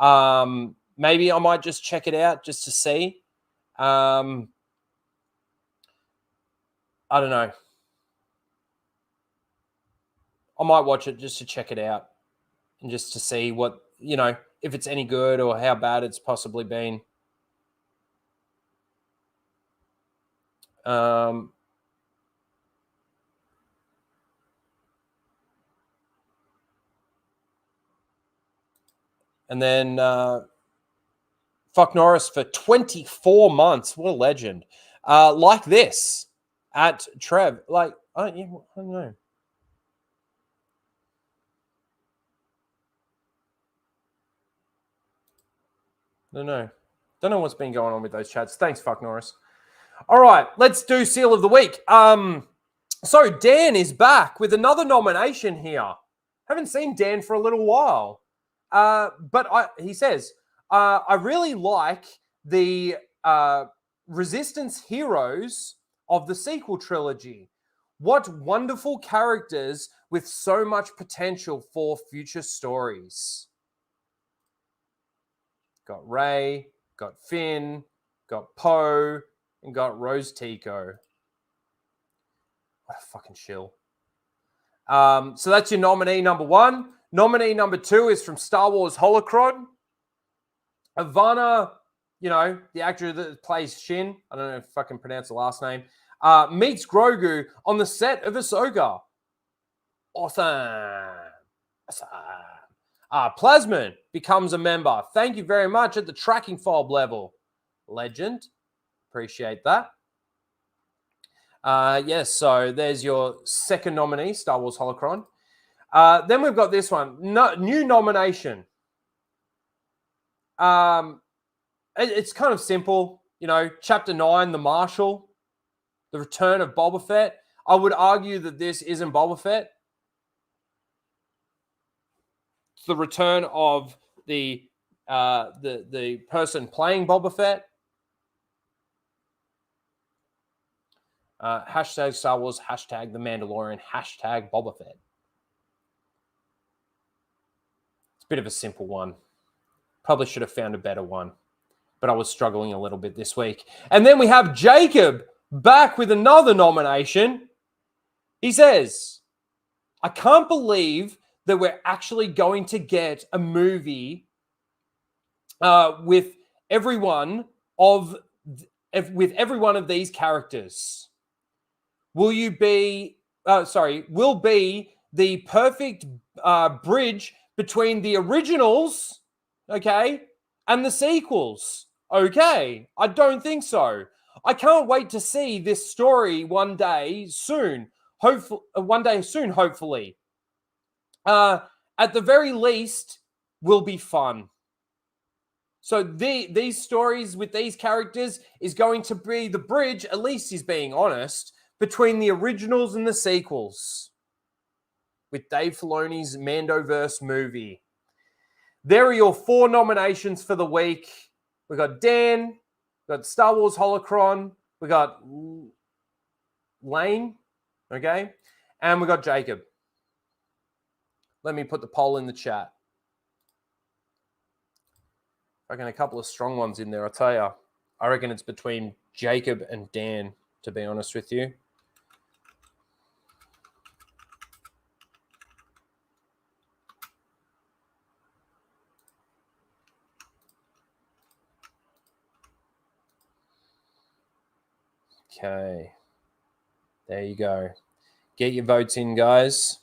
Maybe I might just check it out just to see. I don't know. I might watch it just to check it out and just to see what, if it's any good or how bad it's possibly been. And then Fuck Norris for 24 months. What a legend. Like this at Trev. Like, I don't know. Don't know what's been going on with those chats. Thanks, Fuck Norris. All right, let's do Seal of the Week. So Dan is back with another nomination here. Haven't seen Dan for a little while. But he says, I really like the Resistance heroes of the sequel trilogy. What wonderful characters with so much potential for future stories. Got Rey, got Finn, got Poe, and got Rose Tico. What a fucking shill. So that's your nominee number 1. Nominee number 2 is from Star Wars Holocron. Ivana, the actor that plays Shin, I don't know if I can pronounce the last name, meets Grogu on the set of Ahsoka. Awesome. Plasmin becomes a member. Thank you very much at the tracking fob level. Legend. Appreciate that. Yes, so there's your second nominee, Star Wars Holocron. Then we've got this one. New nomination. It's kind of simple. Chapter 9, The Marshal. The Return of Boba Fett. I would argue that this isn't Boba Fett. It's the return of the person playing Boba Fett. Hashtag Star Wars, hashtag The Mandalorian, hashtag Boba Fett. It's a bit of a simple one. Probably should have found a better one, but I was struggling a little bit this week. And then we have Jacob back with another nomination. He says, I can't believe that we're actually going to get a movie with every one of these characters. Will be the perfect bridge between the originals, okay, and the sequels. Okay, I don't think so. I can't wait to see this story one day soon. Hopefully. At the very least, will be fun. So these stories with these characters is going to be the bridge, at least he's being honest, between the originals and the sequels with Dave Filoni's Mandoverse movie. There are your 4 nominations for the week. We got Dan, we got Star Wars Holocron, we got Lane, okay, and we got Jacob. Let me put the poll in the chat. I reckon a couple of strong ones in there, I'll tell you. I reckon it's between Jacob and Dan, to be honest with you. Okay. There you go. Get your votes in, guys.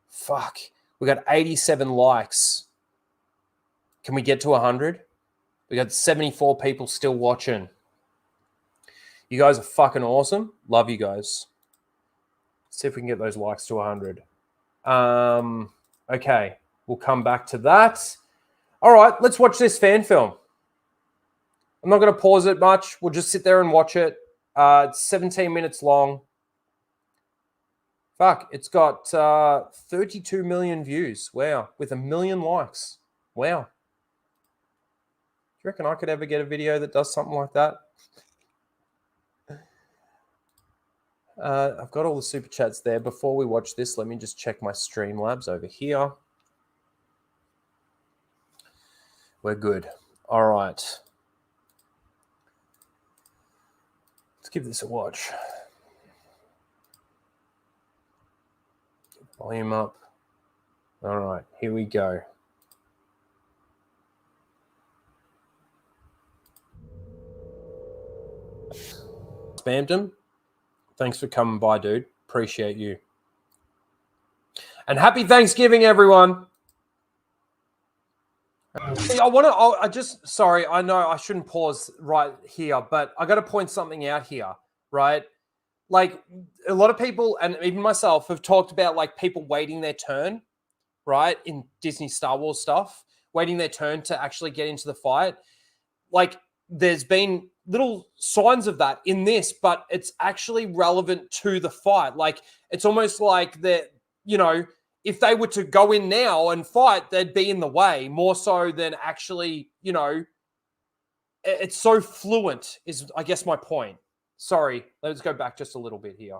Fuck. We got 87 likes. Can we get to 100? We got 74 people still watching. You guys are fucking awesome. Love you guys. Let's see if we can get those likes to 100. Okay. We'll come back to that. All right, let's watch this fan film. I'm not going to pause it much. We'll just sit there and watch it. It's 17 minutes long. Fuck, it's got 32 million views. Wow, with 1 million likes. Wow. Do you reckon I could ever get a video that does something like that? I've got all the super chats there. Before we watch this, let me just check my Streamlabs over here. We're good. All right. Let's give this a watch. Volume up. All right, here we go. Spammed him. Thanks for coming by, dude. Appreciate you. And happy Thanksgiving, everyone. Sorry, I know I shouldn't pause right here, but I got to point something out here, right? Like a lot of people, and even myself, have talked about like people waiting their turn, right? In Disney Star Wars stuff, waiting their turn to actually get into the fight. Like there's been little signs of that in this, but it's actually relevant to the fight. Like it's almost like that, you know, if they were to go in now and fight, they'd be in the way more so than actually, you know, it's so fluent is, I guess, my point. Sorry, let's go back just a little bit here.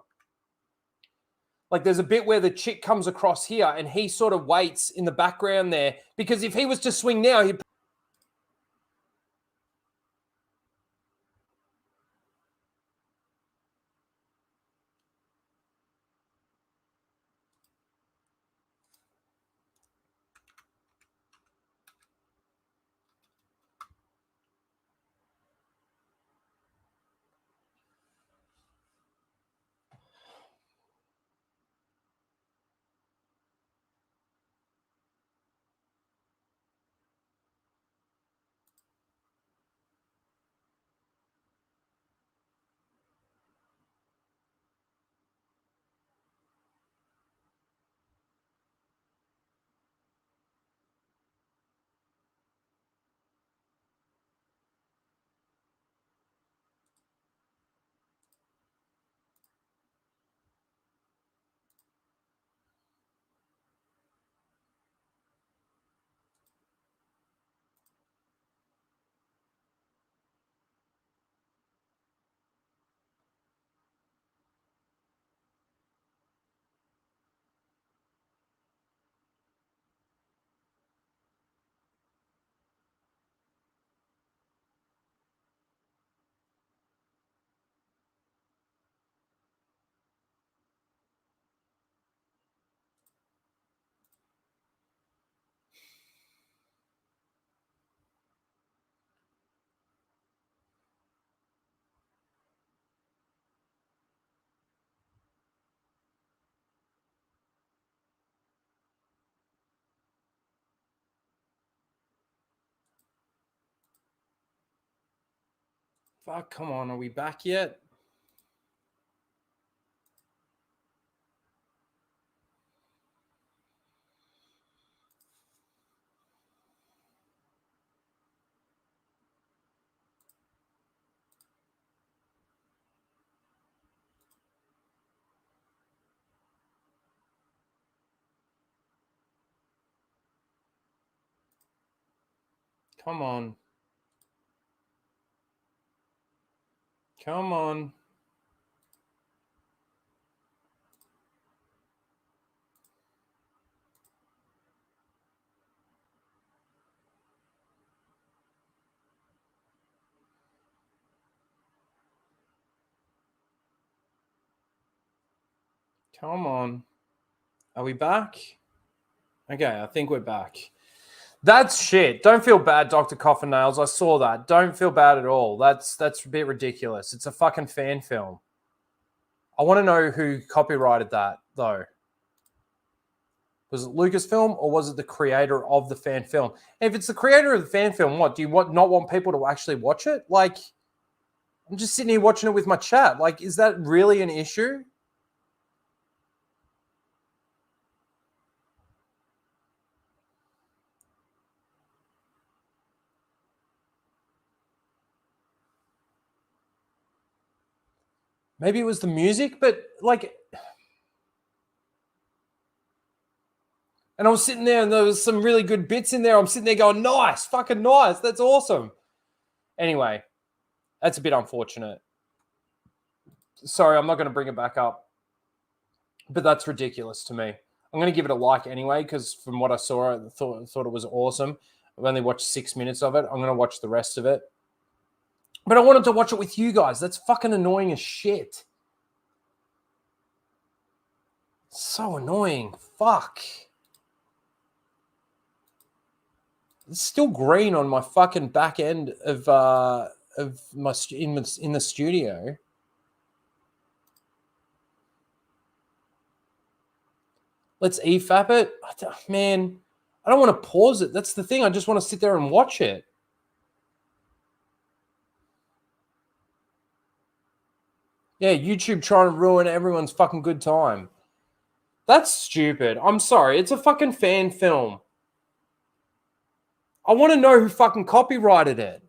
Like there's a bit where the chick comes across here and he sort of waits in the background there because if he was to swing now, he'd... Fuck, come on, are we back yet? Come on. Come on. Come on. Are we back? Okay, I think we're back. That's shit. Don't feel bad, Dr. Coffin Nails. I saw that. Don't feel bad at all. That's a bit ridiculous. It's a fucking fan film. I want to know who copyrighted that, though. Was it Lucasfilm or was it the creator of the fan film? If it's the creator of the fan film, what? Do you not want people to actually watch it? Like, I'm just sitting here watching it with my chat. Like, is that really an issue? Maybe it was the music, but like, and I was sitting there and there was some really good bits in there. I'm sitting there going, nice, fucking nice. That's awesome. Anyway, that's a bit unfortunate. Sorry, I'm not going to bring it back up, but that's ridiculous to me. I'm going to give it a like anyway, because from what I saw, I thought it was awesome. I've only watched 6 minutes of it. I'm going to watch the rest of it. But I wanted to watch it with you guys. That's fucking annoying as shit. So annoying. Fuck. It's still green on my fucking back end of my in the studio. Let's EFAP it. Man, I don't want to pause it. That's the thing. I just want to sit there and watch it. Yeah, YouTube trying to ruin everyone's fucking good time. That's stupid. I'm sorry. It's a fucking fan film. I want to know who fucking copyrighted it.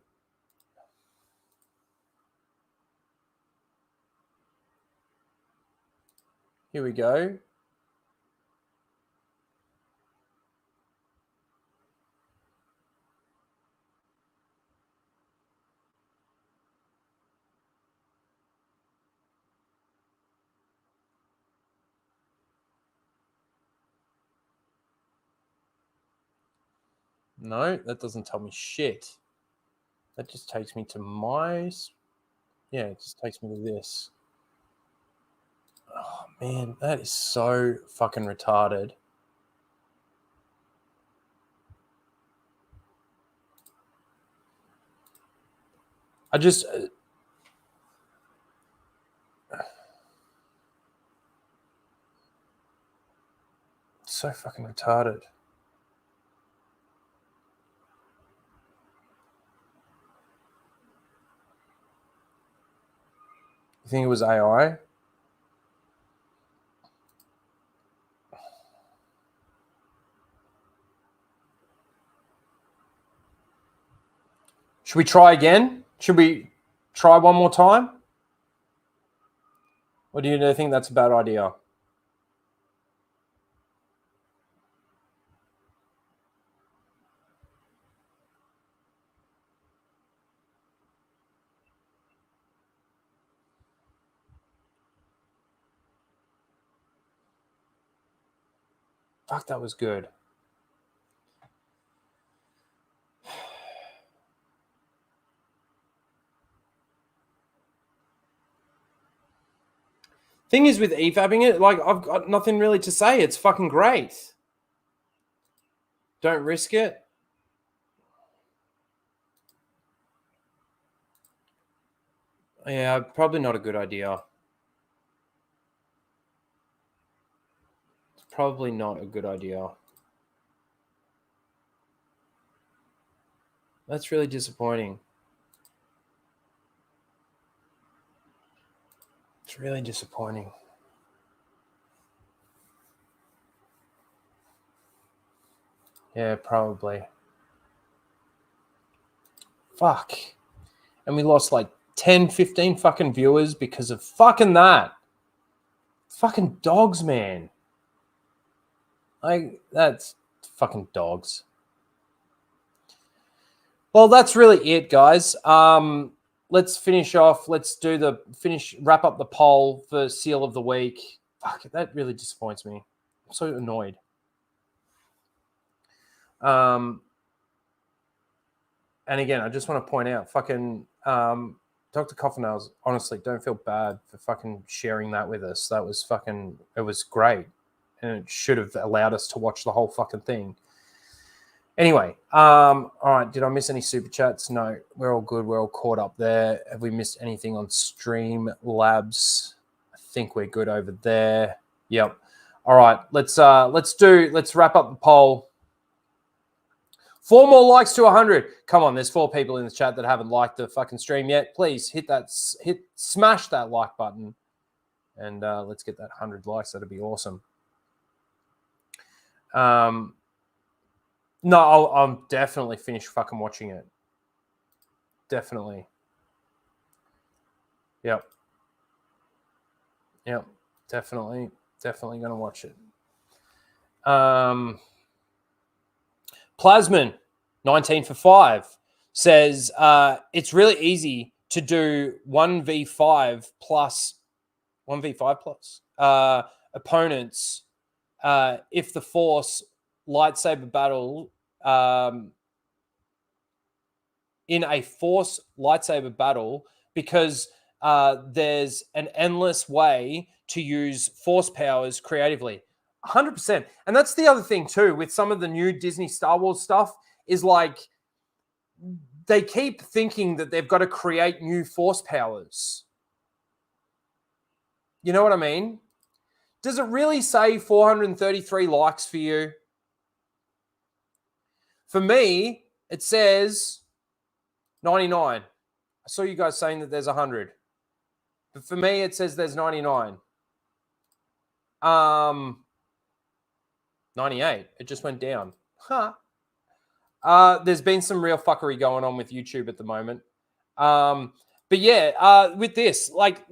Here we go. No, that doesn't tell me shit. That just takes me to my... Yeah, it just takes me to this. Oh, man, that is so fucking retarded. I just... so fucking retarded. You think it was AI? Should we try again? Should we try one more time? Or do you think that's a bad idea? Fuck, that was good. Thing is with EFABing it, like, I've got nothing really to say. It's fucking great. Don't risk it. Yeah, probably not a good idea. It's probably not a good idea. That's really disappointing. It's really disappointing. Yeah, probably. Fuck. And we lost like 10, 15 fucking viewers because of fucking that. Fucking dogs, man. Like, that's fucking dogs. Well, that's really it, guys. Let's finish off. Let's do wrap up the poll for Seal of the Week. Fuck, that really disappoints me. I'm so annoyed. And again, I just want to point out, fucking Dr. Coffinails, honestly, don't feel bad for fucking sharing that with us. That was fucking, it was great. And it should have allowed us to watch the whole fucking thing. Anyway, all right, did I miss any super chats? No, we're all good. We're all caught up there. Have we missed anything on Stream Labs? I think we're good over there. Yep. All right, let's wrap up the poll. 4 more likes to 100. Come on, there's 4 people in the chat that haven't liked the fucking stream yet. Please smash that like button, and let's get that 100 likes. That'd be awesome. No, I'll definitely finish fucking watching it. Definitely. Yep. Yeah, definitely going to watch it. Plasman, 19 for 5, says it's really easy to do 1v5 plus opponents if the Force lightsaber battle in a Force lightsaber battle because there's an endless way to use Force powers creatively. 100%. And that's the other thing too with some of the new Disney Star Wars stuff is like they keep thinking that they've got to create new Force powers. You know what I mean? Does it really say 433 likes for you? For me, it says 99. I saw you guys saying that there's 100. But for me, it says there's 99. 98. It just went down. Huh. There's been some real fuckery going on with YouTube at the moment. But yeah, with this, like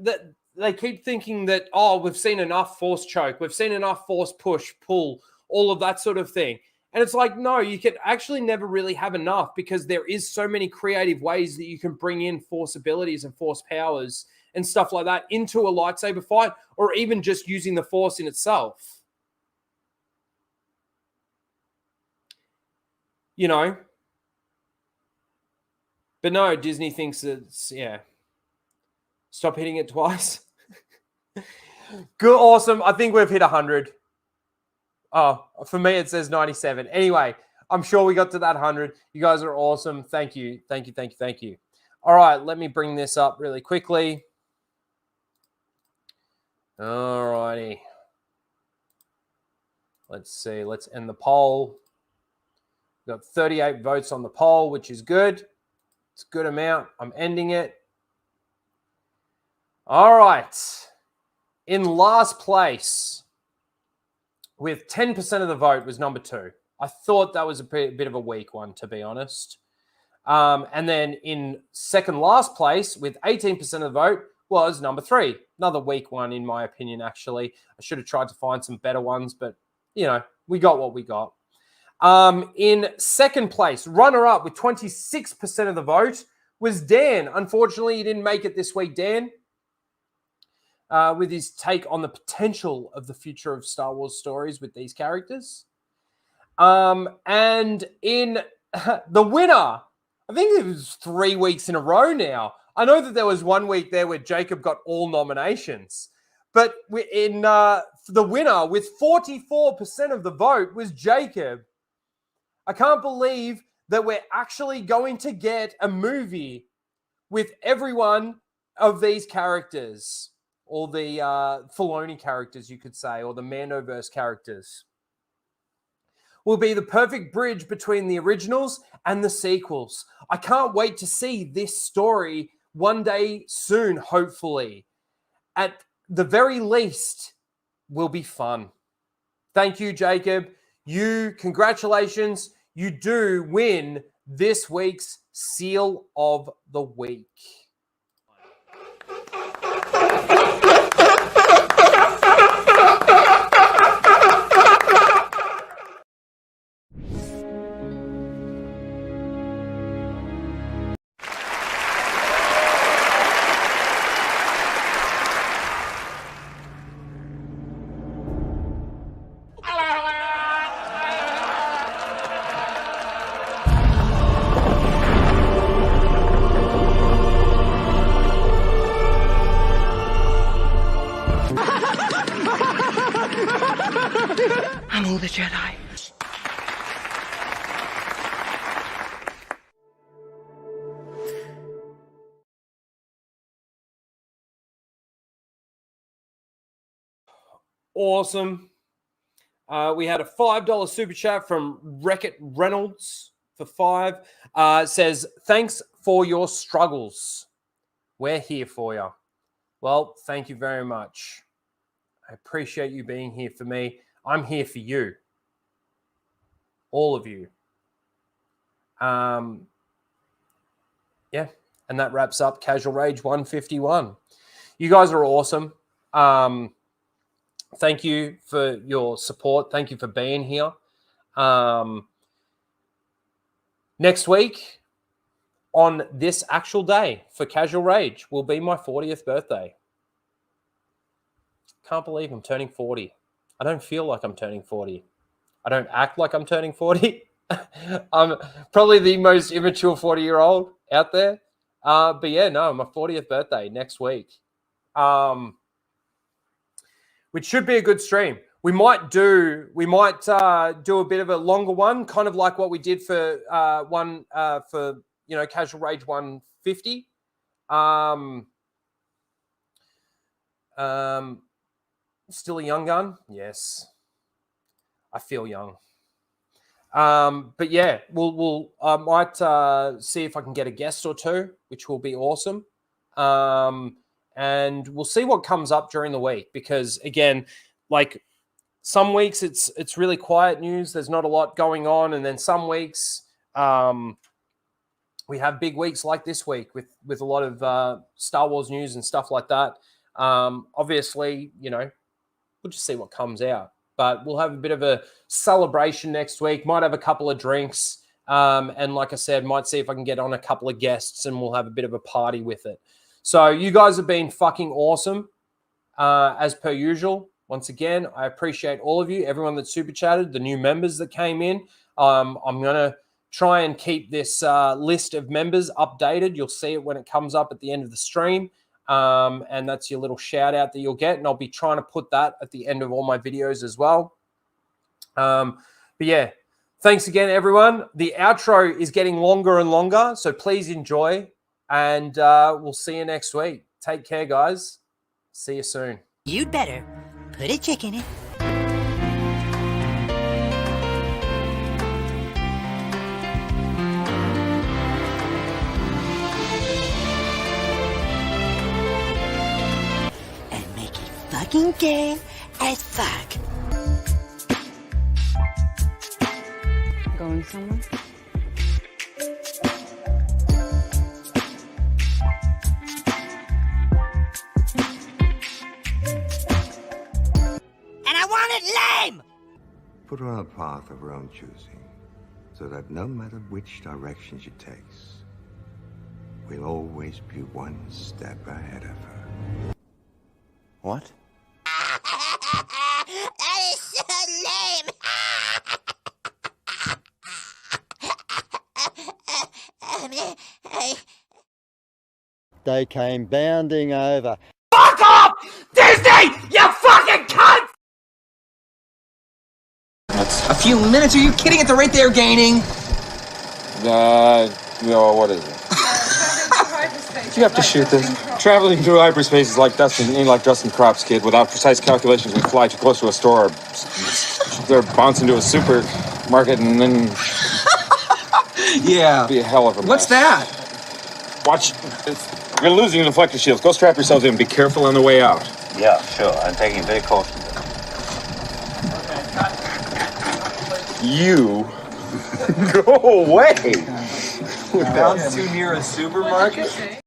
they keep thinking that, oh, we've seen enough Force choke. We've seen enough Force push, pull, all of that sort of thing. And it's like, no, you can actually never really have enough because there is so many creative ways that you can bring in Force abilities and Force powers and stuff like that into a lightsaber fight or even just using the Force in itself. You know? But no, Disney thinks it's, yeah. Stop hitting it twice. Good, awesome. I think we've hit 100. Oh, for me, it says 97. Anyway, I'm sure we got to that 100. You guys are awesome. Thank you. Thank you, thank you, thank you. All right, let me bring this up really quickly. All righty. Let's see. Let's end the poll. We've got 38 votes on the poll, which is good. It's a good amount. I'm ending it. All right. In last place, with 10% of the vote, was number 2. I thought that was a bit of a weak one, to be honest. And then in second last place, with 18% of the vote, was number 3. Another weak one, in my opinion, actually. I should have tried to find some better ones, but, you know, we got what we got. In second place, runner-up with 26% of the vote, was Dan. Unfortunately, he didn't make it this week, Dan. With his take on the potential of the future of Star Wars stories with these characters. And in the winner, I think it was 3 weeks in a row now. I know that there was 1 week there where Jacob got all nominations. But in the winner, with 44% of the vote, was Jacob. I can't believe that we're actually going to get a movie with every one of these characters. Or the Filoni characters, you could say, or the Mandoverse characters, will be the perfect bridge between the originals and the sequels. I can't wait to see this story one day soon, hopefully. At the very least, will be fun. Thank you, Jacob. Congratulations. You do win this week's Seal of the Week.
I'm all the Jedi.
Awesome. We had a $5 super chat from Wreck-It Reynolds for 5. Says, thanks for your struggles. We're here for you. Well, thank you very much. I appreciate you being here for me. I'm here for you. All of you. Yeah, and that wraps up Casual Rage 151. You guys are awesome. Thank you for your support. Thank you for being here. Next week, on this actual day for Casual Rage, will be my 40th birthday. Can't believe I'm turning 40. I don't feel like I'm turning 40. I don't act like I'm turning 40. I'm probably the most immature 40-year-old out there. But yeah, no, my 40th birthday next week. Which should be a good stream. We might do a bit of a longer one, kind of like what we did for Casual Rage 150. Still a young gun? Yes. I feel young. But yeah, I might see if I can get a guest or two, which will be awesome. And we'll see what comes up during the week, because again, like some weeks it's really quiet news. There's not a lot going on. And then some weeks we have big weeks like this week with a lot of Star Wars news and stuff like that. Obviously, we'll just see what comes out. But we'll have a bit of a celebration next week. Might have a couple of drinks. And like I said, might see if I can get on a couple of guests and we'll have a bit of a party with it. So you guys have been fucking awesome, as per usual. Once again, I appreciate all of you, everyone that super chatted, the new members that came in. I'm going to try and keep this list of members updated. You'll see it when it comes up at the end of the stream. And that's your little shout out that you'll get. And I'll be trying to put that at the end of all my videos as well. But yeah, thanks again, everyone. The outro is getting longer and longer, so please enjoy. And we'll see you next week. Take care, guys. See you soon.
You'd better put a chick in it. And make it fucking gay as fuck.
Going somewhere?
Put her on a path of her own choosing, so that no matter which direction she takes, we'll always be one step ahead of her.
What?
That is so lame.
They came bounding over.
Fuck off! Disney! You fucking cunt!
A few minutes? Are you kidding? At the rate they're gaining?
No, what is it? You have to shoot this. Traveling through hyperspace is like Dustin Crop's kid. Without precise calculations, we fly too close to a store, or bounce into a supermarket, and then...
Yeah.
It'd be a hell of a mess.
What's that?
Watch. You're losing the deflector shields. Go strap yourselves in. Be careful on the way out.
Yeah, sure. I'm taking it very cautiously.
You go away.
We bounced too near a supermarket?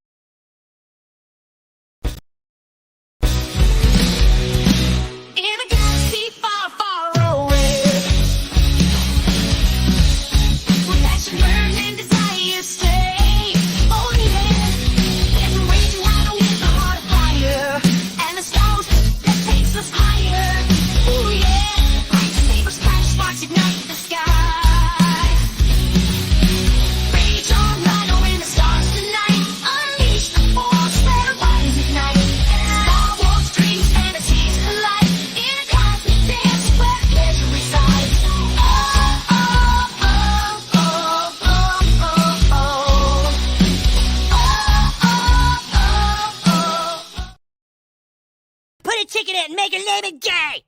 Chicken it and make her name it gay!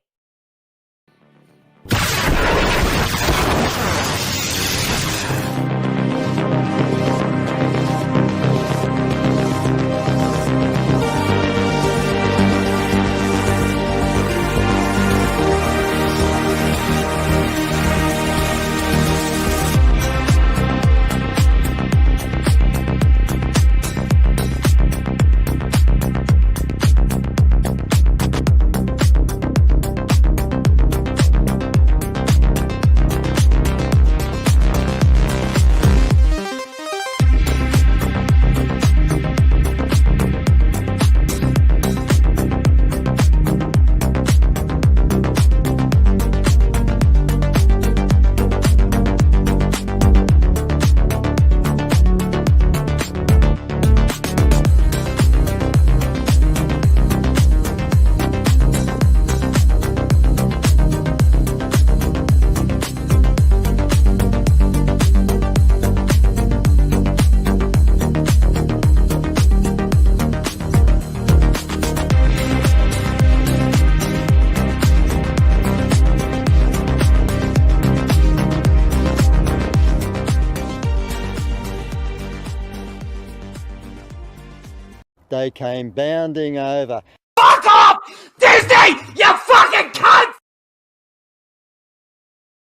they came bounding over,